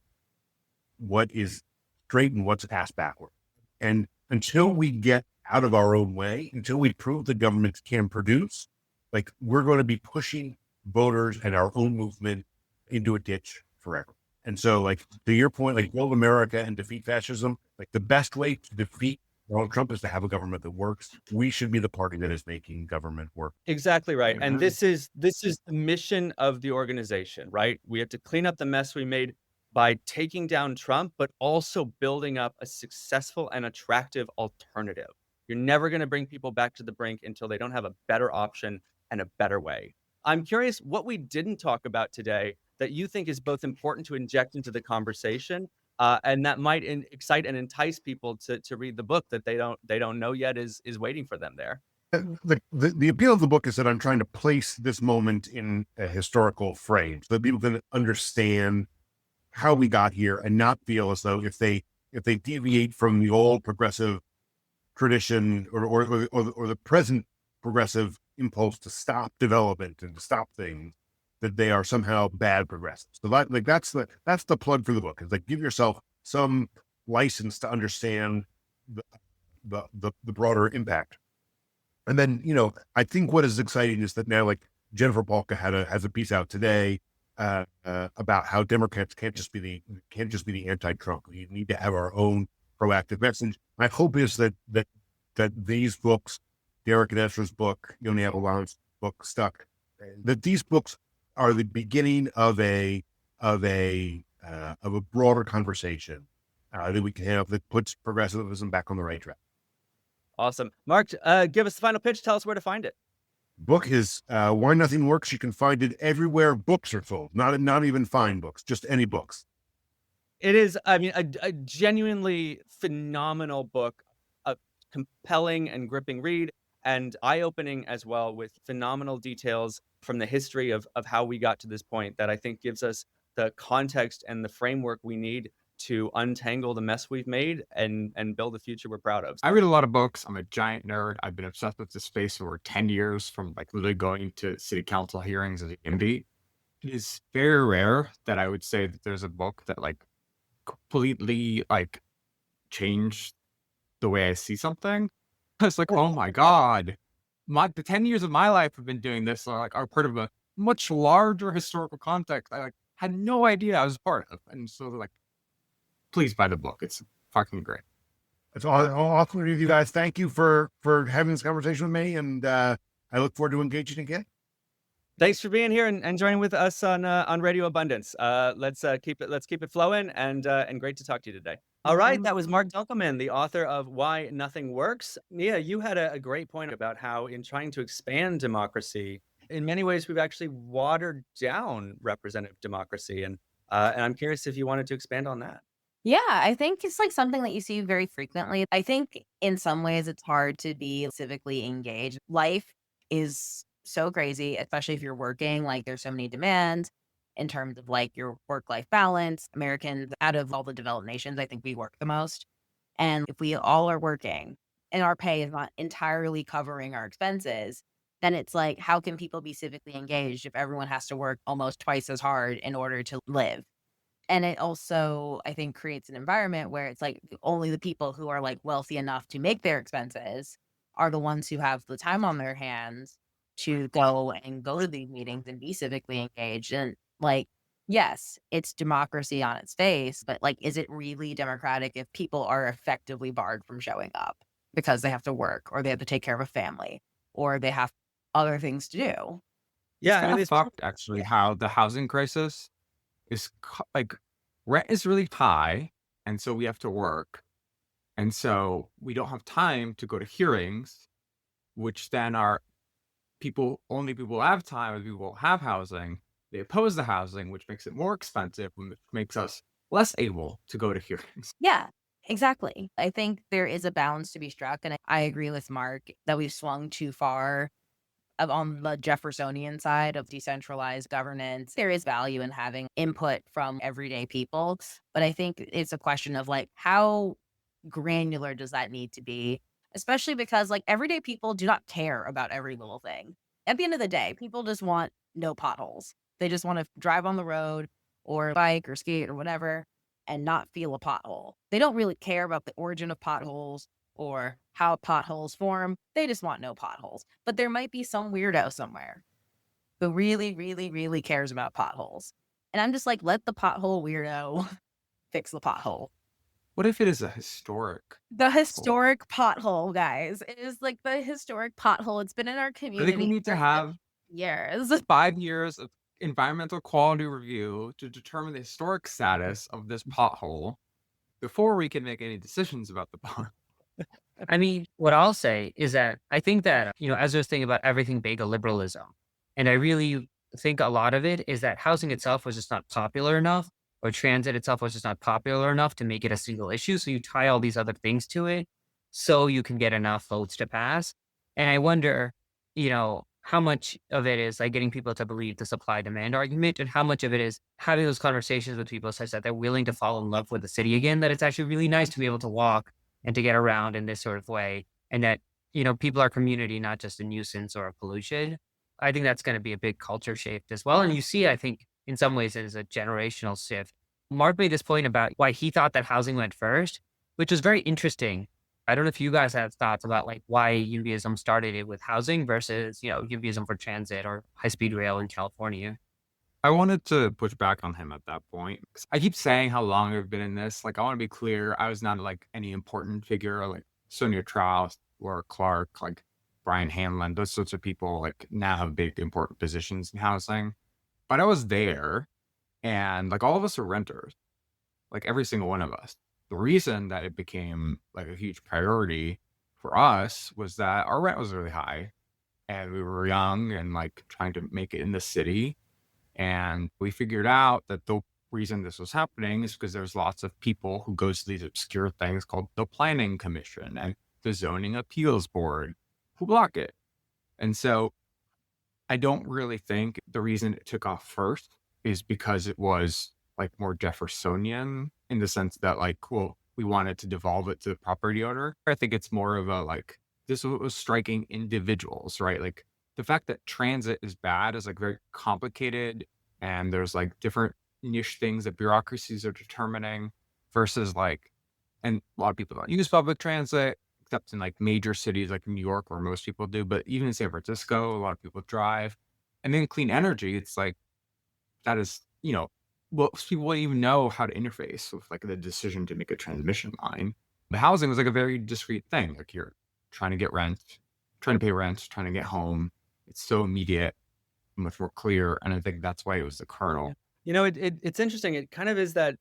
what is straight and what's passed backward. And until we get out of our own way, until we prove the government can produce, we're going to be pushing voters and our own movement into a ditch forever. And so, to your point, build America and defeat fascism, the best way to defeat Donald Trump is to have a government that works. We should be the party that is making government work. Exactly right. And this is the mission of the organization, right? We have to clean up the mess we made. by taking down Trump, but also building up a successful and attractive alternative. You're never going to bring people back to the brink until they don't have a better option and a better way. I'm curious what we didn't talk about today that you think is both important to inject into the conversation, and that might excite and entice people to read the book that they don't know yet is waiting for them there. The appeal of the book is that I'm trying to place this moment in a historical frame so that people can understand how we got here and not feel as though if they deviate from the old progressive tradition or the present progressive impulse to stop development and to stop things, that they are somehow bad progressives. So that's the plug for the book. It's like, give yourself some license to understand the broader impact. And then, I think what is exciting is that now, like, Jennifer Polka has a piece out today about how Democrats can't just be the anti-Trump. We need to have our own proactive message. My hope is that these books, Derek and Esther's book, Yoni Avalon's book, Stuck, that these books are the beginning of a broader conversation that we can have that puts progressivism back on the right track. Awesome. Marc, give us the final pitch. Tell us where to find it. Book is Why Nothing Works. You can find it everywhere books are sold, not even fine books, just any books. It is, I mean, a genuinely phenomenal book, a compelling and gripping read, and eye-opening as well, with phenomenal details from the history of how we got to this point that I think gives us the context and the framework we need to untangle the mess we've made and build a future we're proud of. I read a lot of books. I'm a giant nerd. I've been obsessed with this space for over 10 years, from like literally going to city council hearings as an MD. It is very rare that I would say that there's a book that like completely like changed the way I see something. It's like, oh my God, the 10 years of my life have been doing this are part of a much larger historical context I had no idea I was a part of. And so like, please buy the book. It's fucking great. It's all awesome with you guys. Thank you for having this conversation with me, and I look forward to engaging again. Thanks for being here and joining with us on Radio Abundance. Let's keep it flowing, and great to talk to you today. All right, that was Marc Dunkleman, the author of Why Nothing Works. Nia, you had a great point about how in trying to expand democracy, in many ways we've actually watered down representative democracy, and I'm curious if you wanted to expand on that. Yeah, I think it's like something that you see very frequently. I think in some ways it's hard to be civically engaged. Life is so crazy, especially if you're working. Like, there's so many demands in terms of like your work-life balance. Americans, out of all the developed nations, I think we work the most. And if we all are working and our pay is not entirely covering our expenses, then it's like, how can people be civically engaged if everyone has to work almost twice as hard in order to live? And it also, I think, creates an environment where it's like only the people who are like wealthy enough to make their expenses are the ones who have the time on their hands to go to these meetings and be civically engaged. And like, yes, it's democracy on its face, but like, is it really democratic if people are effectively barred from showing up because they have to work or they have to take care of a family or they have other things to do? Yeah, It's kind of fucked actually how the housing crisis is like rent is really high, and so we have to work, and so we don't have time to go to hearings, which then are only people have time, people have housing. They oppose the housing, which makes it more expensive, which makes us less able to go to hearings. Yeah, exactly. I think there is a balance to be struck, and I agree with Marc that we've swung too far on the Jeffersonian side of decentralized governance. There is value in having input from everyday people, but I think it's a question of like, how granular does that need to be? Especially because like everyday people do not care about every little thing. At the end of the day, people just want no potholes. They just want to drive on the road or bike or skate or whatever and not feel a pothole. They don't really care about the origin of potholes or how potholes form. They just want no potholes. But there might be some weirdo somewhere who really, really, really cares about potholes. And I'm just like, let the pothole weirdo fix the pothole. What if it is a historic? The historic pothole, guys. It is like the historic pothole. It's been in our I community. think we need to have years. 5 years of environmental quality review to determine the historic status of this pothole before we can make any decisions about the pond. I mean, what I'll say is that I think that, as I was thinking about everything bagel liberalism, and I really think a lot of it is that housing itself was just not popular enough, or transit itself was just not popular enough to make it a single issue. So you tie all these other things to it so you can get enough votes to pass. And I wonder, how much of it is like getting people to believe the supply demand argument, and how much of it is having those conversations with people such that they're willing to fall in love with the city again, that it's actually really nice to be able to walk and to get around in this sort of way. And that, people are community, not just a nuisance or a pollution. I think that's going to be a big culture shift as well. And you see, I think in some ways it is a generational shift. Mark made this point about why he thought that housing went first, which was very interesting. I don't know if you guys have thoughts about like why UBism started it with housing versus, UBism for transit or high-speed rail in California. I wanted to push back on him at that point. 'Cause I keep saying how long I've been in this. Like, I want to be clear. I was not like any important figure like Sonia Trout, Laura Clark, like Brian Hanlon. Those sorts of people like now have big important positions in housing. But I was there, and like all of us are renters, like every single one of us. The reason that it became like a huge priority for us was that our rent was really high, and we were young and like trying to make it in the city. And we figured out that the reason this was happening is because there's lots of people who goes to these obscure things called the Planning Commission and the Zoning Appeals Board who block it. And so I don't really think the reason it took off first is because it was like more Jeffersonian in the sense that like, well, we wanted to devolve it to the property owner. I think it's more of a like, this was striking individuals, right? Like the fact that transit is bad is like very complicated, and there's like different niche things that bureaucracies are determining versus like, and a lot of people don't use public transit except in like major cities like New York where most people do, but even in San Francisco, a lot of people drive. And then clean energy, it's like, that is, well, people wouldn't even know how to interface with like the decision to make a transmission line. The housing was like a very discrete thing. Like you're trying to get rent, trying to pay rent, trying to get home. It's so immediate, much more clear. And I think that's why it was the kernel. It's interesting. It kind of is that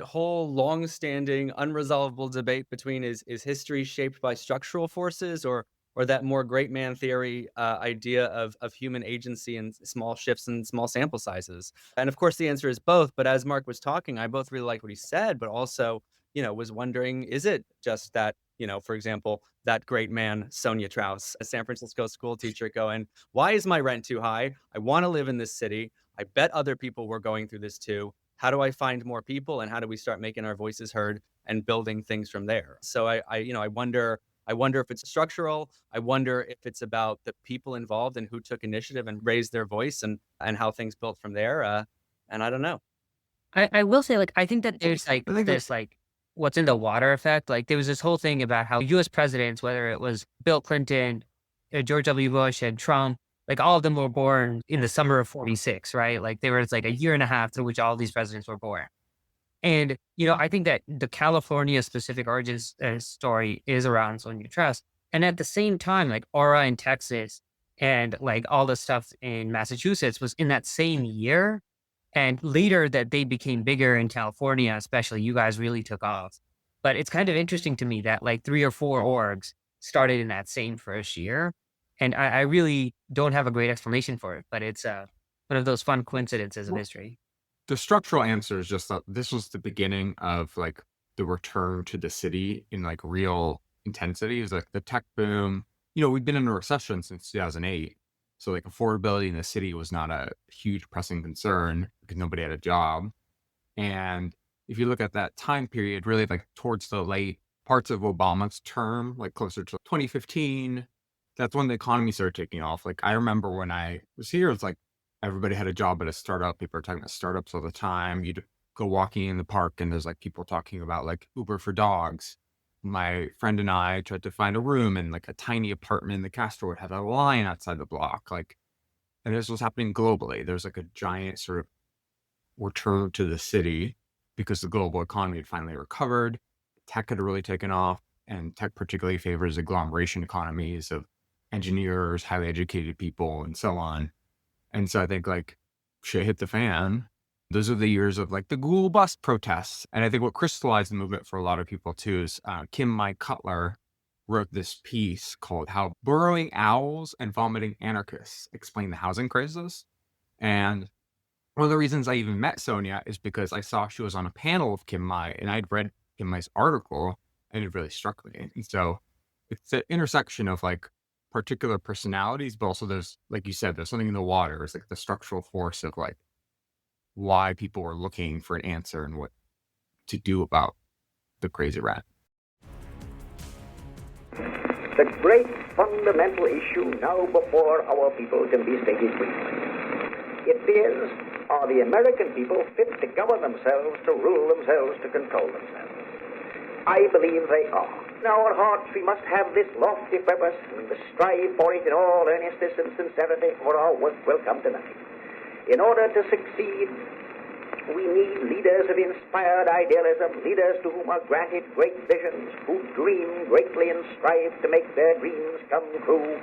whole long-standing, unresolvable debate between is history shaped by structural forces or that more great man theory idea of human agency and small shifts and small sample sizes. And of course, the answer is both. But as Mark was talking, I both really liked what he said, but also, was wondering, is it just that, for example, that great man, Sonia Trout, a San Francisco school teacher going, why is my rent too high? I want to live in this city. I bet other people were going through this too. How do I find more people, and how do we start making our voices heard and building things from there? So I wonder if it's structural. I wonder if it's about the people involved and who took initiative and raised their voice and how things built from there. And I don't know. I will say, like, I think that there's like this, like, what's in the water effect. Like, there was this whole thing about how US presidents, whether it was Bill Clinton, George W. Bush, and Trump, like, all of them were born in the summer of 46, right? Like, there was like a year and a half through which all these presidents were born. And, I think that the California specific origins story is around Sonia Trust. And at the same time, like Aura in Texas and like all the stuff in Massachusetts was in that same year. And later that they became bigger in California, especially, you guys really took off. But it's kind of interesting to me that like 3 or 4 orgs started in that same first year. And I really don't have a great explanation for it, but it's one of those fun coincidences of history. The structural answer is just that this was the beginning of like the return to the city in like real intensity. It was like the tech boom. We've been in a recession since 2008. So like affordability in the city was not a huge pressing concern because nobody had a job. And if you look at that time period, really like towards the late parts of Obama's term, like closer to 2015, that's when the economy started taking off. Like I remember when I was here, it's like everybody had a job at a startup. People are talking about startups all the time. You'd go walking in the park and there's like people talking about like Uber for dogs. My friend and I tried to find a room in like a tiny apartment in the Castro would have a line outside the block. Like, and this was happening globally. There's like a giant sort of return to the city because the global economy had finally recovered. Tech had really taken off, and tech particularly favors agglomeration economies of engineers, highly educated people, and so on. And so I think like shit hit the fan, those are the years of like the Google bus protests. And I think what crystallized the movement for a lot of people too is Kim Mike Cutler wrote this piece called How Burrowing Owls and Vomiting Anarchists Explain the Housing Crisis. And one of the reasons I even met Sonia is because I saw she was on a panel of Kim Mai, and I'd read Kim Mai's article, and it really struck me. And so it's the intersection of like particular personalities, but also there's, like you said, there's something in the water. It's like the structural force of like why people were looking for an answer and what to do about the crazy rat. The great fundamental issue now before our people can be stated briefly. It is, are the American people fit to govern themselves, to rule themselves, to control themselves? I believe they are. In our hearts we must have this lofty purpose, and we must strive for it in all earnestness and sincerity, or our work will come to nothing. In order to succeed, we need leaders of inspired idealism, leaders to whom are granted great visions, who dream greatly and strive to make their dreams come true.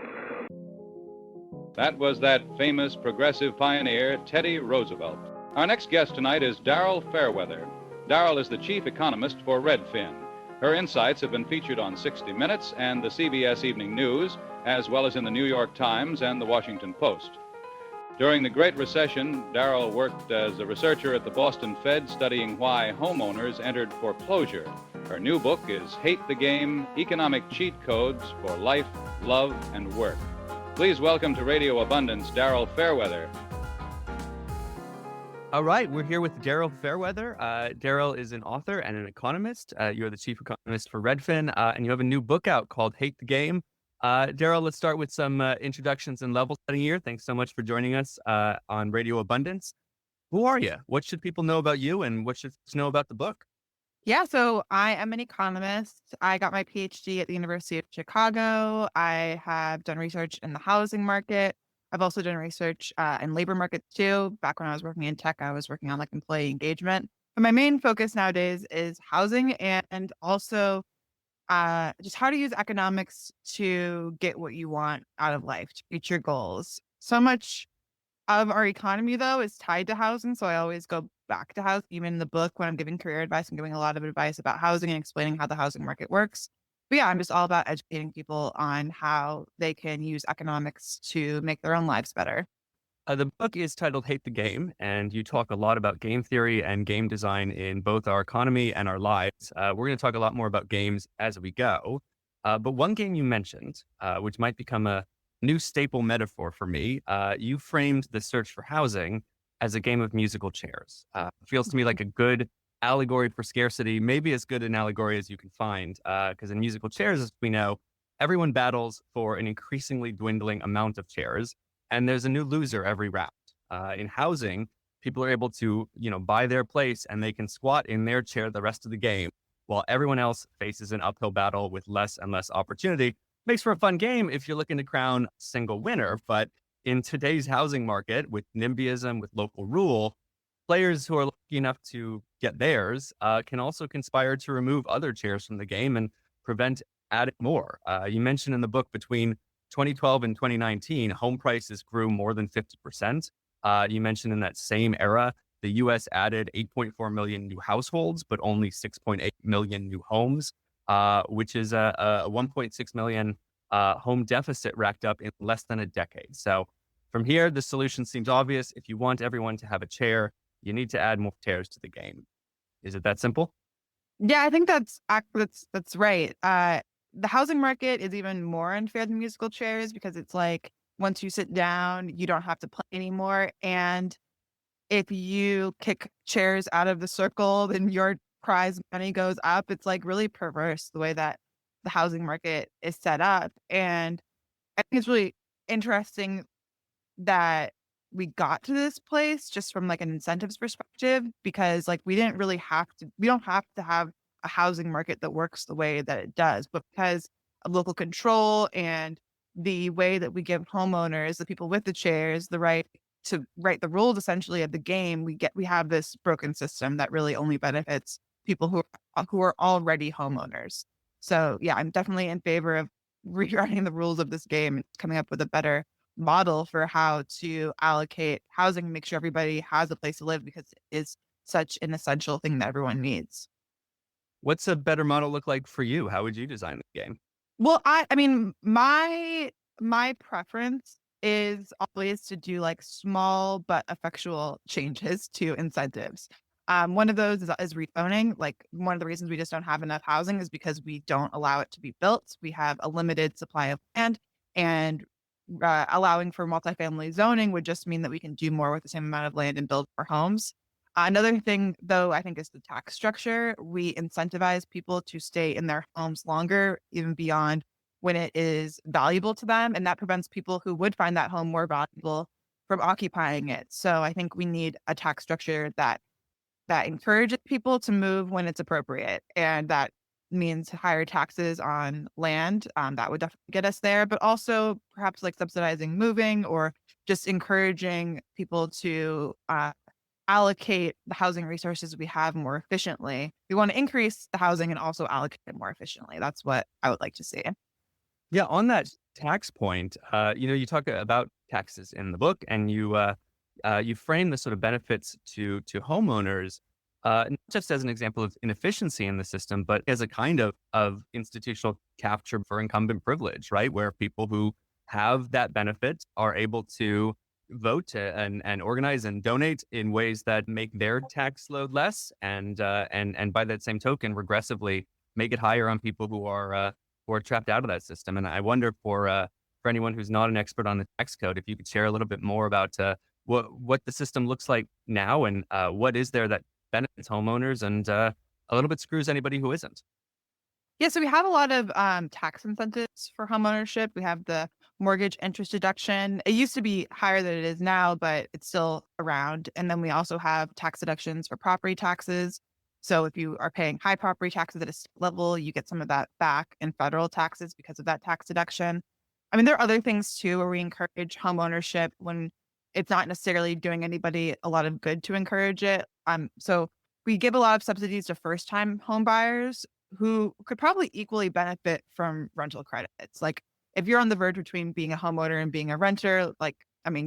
That was that famous progressive pioneer, Teddy Roosevelt. Our next guest tonight is Daryl Fairweather. Daryl is the chief economist for Redfin. Her insights have been featured on 60 Minutes and the CBS Evening News, as well as in the New York Times and the Washington Post. During the Great Recession, Daryl worked as a researcher at the Boston Fed studying why homeowners entered foreclosure. Her new book is Hate the Game, Economic Cheat Codes for Life, Love, and Work. Please welcome to Radio Abundance, Daryl Fairweather. All right, we're here with Daryl Fairweather. Daryl is an author and an economist. You're the chief economist for Redfin, and you have a new book out called Hate the Game. Daryl, let's start with some introductions and level setting here. Thanks so much for joining us on Radio Abundance. Who are you? What should people know about you, and what should folks know about the book? Yeah, so I am an economist. I got my PhD at the University of Chicago. I have done research in the housing market. I've also done research in labor markets too. Back when I was working in tech, I was working on like employee engagement. But my main focus nowadays is housing and also just how to use economics to get what you want out of life, to reach your goals. So much of our economy, though, is tied to housing. So I always go back to housing. Even in the book, when I'm giving career advice, I'm giving a lot of advice about housing and explaining how the housing market works. But yeah, I'm just all about educating people on how they can use economics to make their own lives better. The book is titled Hate the Game, and you talk a lot about game theory and game design in both our economy and our lives. We're going to talk a lot more about games as we go. But one game you mentioned, which might become a new staple metaphor for me, you framed the search for housing as a game of musical chairs. Feels to me like a good allegory for scarcity, maybe as good an allegory as you can find, because in musical chairs, as we know, everyone battles for an increasingly dwindling amount of chairs, and there's a new loser every round. In housing, people are able to, buy their place, and they can squat in their chair the rest of the game, while everyone else faces an uphill battle with less and less opportunity. Makes for a fun game if you're looking to crown a single winner, but in today's housing market, with NIMBYism, with local rule, players who are lucky enough to get theirs can also conspire to remove other chairs from the game and prevent adding more. You mentioned in the book between 2012 and 2019, home prices grew more than 50%. You mentioned in that same era, the U.S. added 8.4 million new households, but only 6.8 million new homes, which is a 1.6 million home deficit racked up in less than a decade. So from here, the solution seems obvious. If you want everyone to have a chair, you need to add more chairs to the game. Is it that simple? Yeah, I think that's right. The housing market is even more unfair than musical chairs because it's like once you sit down, you don't have to play anymore. And if you kick chairs out of the circle, then your prize money goes up. It's like really perverse the way that the housing market is set up. And I think it's really interesting that we got to this place just from like an incentives perspective, because like we don't have to have a housing market that works the way that it does, but because of local control and the way that we give homeowners, the people with the chairs, the right to write the rules essentially of the game, we have this broken system that really only benefits people who are already homeowners. So yeah, I'm definitely in favor of rewriting the rules of this game and coming up with a better model for how to allocate housing and make sure everybody has a place to live, because it is such an essential thing that everyone needs. What's a better model look like for you? How would you design the game? Well, I mean, my preference is always to do like small but effectual changes to incentives. One of those is rezoning. Like, one of the reasons we just don't have enough housing is because we don't allow it to be built. We have a limited supply of land, and allowing for multifamily zoning would just mean that we can do more with the same amount of land and build more homes. Another thing, though, I think is the tax structure. We incentivize people to stay in their homes longer, even beyond when it is valuable to them. And that prevents people who would find that home more valuable from occupying it. So I think we need a tax structure that encourages people to move when it's appropriate. And that means higher taxes on land. That would definitely get us there, but also perhaps like subsidizing moving, or just encouraging people to allocate the housing resources we have more efficiently. We want to increase the housing and also allocate it more efficiently. That's what I would like to see. Yeah, on that tax point, you talk about taxes in the book, and you frame the sort of benefits to homeowners, not just as an example of inefficiency in the system, but as a kind of institutional capture for incumbent privilege, right? Where people who have that benefit are able to vote and organize and donate in ways that make their tax load less, and by that same token, regressively make it higher on people who are trapped out of that system. And I wonder, for anyone who's not an expert on the tax code, if you could share a little bit more about what the system looks like now, and what is there that benefits homeowners and a little bit screws anybody who isn't. Yeah, so we have a lot of tax incentives for homeownership. We have the mortgage interest deduction. It used to be higher than it is now, but it's still around. And then we also have tax deductions for property taxes. So if you are paying high property taxes at a state level, you get some of that back in federal taxes because of that tax deduction. I mean, there are other things too where we encourage homeownership when it's not necessarily doing anybody a lot of good to encourage it. So we give a lot of subsidies to first-time home buyers who could probably equally benefit from rental credits. Like, if you're on the verge between being a homeowner and being a renter,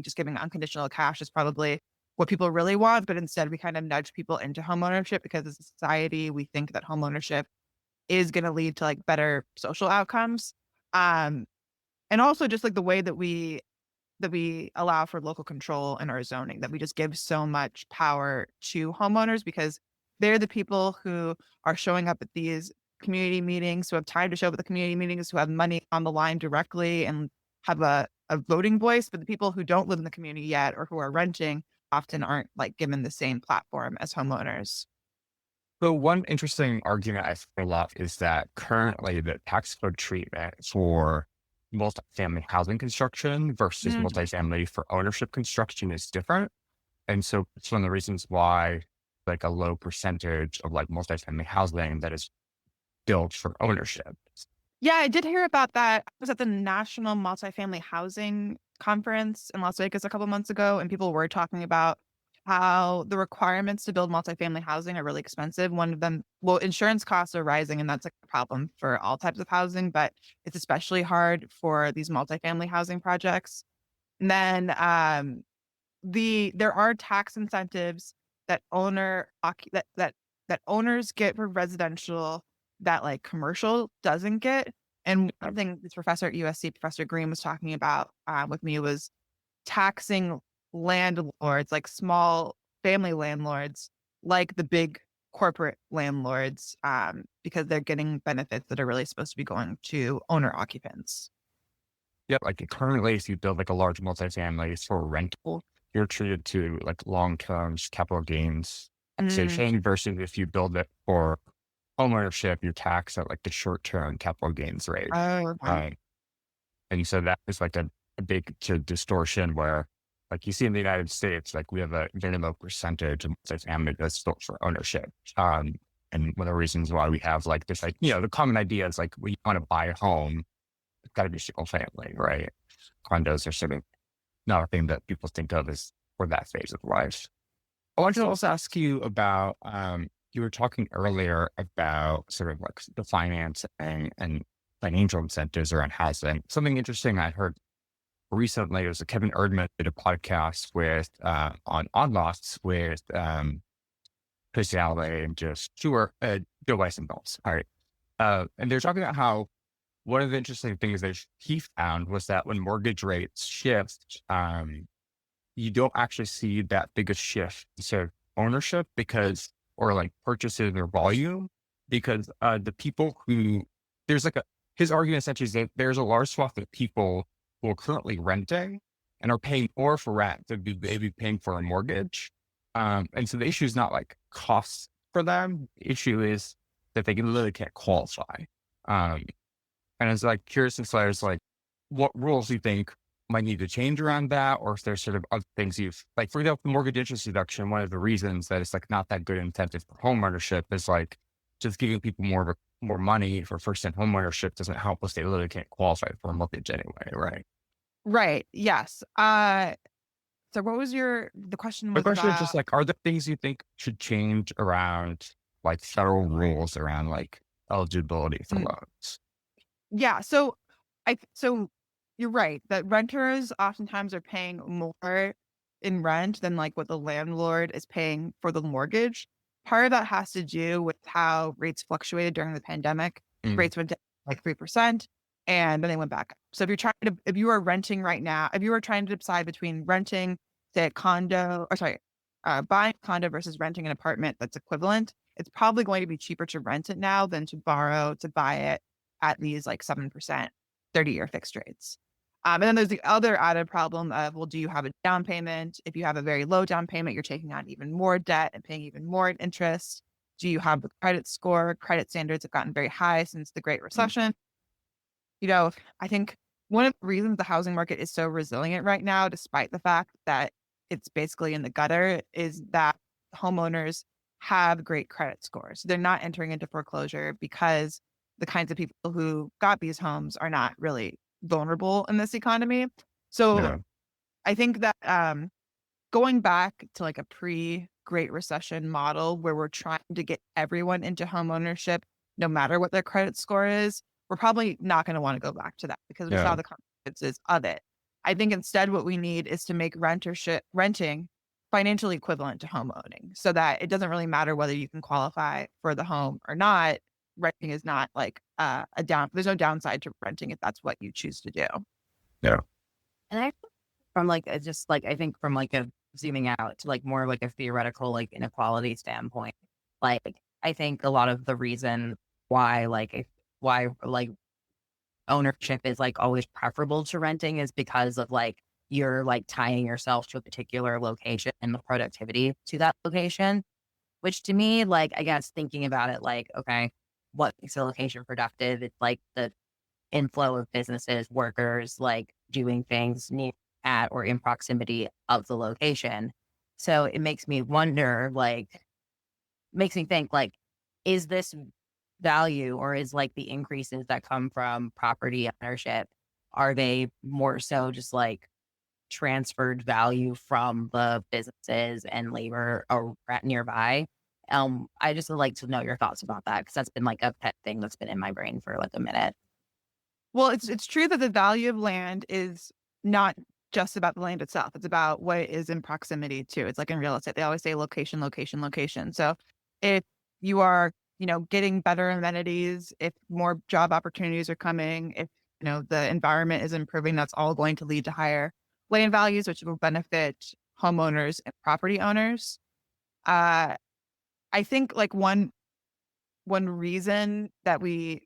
just giving unconditional cash is probably what people really want. But instead, we kind of nudge people into homeownership because as a society, we think that homeownership is going to lead to like better social outcomes. And also just like the way that we allow for local control in our zoning, that we just give so much power to homeowners because they're the people who are showing up at these community meetings, who have time to show up at the community meetings, who have money on the line directly and have a voting voice. But the people who don't live in the community yet or who are renting often aren't like given the same platform as homeowners. So one interesting argument I see a lot is that currently the tax code treatment for multifamily housing construction versus multifamily for ownership construction is different. And so it's one of the reasons why like a low percentage of like multifamily housing that is built for ownership. Yeah, I did hear about that. I was at the National Multifamily Housing Conference in Las Vegas a couple months ago, and people were talking about how the requirements to build multifamily housing are really expensive. One of them, well, insurance costs are rising, and that's like a problem for all types of housing, but it's especially hard for these multifamily housing projects. And then there are tax incentives that that owners get for residential that like commercial doesn't get. And one thing this professor at USC, Professor Green, was talking about with me was taxing landlords, like small family landlords, like the big corporate landlords, because they're getting benefits that are really supposed to be going to owner occupants. Yeah, like currently, if you build like a large multifamily for rental, you're treated to like long-term capital gains taxation versus if you build it for homeownership, you're taxed at like the short-term capital gains rate. Oh, okay. And so that is like a big distortion where, like you see in the United States, like we have a very low percentage of multifamily that's built for ownership. And one of the reasons why we have like this, like, the common idea is like, when you want to buy a home, it's got to be single family, right? Condos are sort of not a thing that people think of as for that phase of life. I wanted to also ask you about, you were talking earlier about sort of like the finance and financial incentives around housing. Something interesting I heard recently, it was Kevin Erdman did a podcast with on lots with Chris Alley and just Joe Weissenfels. All right. And they're talking about how one of the interesting things that he found was that when mortgage rates shift, you don't actually see that biggest shift to ownership or like purchases or volume, because the people who, his argument essentially is that there's a large swath of people who are currently renting and are paying more for rent than they'd be paying for a mortgage. And so the issue is not like costs for them. The issue is that they literally can't qualify. And it's like curious as far as like what rules you think might need to change around that, or if there's sort of other things like, for example, mortgage interest deduction. One of the reasons that it's like not that good incentive for home ownership is like just giving people more money for first-time home ownership doesn't help us. They literally can't qualify for a mortgage anyway, right? Right. Yes. So what was the question? The question is just like, are there things you think should change around like federal rules around like eligibility for loans? Yeah. So you're right that renters oftentimes are paying more in rent than like what the landlord is paying for the mortgage. Part of that has to do with how rates fluctuated during the pandemic. Rates went down like 3%, and then they went back up. So if you are renting right now, if you are trying to decide between renting, say, a condo, buying a condo versus renting an apartment that's equivalent, it's probably going to be cheaper to rent it now than to buy it at these like 7%, 30-year fixed rates. And then there's the other added problem of, well, do you have a down payment? If you have a very low down payment, you're taking on even more debt and paying even more interest. Do you have the credit score? Credit standards have gotten very high since the Great Recession. I think one of the reasons the housing market is so resilient right now, despite the fact that it's basically in the gutter, is that homeowners have great credit scores. They're not entering into foreclosure because the kinds of people who got these homes are not really vulnerable in this economy. So Yeah. I think that going back to like a pre-Great Recession model where we're trying to get everyone into home ownership, no matter what their credit score is, we're probably not going to want to go back to that because we saw the consequences of it. I think instead what we need is to make renting financially equivalent to home owning, so that it doesn't really matter whether you can qualify for the home or not. Renting is not like there's no downside to renting if that's what you choose to do. Yeah. And I I think from like a zooming out to like more like a theoretical like inequality standpoint, like I think a lot of the reason why ownership is like always preferable to renting is because of like you're like tying yourself to a particular location and the productivity to that location, which to me, like, I guess thinking about it, like, okay, what makes a location productive? It's like the inflow of businesses, workers, like doing things near at or in proximity of the location. So it makes me wonder, makes me think, like, is this value, or is like the increases that come from property ownership, are they more so just like transferred value from the businesses and labor nearby? I just would like to know your thoughts about that, because that's been like a pet thing that's been in my brain for like a minute. Well, it's true that the value of land is not just about the land itself. It's about what it is in proximity to. It's like in real estate, they always say location, location, location. So if you are, getting better amenities, if more job opportunities are coming, if, the environment is improving, that's all going to lead to higher land values, which will benefit homeowners and property owners. I think like one reason that we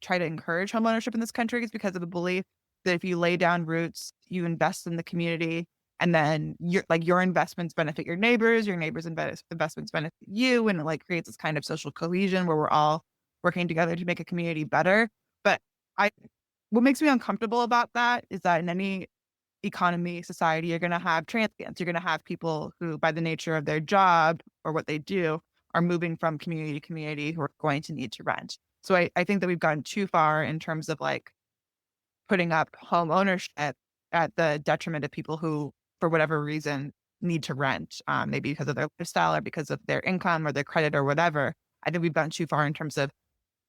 try to encourage home ownership in this country is because of the belief that if you lay down roots, you invest in the community, and then your investments benefit your neighbors investments benefit you, and it like creates this kind of social cohesion where we're all working together to make a community better. But what makes me uncomfortable about that is that in any economy, society, you're going to have transients. You're going to have people who, by the nature of their job or what they do, are moving from community to community who are going to need to rent. So I think that we've gone too far in terms of like putting up home ownership at the detriment of people who, for whatever reason, need to rent, maybe because of their lifestyle or because of their income or their credit or whatever. I think we've gone too far in terms of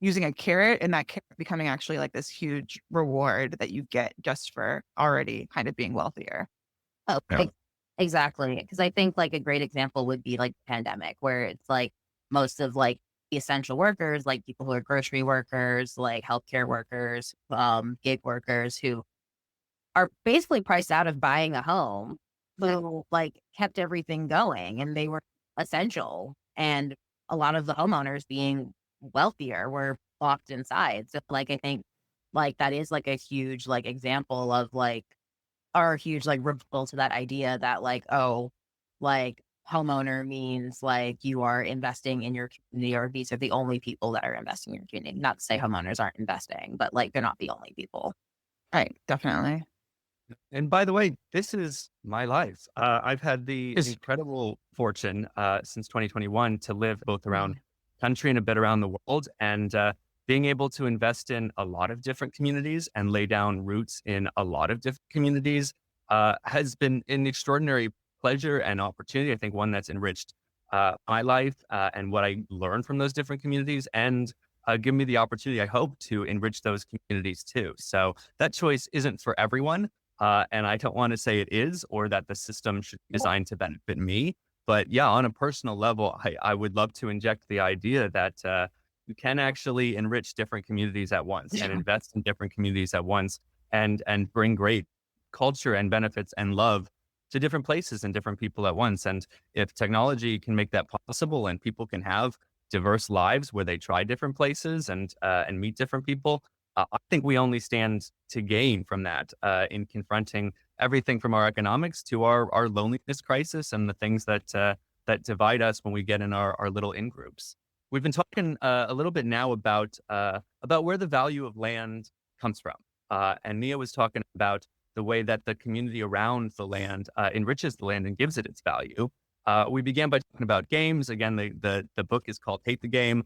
using a carrot and that carrot becoming actually like this huge reward that you get just for already kind of being wealthier. Oh, Yeah. exactly. Because I think like a great example would be like the pandemic, where it's like most of like the essential workers, like people who are grocery workers, like healthcare workers, gig workers who are basically priced out of buying a home, who like kept everything going and they were essential. And a lot of the homeowners being wealthier were locked inside. So like I think like that is like a huge like example of like or a huge like rebuttal to that idea that like, oh, like homeowner means like you are investing in your community or these are the only people that are investing in your community. Not to say homeowners aren't investing, but like they're not the only people. Right. Definitely. And by the way, this is my life. I've had the incredible fortune since 2021 to live both around country and a bit around the world, and being able to invest in a lot of different communities and lay down roots in a lot of different communities has been an extraordinary pleasure and opportunity. I think one that's enriched my life and what I learned from those different communities, and give me the opportunity, I hope, to enrich those communities too. So that choice isn't for everyone. And I don't want to say it is, or that the system should be designed to benefit me. But yeah, on a personal level, I would love to inject the idea that you can actually enrich different communities at once and invest in different communities at once and bring great culture and benefits and love to different places and different people at once. And if technology can make that possible and people can have diverse lives where they try different places and meet different people, I think we only stand to gain from that in confronting everything from our economics to our loneliness crisis and the things that divide us when we get in our little in groups. We've been talking a little bit now about where the value of land comes from, and Nia was talking about the way that the community around the land enriches the land and gives it its value. We began by talking about games. Again, the book is called Hate the Game.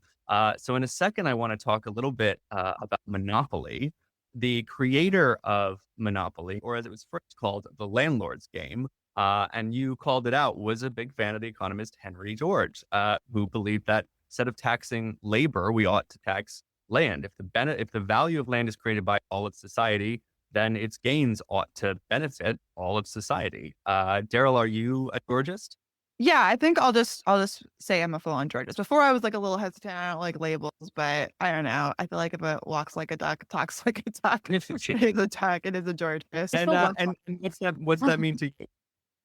So in a second, I want to talk a little bit about Monopoly. The creator of Monopoly, or as it was first called, the landlord's game, and you called it out, was a big fan of the economist Henry George, who believed that instead of taxing labor, we ought to tax land. If the value of land is created by all of society, then its gains ought to benefit all of society. Daryl, are you a Georgist? Yeah, I think I'll just say I'm a full on Georgist. Before I was like a little hesitant. I don't like labels, but I don't know. I feel like if it walks like a duck, talks like a duck, it is a duck. It is a Georgist. And what's that mean to you?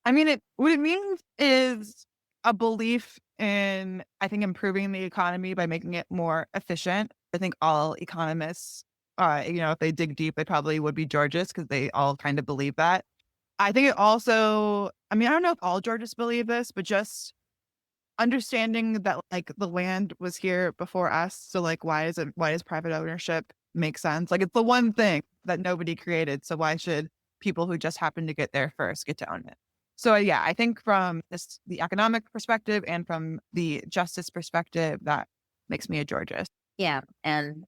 I mean, what it means is a belief in, I think, improving the economy by making it more efficient. I think all economists, if they dig deep, they probably would be Georgists because they all kind of believe that. I think it also, I don't know if all Georgists believe this, but just understanding that like the land was here before us. So like, why does private ownership make sense? Like it's the one thing that nobody created. So why should people who just happen to get there first get to own it? So yeah, I think from the economic perspective and from the justice perspective, that makes me a Georgist. Yeah. And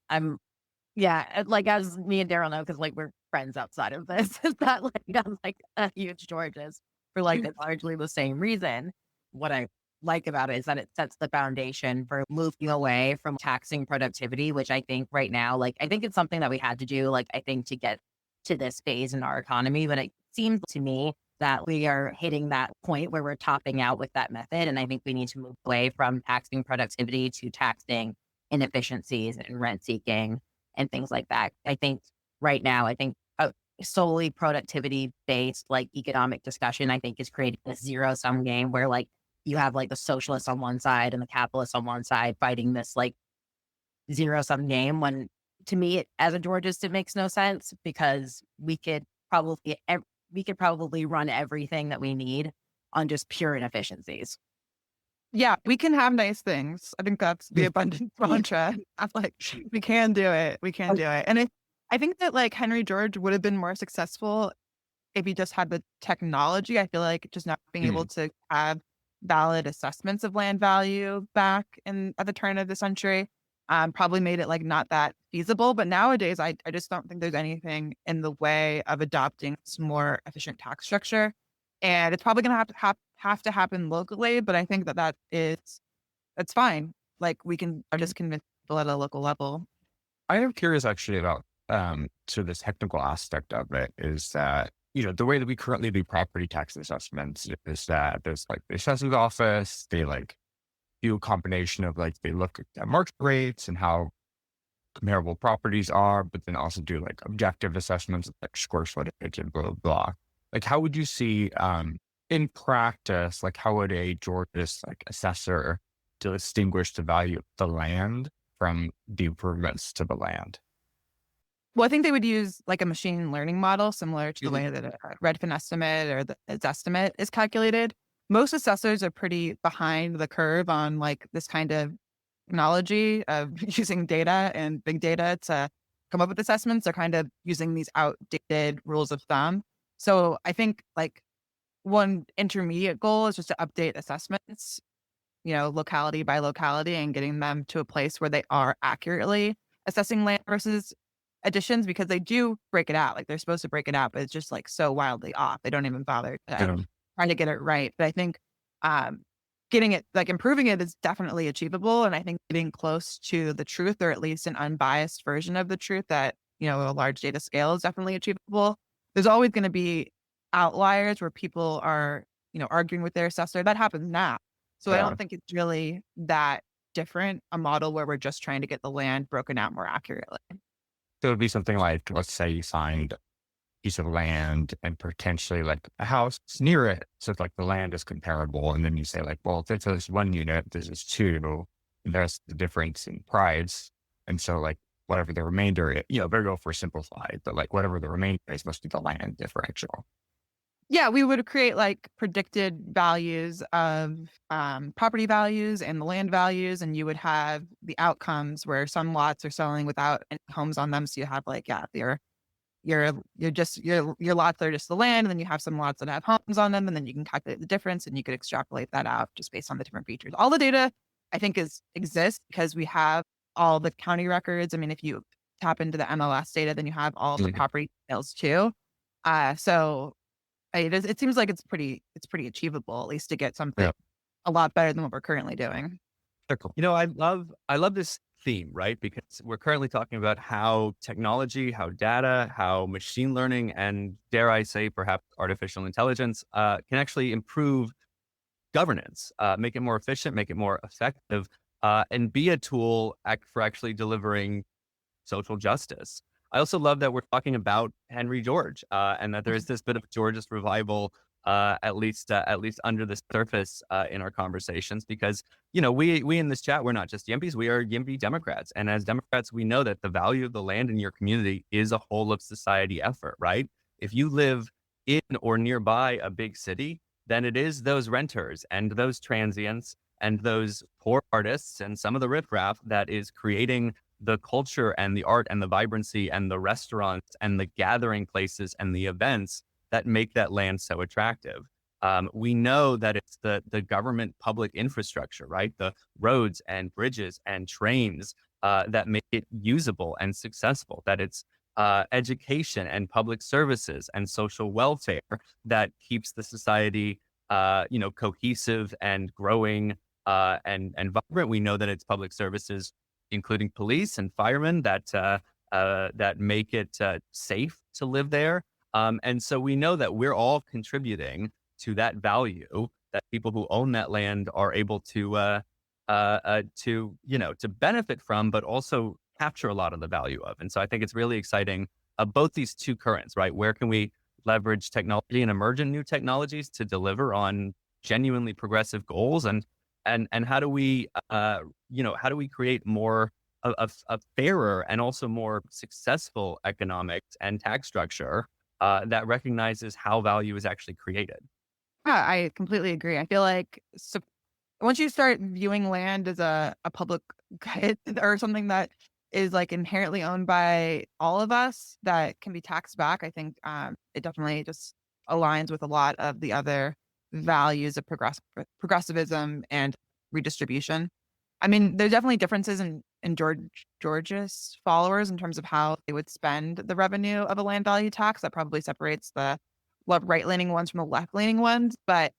like as me and Daryl know, because like we're friends outside of this, is that like I'm like a huge Georgist for like largely the same reason. What I like about it is that it sets the foundation for moving away from taxing productivity, which I think right now, like I think it's something that we had to do, like I think to get to this phase in our economy. But it seems to me that we are hitting that point where we're topping out with that method. And I think we need to move away from taxing productivity to taxing inefficiencies and rent seeking and things like that. I think right now, solely productivity based like economic discussion, I think is creating a zero sum game where like you have like the socialists on one side and the capitalists on one side fighting this like zero sum game, when to me, as a Georgist, it makes no sense because we could probably run everything that we need on just pure inefficiencies. Yeah, we can have nice things. I think that's the abundance mantra. I'm like, we can do it. We can do it. And I think that like Henry George would have been more successful if he just had the technology. I feel like just not being able to have valid assessments of land value back at the turn of the century probably made it like not that feasible. But nowadays, I just don't think there's anything in the way of adopting this more efficient tax structure. And it's probably going to have to happen locally. But I think that's fine. Like we can just convince people at a local level. I am curious actually about so the technical aspect of it is that, the way that we currently do property tax assessments is that there's like the assessor's office, they like do a combination of like they look at market rates and how comparable properties are, but then also do like objective assessments like square footage and blah blah blah. Like how would you see in practice, like how would a Georgia's like assessor distinguish the value of the land from the improvements to the land? Well, I think they would use like a machine learning model similar to the Mhm. way that a Redfin estimate or its estimate is calculated. Most assessors are pretty behind the curve on like this kind of technology of using data and big data to come up with assessments. They're kind of using these outdated rules of thumb. So I think like one intermediate goal is just to update assessments, locality by locality and getting them to a place where they are accurately assessing land versus additions because they do break it out. Like they're supposed to break it out, but it's just like so wildly off. They don't even bother Yeah. trying to get it right. But I think um, getting it, like improving it is definitely achievable. And I think getting close to the truth or at least an unbiased version of the truth that, a large data scale is definitely achievable. There's always going to be outliers where people are, arguing with their assessor. That happens now. So I Yeah. don't think it's really that different, a model where we're just trying to get the land broken out more accurately. So it would be something like, let's say you find a piece of land and potentially like a house near it. So it's like the land is comparable. And then you say like, well, this is 1 unit, this is 2, and there's the difference in price. And so like whatever the remainder is, better go for simplified, but like whatever the remainder is must be the land differential. Yeah, we would create like predicted values of property values and the land values, and you would have the outcomes where some lots are selling without any homes on them. So you have like, your lots are just the land, and then you have some lots that have homes on them, and then you can calculate the difference and you could extrapolate that out just based on the different features. All the data I think exists because we have all the county records. I mean, if you tap into the MLS data, then you have all the Mhm. property details too. So it seems like it's pretty achievable, at least to get something Yeah. a lot better than what we're currently doing. They're cool. I love this theme, right? Because we're currently talking about how technology, how data, how machine learning, and dare I say, perhaps artificial intelligence can actually improve governance, make it more efficient, make it more effective, and be a tool for actually delivering social justice. I also love that we're talking about Henry George, and that there is this bit of Georgist revival, at least under the surface, in our conversations, because we in this chat, we're not just Yimbys, we are Yimby Democrats, and as Democrats, we know that the value of the land in your community is a whole of society effort, right? If you live in or nearby a big city, then it is those renters and those transients and those poor artists and some of the riffraff that is creating the culture and the art and the vibrancy and the restaurants and the gathering places and the events that make that land so attractive. We know that it's the government public infrastructure, right? The roads and bridges and trains that make it usable and successful, that it's education and public services and social welfare that keeps the society, cohesive and growing and vibrant. We know that it's public services, including police and firemen, that make it safe to live there. And so we know that we're all contributing to that value that people who own that land are able to benefit from, but also capture a lot of the value of. And so I think it's really exciting, both these two currents, right? Where can we leverage technology and emergent new technologies to deliver on genuinely progressive goals, and how do we create more a fairer and also more successful economics and tax structure that recognizes how value is actually created? Yeah, I completely agree. I feel like once you start viewing land as a public good or something that is like inherently owned by all of us that can be taxed back, I think it definitely just aligns with a lot of the other values of progressivism and redistribution. I mean, there's definitely differences in Georgia's followers in terms of how they would spend the revenue of a land value tax. That probably separates the right leaning ones from the left leaning ones. But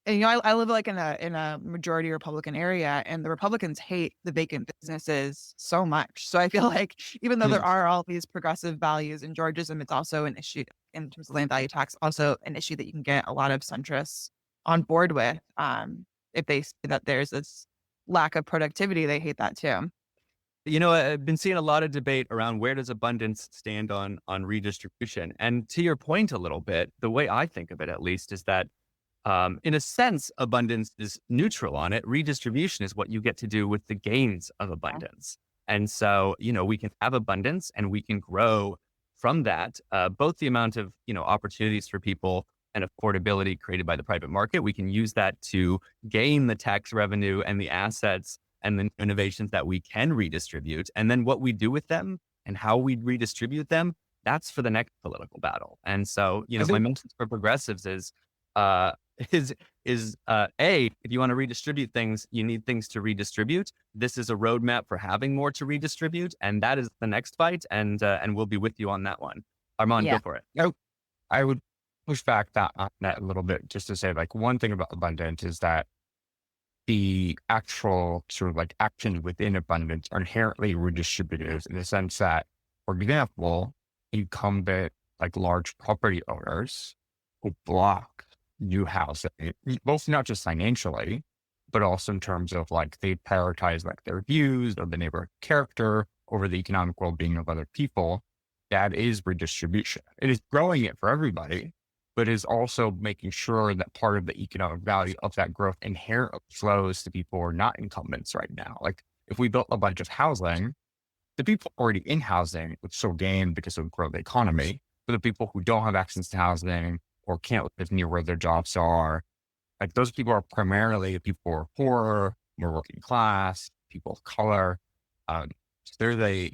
And I live like in a majority Republican area, and the Republicans hate the vacant businesses so much. So I feel like even though there are all these progressive values in Georgism, it's also an issue in terms of land value tax, also an issue that you can get a lot of centrists on board with. If they see that there's this lack of productivity, they hate that too. I've been seeing a lot of debate around where does abundance stand on redistribution. And to your point a little bit, the way I think of it, at least, is that in a sense, abundance is neutral on it. Redistribution is what you get to do with the gains of abundance. And so, we can have abundance and we can grow from that, both the amount of, opportunities for people and affordability created by the private market. We can use that to gain the tax revenue and the assets and the innovations that we can redistribute. And then what we do with them and how we redistribute them, that's for the next political battle. And so, my message for progressives is if you want to redistribute things, you need things to redistribute. This is a roadmap for having more to redistribute, and that is the next fight. And we'll be with you on that one. Armand, go for it. No, I would push back on that a little bit, just to say, like, one thing about abundance is that the actual sort of like actions within abundance are inherently redistributive, in the sense that, for example, incumbent like large property owners who block new housing, both not just financially, but also in terms of like they prioritize like their views of the neighborhood character over the economic well-being of other people. That is redistribution. It is growing it for everybody, but is also making sure that part of the economic value of that growth inherently flows to people who are not incumbents right now. Like if we built a bunch of housing, the people already in housing would still gain because it would grow the economy. But the people who don't have access to housing or can't live near where their jobs are, like those people are primarily people who are poorer, more working class, people of color. So there's a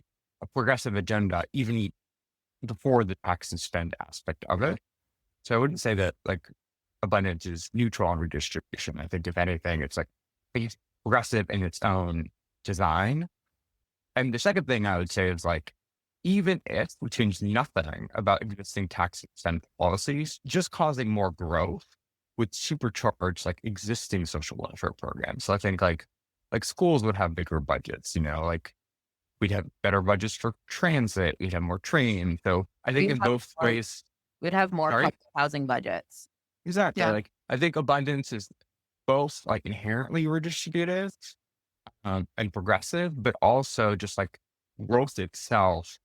progressive agenda even before the tax and spend aspect of it. So I wouldn't say that like abundance is neutral on redistribution. I think if anything, it's like progressive in its own design. And the second thing I would say is like, even if we change nothing about existing tax and spend policies, just causing more growth would supercharge like existing social welfare programs. So I think like schools would have bigger budgets, like we'd have better budgets for transit, we'd have more trains. So I think in both ways, we'd have more public housing budgets. Exactly. Yeah. Like I think abundance is both like inherently redistributive and progressive, but also just like growth itself.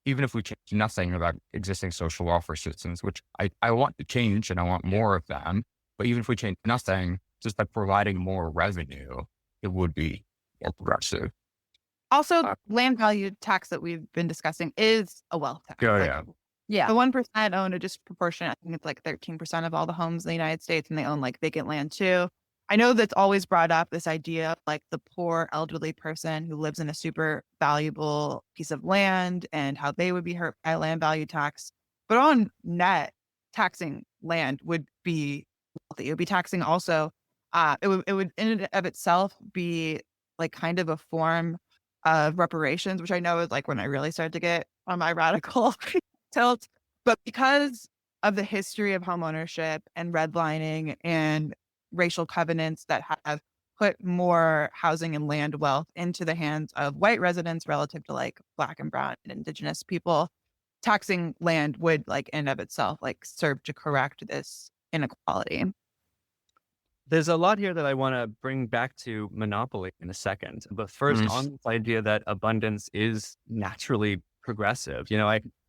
Even if we change nothing about existing social welfare systems, which I want to change and I want more of them, but even if we change nothing, just by providing more revenue, it would be more progressive. Also, land value tax that we've been discussing is a wealth tax. Yeah. The 1% own a disproportionate, I think it's like 13% of all the homes in the United States, and they own like vacant land too. I know that's always brought up, this idea of like the poor elderly person who lives in a super valuable piece of land and how they would be hurt by land value tax. But on net, taxing land would be wealthy. It would be taxing also, it would in and of itself be like kind of a form of reparations, which I know is like when I really started to get on my radical tilt. But because of the history of homeownership and redlining and racial covenants that have put more housing and land wealth into the hands of white residents relative to like Black and brown and indigenous people, taxing land would like in and of itself like serve to correct this inequality. There's a lot here that I want to bring back to monopoly in a second. But first, on this idea that abundance is naturally progressive.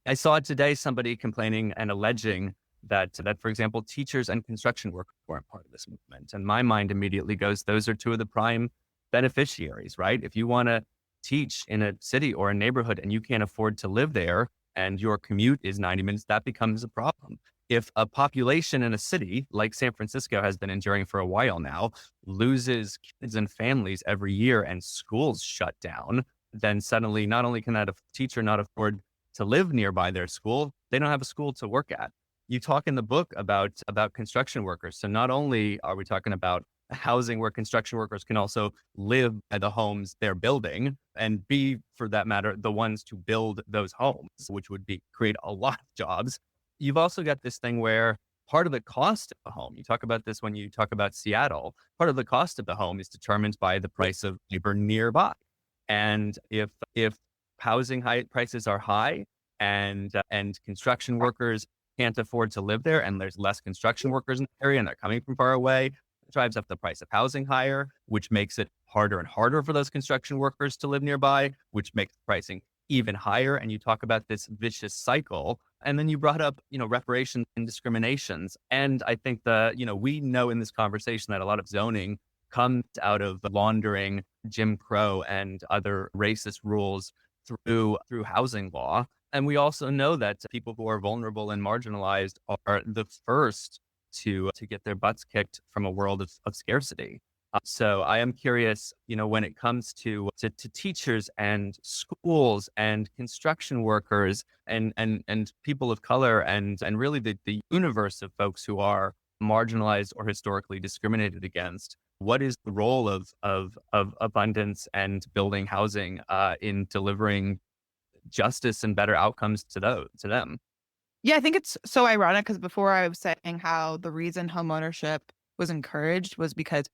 I saw today somebody complaining and alleging that, for example, teachers and construction workers weren't part of this movement. And my mind immediately goes, those are two of the prime beneficiaries, right? If you want to teach in a city or a neighborhood and you can't afford to live there and your commute is 90 minutes, that becomes a problem. If a population in a city like San Francisco has been enduring for a while now, loses kids and families every year and schools shut down, then suddenly not only can that teacher not afford to live nearby their school, they don't have a school to work at. You talk in the book about construction workers. So not only are we talking about housing where construction workers can also live at the homes they're building and be, for that matter, the ones to build those homes, which would create a lot of jobs. You've also got this thing where part of the cost of a home, you talk about this when you talk about Seattle, part of the cost of the home is determined by the price of labor nearby. And if housing prices are high and construction workers can't afford to live there, and there's less construction workers in the area and they're coming from far away, it drives up the price of housing higher, which makes it harder and harder for those construction workers to live nearby, which makes pricing even higher. And you talk about this vicious cycle. And then you brought up, reparations and discriminations. And I think we know in this conversation that a lot of zoning comes out of laundering Jim Crow and other racist rules through housing law. And we also know that people who are vulnerable and marginalized are the first to get their butts kicked from a world of scarcity. So I am curious, when it comes to teachers and schools and construction workers and people of color and really the universe of folks who are marginalized or historically discriminated against, what is the role of abundance and building housing in delivering justice and better outcomes to them? Yeah, I think it's so ironic because before I was saying how the reason homeownership was encouraged was because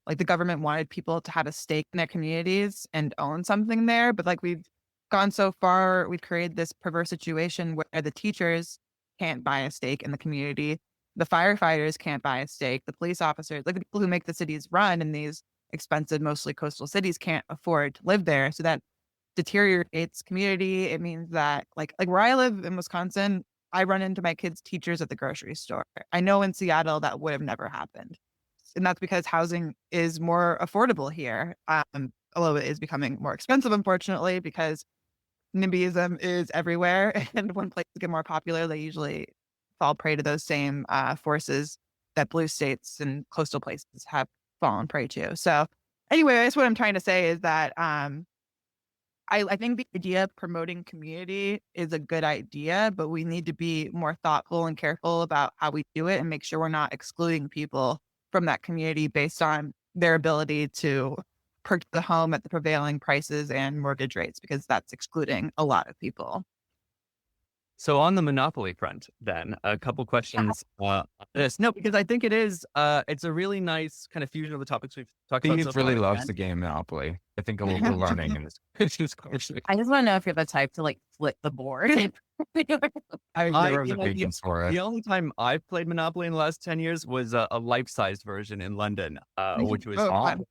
like the government wanted people to have a stake in their communities and own something there. But like we've gone so far, we've created this perverse situation where the teachers can't buy a stake in the community. The firefighters can't buy a stake. The police officers, like the people who make the cities run in these expensive, mostly coastal cities, can't afford to live there. So that deteriorates community. It means that like where I live in Wisconsin, I run into my kids' teachers at the grocery store. I know in Seattle that would have never happened. And that's because housing is more affordable here. Although it is becoming more expensive, unfortunately, because NIMBYism is everywhere. And when places get more popular, they usually fall prey to those same forces that blue states and coastal places have fallen prey to. So anyway, I guess what I'm trying to say is that I think the idea of promoting community is a good idea, but we need to be more thoughtful and careful about how we do it and make sure we're not excluding people from that community based on their ability to purchase the home at the prevailing prices and mortgage rates, because that's excluding a lot of people. So on the monopoly front, then a couple questions on this. No, because I think it's a really nice kind of fusion of the topics we've talked about. Steve really loves the game Monopoly. I think we're learning in this conversation. I just want to know if you're the type to like flip the board. I never have the patience for it. The only time I've played Monopoly in the last 10 years was a life-sized version in London, which was fun.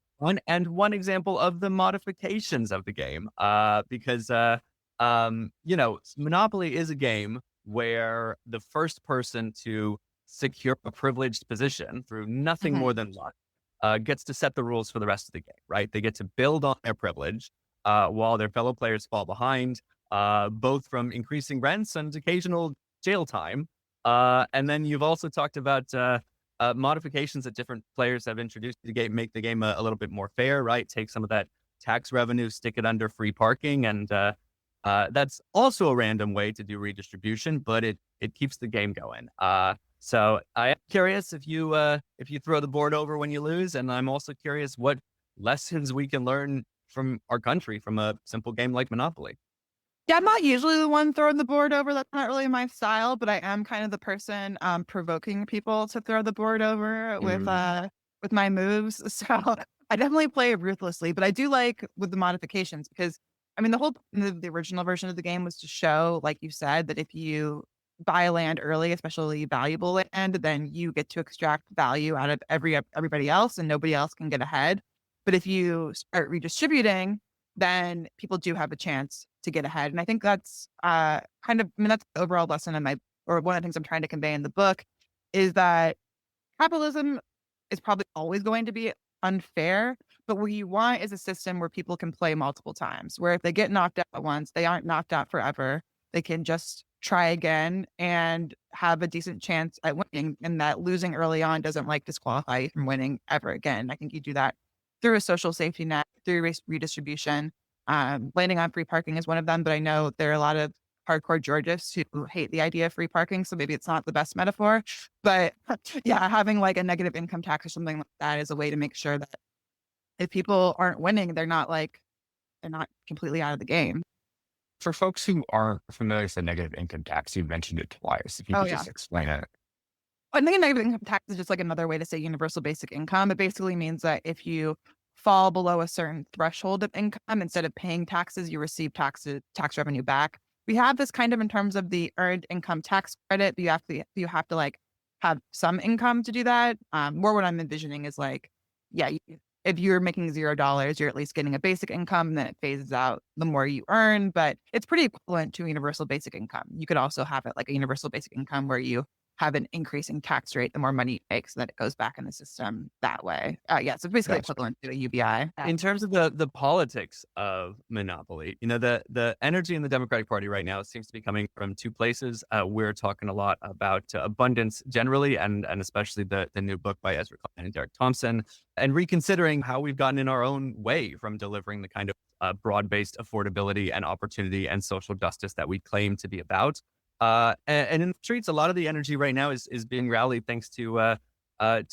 And one example of the modifications of the game, because Monopoly is a game where the first person to secure a privileged position through nothing more than luck gets to set the rules for the rest of the game, right? They get to build on their privilege while their fellow players fall behind, both from increasing rents and occasional jail time. And then you've also talked about modifications that different players have introduced to the game, make the game a little bit more fair, right? Take some of that tax revenue, stick it under free parking, and that's also a random way to do redistribution, but it keeps the game going. So I am curious if you throw the board over when you lose, and I'm also curious what lessons we can learn from our country from a simple game like Monopoly. Yeah, I'm not usually the one throwing the board over. That's not really my style, but I am kind of the person provoking people to throw the board over with my moves. So I definitely play ruthlessly, but I do like with the modifications because I mean, the whole the original version of the game was to show, like you said, that if you buy land early, especially valuable land, then you get to extract value out of everybody else and nobody else can get ahead. But if you start redistributing, then people do have a chance to get ahead. And I think that's that's the overall lesson in one of the things I'm trying to convey in the book is that capitalism is probably always going to be unfair, but what you want is a system where people can play multiple times, where if they get knocked out once, they aren't knocked out forever. They can just try again and have a decent chance at winning, and that losing early on doesn't disqualify you from winning ever again. I think you do that through a social safety net, through redistribution. Landing on free parking is one of them, but I know there are a lot of hardcore Georgists who hate the idea of free parking, so maybe it's not the best metaphor. But yeah, having a negative income tax or something like that is a way to make sure that if people aren't winning, they're not completely out of the game. For folks who aren't familiar with the negative income tax, you mentioned it twice. If you could just explain it. I think a negative income tax is just like another way to say universal basic income. It basically means that if you fall below a certain threshold of income, instead of paying taxes, you receive tax revenue back. We have this kind of in terms of the earned income tax credit, but you have to like have some income to do that. More what I'm envisioning is like, yeah, if you're making $0, you're at least getting a basic income, and then it phases out the more you earn. But it's pretty equivalent to a universal basic income. You could also have it like a universal basic income where you have an increasing tax rate the more money you make, so that it goes back in the system that way. Yeah, so basically equivalent to a UBI. In terms of the politics of monopoly, the energy in the Democratic Party right now seems to be coming from two places. We're talking a lot about abundance generally, and especially the new book by Ezra Klein and Derek Thompson, and reconsidering how we've gotten in our own way from delivering the kind of broad-based affordability and opportunity and social justice that we claim to be about. And in the streets, a lot of the energy right now is being rallied thanks to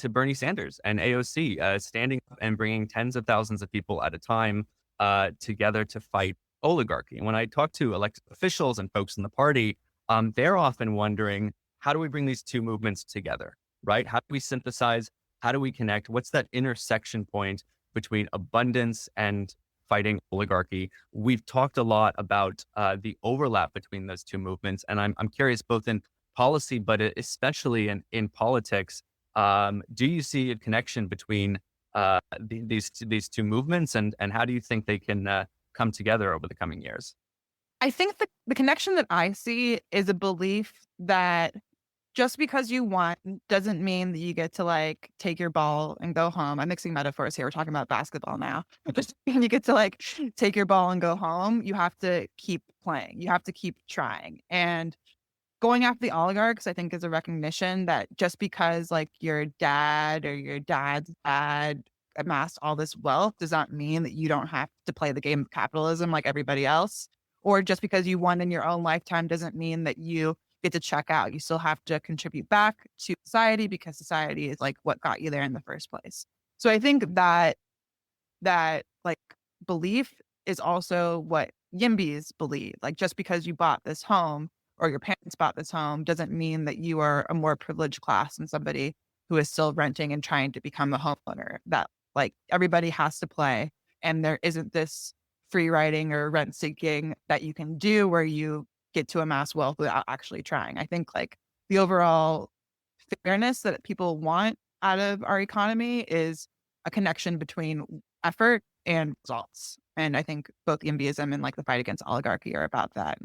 Bernie Sanders and AOC standing up and bringing tens of thousands of people at a time together to fight oligarchy. And when I talk to elected officials and folks in the party, they're often wondering, how do we bring these two movements together, right? How do we synthesize? How do we connect? What's that intersection point between abundance and fighting oligarchy? We've talked a lot about the overlap between those two movements, and I'm curious, both in policy, but especially in politics, do you see a connection between these two movements, and how do you think they can come together over the coming years? I think the connection that I see is a belief that just because you won doesn't mean that you get to like take your ball and go home. I'm mixing metaphors here. We're talking about basketball now. Just you get to like take your ball and go home. You have to keep playing. You have to keep trying. And going after the oligarchs, I think, is a recognition that just because like your dad or your dad's dad amassed all this wealth does not mean that you don't have to play the game of capitalism like everybody else. Or just because you won in your own lifetime doesn't mean that you get to check out. You still have to contribute back to society, because society is like what got you there in the first place. So I think that like belief is also what YIMBYs believe. Like, just because you bought this home or your parents bought this home doesn't mean that you are a more privileged class than somebody who is still renting and trying to become a homeowner. That like everybody has to play, and there isn't this free riding or rent seeking that you can do where you get to amass wealth without actually trying. I think like the overall fairness that people want out of our economy is a connection between effort and results. And I think both YIMBYism and like the fight against oligarchy are about that.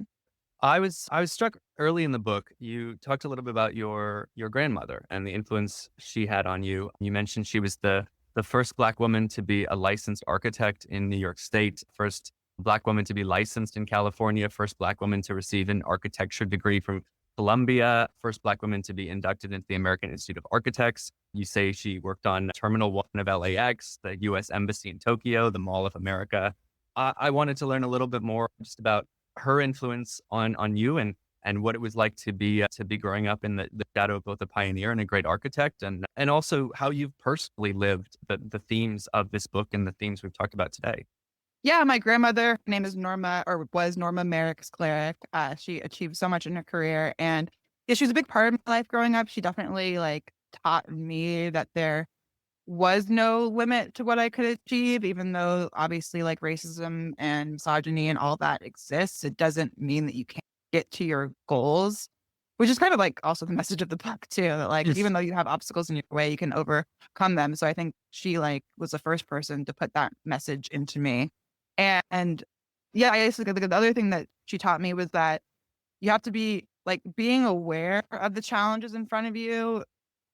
I was struck early in the book. You talked a little bit about your grandmother and the influence she had on you. You mentioned she was the first Black woman to be a licensed architect in New York State, first Black woman to be licensed in California, first Black woman to receive an architecture degree from Columbia, first Black woman to be inducted into the American Institute of Architects. You say she worked on Terminal 1 of LAX, the U.S. Embassy in Tokyo, the Mall of America. I wanted to learn a little bit more just about her influence on you and what it was like to be growing up in the shadow of both a pioneer and a great architect, and also how you've personally lived the themes of this book and the themes we've talked about today. Yeah, my grandmother, her name is Norma, or was Norma Merrick Sklaric. She achieved so much in her career, and yeah, she was a big part of my life growing up. She definitely like taught me that there was no limit to what I could achieve, even though obviously like racism and misogyny and all that exists. It doesn't mean that you can't get to your goals, which is kind of like also the message of the book too. That like, even though you have obstacles in your way, you can overcome them. So I think she like was the first person to put that message into me. And yeah, I guess the other thing that she taught me was that you have to be like, being aware of the challenges in front of you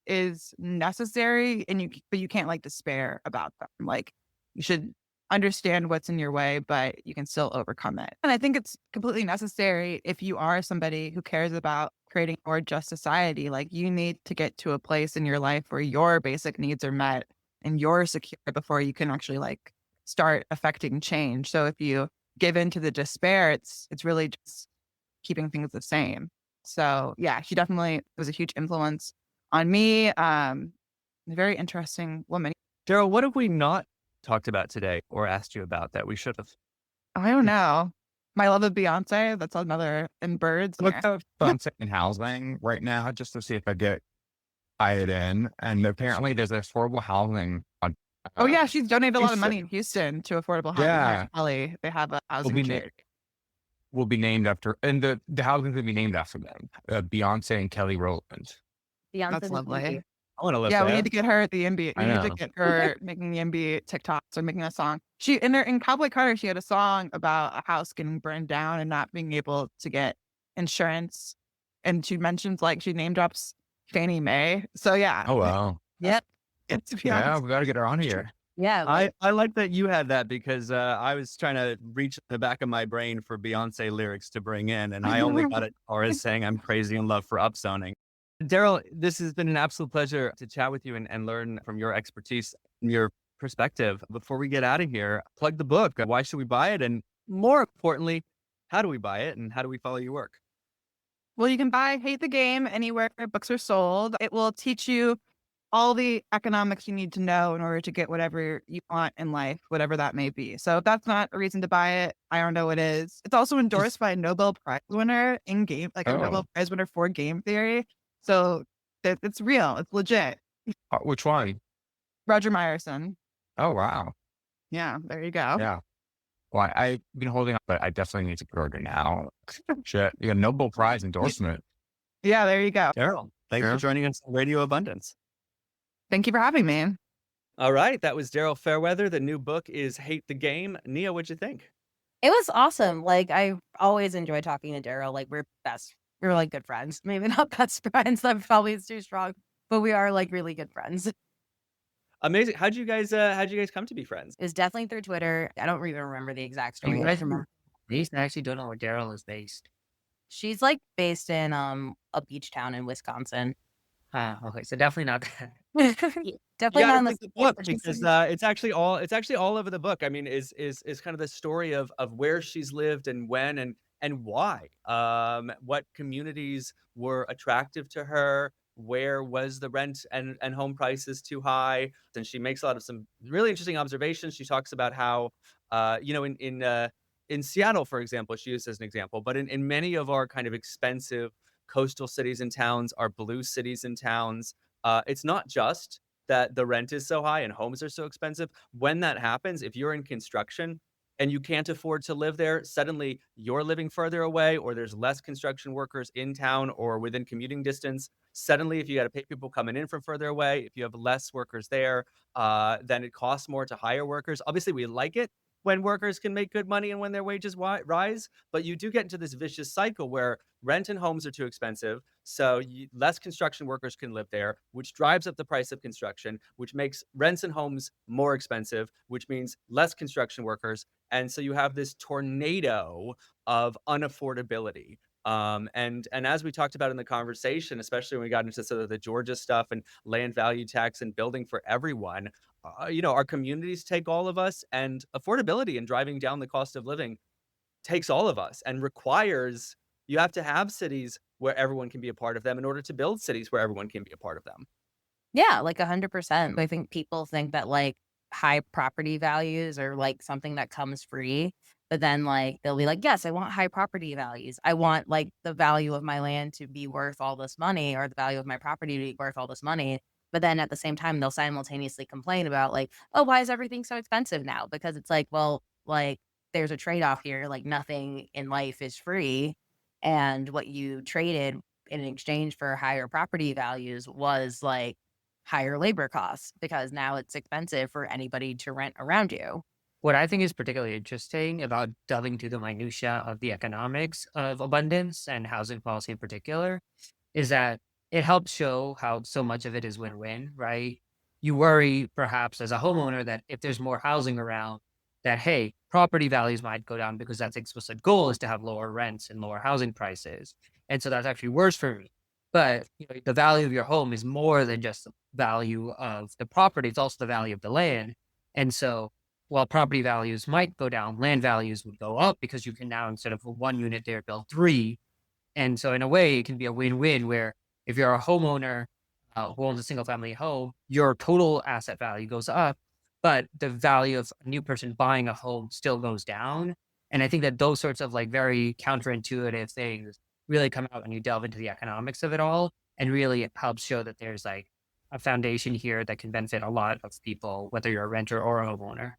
is necessary, but you can't like despair about them. Like, you should understand what's in your way, but you can still overcome it. And I think it's completely necessary if you are somebody who cares about creating a more just society. Like, you need to get to a place in your life where your basic needs are met and you're secure before you can actually like start affecting change. So if you give in to the despair, it's really just keeping things the same. So yeah, she definitely was a huge influence on me. A very interesting woman. Daryl, what have we not talked about today or asked you about that we should have? I don't know. My love of Beyonce, that's another, and birds. Look at Beyonce in housing right now, just to see if I get tie it in. And apparently there's affordable housing on, Oh yeah, she's donated a lot of Houston. money in Houston to affordable housing. Yeah. Kelly, they have a will housing be, trade. will be named after, and the housing will be named after them. Beyonce and Kelly Rowland. Beyonce That's the lovely. Baby. I want to live Yeah, we there. need to get her at the NBA. I We need to know. get her making the NBA TikToks or making a song. She in Cowboy Carter, she had a song about a house getting burned down and not being able to get insurance. And she mentions like she name drops Fannie Mae. So yeah. Oh, wow. Yep. To be Yeah, honest. we got to get her on here. Yeah. Like, I like that you had that because I was trying to reach the back of my brain for Beyonce lyrics to bring in, and I only got it as saying I'm crazy in love for upzoning. Daryl, this has been an absolute pleasure to chat with you and learn from your expertise and your perspective. Before we get out of here, plug the book. Why should we buy it? And more importantly, how do we buy it and how do we follow your work? Well, you can buy Hate the Game anywhere books are sold. It will teach you all the economics you need to know in order to get whatever you want in life, whatever that may be. So if that's not a reason to buy it, I don't know what is. It's also endorsed by a Nobel Prize winner in game, like a Nobel Prize winner for game theory. So it's real. It's legit. Which one? Roger Myerson. Oh, wow. Yeah, there you go. Yeah. Well, I've been holding on, but I definitely need to order now. Shit. You got a Nobel Prize endorsement. Yeah, there you go. Daryl, thanks for joining us on Radio Abundance. Thank you for having me. All right. That was Daryl Fairweather. The new book is Hate the Game. Nia, what'd you think? it was awesome. Like, I always enjoy talking to Daryl. Like, we're like good friends. Maybe not best friends. That probably is too strong, but we are like really good friends. Amazing. How'd you guys come to be friends? It was definitely through Twitter. I don't even remember the exact story. You I guys just remember based? I actually don't know where Daryl is based. she's like based in a beach town in Wisconsin. Okay, so definitely not that. Definitely You not in gotta the read the book because it's actually all over the book. I mean, is kind of the story of where she's lived and when and why. What communities were attractive to her? Where was the rent and home prices too high? And she makes a lot of some really interesting observations. She talks about how in Seattle, for example, she used as an example, but in many of our kind of expensive coastal cities and towns, our blue cities and towns, it's not just that the rent is so high and homes are so expensive. When that happens, if you're in construction and you can't afford to live there, suddenly you're living further away or there's less construction workers in town or within commuting distance. Suddenly, if you got to pay people coming in from further away, if you have less workers there, then it costs more to hire workers. Obviously, we like it when workers can make good money and when their wages rise, but you do get into this vicious cycle where rent and homes are too expensive, so less construction workers can live there, which drives up the price of construction, which makes rents and homes more expensive, which means less construction workers, and so you have this tornado of unaffordability. And as we talked about in the conversation, especially when we got into sort of the Georgia stuff and land value tax and building for everyone, our communities take all of us, and affordability and driving down the cost of living takes all of us and requires you have to have cities where everyone can be a part of them in order to build cities where everyone can be a part of them. Yeah, like 100%. I think people think that like high property values are like something that comes free, but then like they'll be like, yes, I want high property values. I want like the value of my land to be worth all this money or the value of my property to be worth all this money. But then at the same time, they'll simultaneously complain about like, oh, why is everything so expensive now? Because it's like, well, like there's a trade-off here. Like nothing in life is free. And what you traded in exchange for higher property values was like higher labor costs because now it's expensive for anybody to rent around you. What I think is particularly interesting about delving into the minutia of the economics of abundance and housing policy in particular is that it helps show how so much of it is win-win, right? You worry perhaps as a homeowner that if there's more housing around, that, hey, property values might go down because that's the explicit goal is to have lower rents and lower housing prices. And so that's actually worse for me. But the value of your home is more than just the value of the property. It's also the value of the land. And so while property values might go down, land values would go up because you can now, instead of one unit there, build three. And so in a way, it can be a win-win where if you're a homeowner who owns a single family home, your total asset value goes up, but the value of a new person buying a home still goes down. And I think that those sorts of like very counterintuitive things really come out when you delve into the economics of it all. and really it helps show that there's like a foundation here that can benefit a lot of people, whether you're a renter or a homeowner.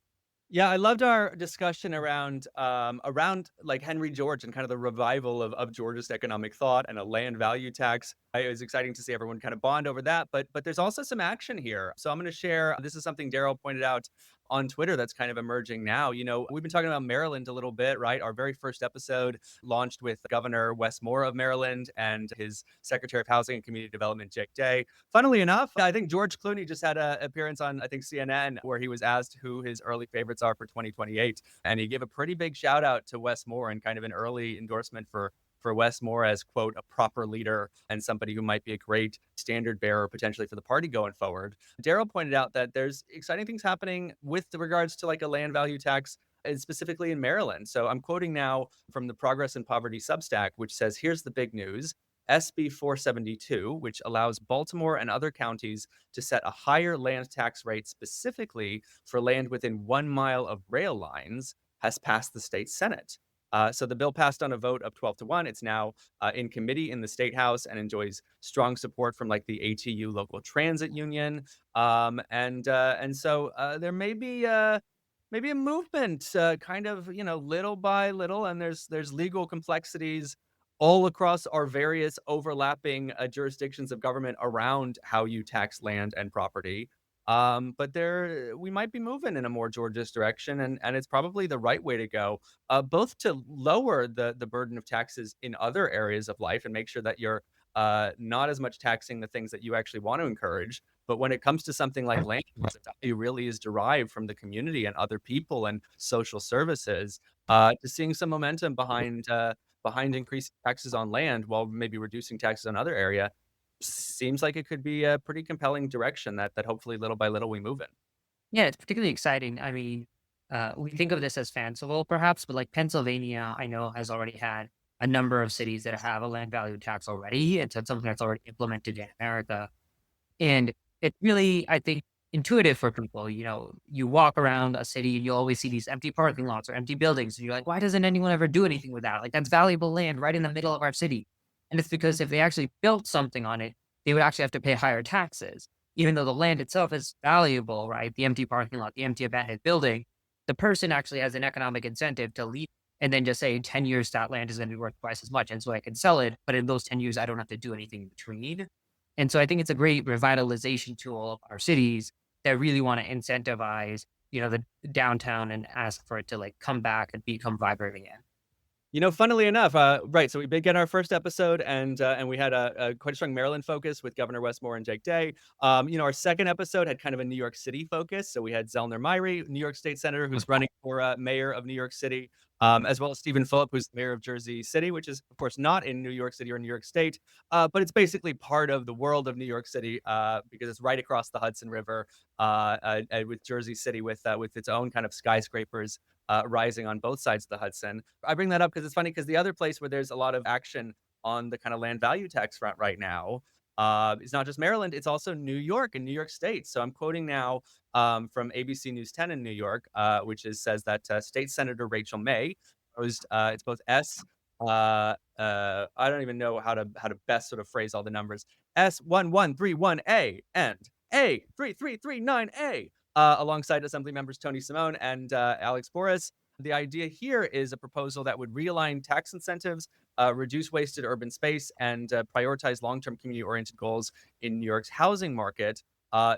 Yeah, I loved our discussion around like Henry George and kind of the revival of George's economic thought and a land value tax. It was exciting to see everyone kind of bond over that, but there's also some action here. So I'm going to share. This is something Daryl pointed out on Twitter that's kind of emerging now. We've been talking about Maryland a little bit, right? Our very first episode launched with Governor Wes Moore of Maryland and his Secretary of Housing and Community Development, Jake Day. Funnily enough, I think George Clooney just had an appearance on, I think, CNN, where he was asked who his early favorites are for 2028. And he gave a pretty big shout out to Wes Moore and kind of an early endorsement for Wes Moore as, quote, a proper leader and somebody who might be a great standard bearer potentially for the party going forward. Daryl pointed out that there's exciting things happening with regards to like a land value tax, and specifically in Maryland. So I'm quoting now from the Progress and Poverty Substack, which says, here's the big news. SB 472, which allows Baltimore and other counties to set a higher land tax rate specifically for land within 1 mile of rail lines, has passed the state Senate. So the bill passed on a vote of 12-1. It's now in committee in the State House and enjoys strong support from like the ATU local transit union. And so there may be maybe a movement kind of, little by little. And there's legal complexities all across our various overlapping jurisdictions of government around how you tax land and property. But we might be moving in a more Georgist direction, and it's probably the right way to go, both to lower the burden of taxes in other areas of life and make sure that you're not as much taxing the things that you actually want to encourage. But when it comes to something like land, the value really is derived from the community and other people and social services, to seeing some momentum behind increasing taxes on land while maybe reducing taxes on other area seems like it could be a pretty compelling direction that hopefully little by little we move in. Yeah, it's particularly exciting. I mean, we think of this as fanciful perhaps, but like Pennsylvania, I know has already had a number of cities that have a land value tax already. It's something that's already implemented in America. And it's really, I think, intuitive for people. You walk around a city and you always see these empty parking lots or empty buildings. And you're like, why doesn't anyone ever do anything with that? Like, that's valuable land right in the middle of our city. And it's because if they actually built something on it, they would actually have to pay higher taxes, even though the land itself is valuable, right? The empty parking lot, the empty abandoned building, the person actually has an economic incentive to leave and then just say in 10 years, that land is going to be worth twice as much. And so I can sell it. But in those 10 years, I don't have to do anything in between. And so I think it's a great revitalization tool of our cities that really want to incentivize, the downtown and ask for it to like come back and become vibrant again. Funnily enough, right. So we began our first episode, and we had a quite a strong Maryland focus with Governor Wes Moore and Jake Day. Our second episode had kind of a New York City focus. So we had Zellner Myrie, New York State Senator, who's running for mayor of New York City, as well as Stephen Phillip, who's mayor of Jersey City, which is, of course, not in New York City or New York State, but it's basically part of the world of New York City because it's right across the Hudson River with Jersey City with its own kind of skyscrapers rising on both sides of the Hudson. I bring that up because it's funny because the other place where there's a lot of action on the kind of land value tax front right now is not just Maryland, it's also New York and New York State. So I'm quoting now from ABC News 10 in New York, which says that State Senator Rachel May proposed, it's both I don't even know how to best sort of phrase all the numbers, S1131A and A3339A. Alongside Assembly members Tony Simone and Alex Boris. The idea here is a proposal that would realign tax incentives, reduce wasted urban space, and prioritize long-term community-oriented goals in New York's housing market,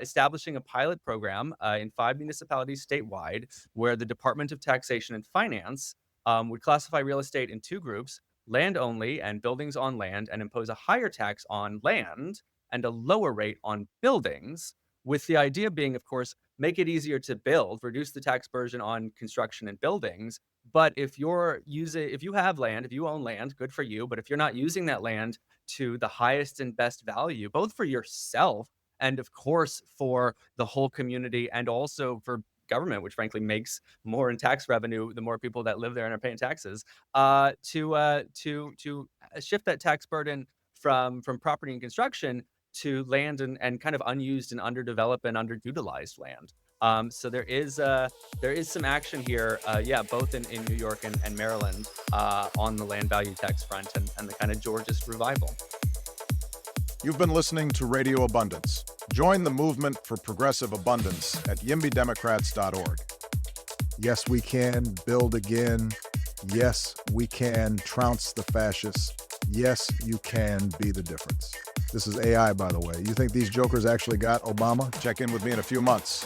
establishing a pilot program in 5 municipalities statewide where the Department of Taxation and Finance would classify real estate in 2 groups, land only and buildings on land, and impose a higher tax on land and a lower rate on buildings, with the idea being, of course, make it easier to build, reduce the tax burden on construction and buildings. But if you have land, if you own land, good for you. But if you're not using that land to the highest and best value, both for yourself and of course for the whole community and also for government, which frankly makes more in tax revenue the more people that live there and are paying taxes, to shift that tax burden from property and construction to land and kind of unused and underdeveloped and underutilized land. So there is some action here, both in New York and Maryland on the land value tax front and the kind of Georgist revival. You've been listening to Radio Abundance. Join the movement for progressive abundance at yimbydemocrats.org. Yes, we can build again. Yes, we can trounce the fascists. Yes, you can be the difference. This is AI, by the way. You think these jokers actually got Obama? Check in with me in a few months.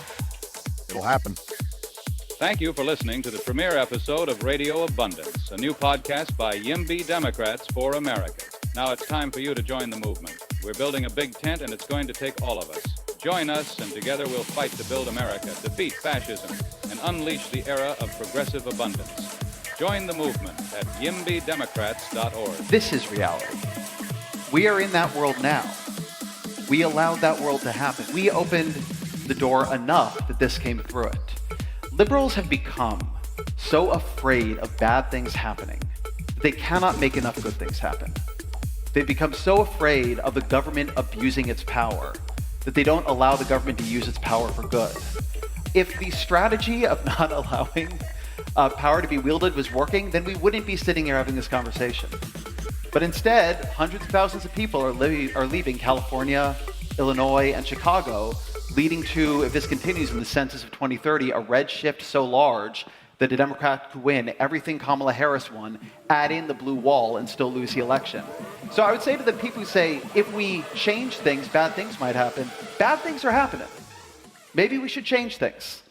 It'll happen. Thank you for listening to the premiere episode of Radio Abundance, a new podcast by YIMBY Democrats for America. Now it's time for you to join the movement. We're building a big tent, and it's going to take all of us. Join us, and together we'll fight to build America, defeat fascism, and unleash the era of progressive abundance. Join the movement at yimbydemocrats.org. This is reality. We are in that world now. We allowed that world to happen. We opened the door enough that this came through it. Liberals have become so afraid of bad things happening that they cannot make enough good things happen. They've become so afraid of the government abusing its power that they don't allow the government to use its power for good. If the strategy of not allowing power to be wielded was working, then we wouldn't be sitting here having this conversation. But instead, hundreds of thousands of people are leaving California, Illinois, and Chicago, leading to, if this continues in the census of 2030, a red shift so large that a Democrat could win everything Kamala Harris won, add in the blue wall, and still lose the election. So I would say to the people who say, if we change things, bad things might happen. Bad things are happening. Maybe we should change things.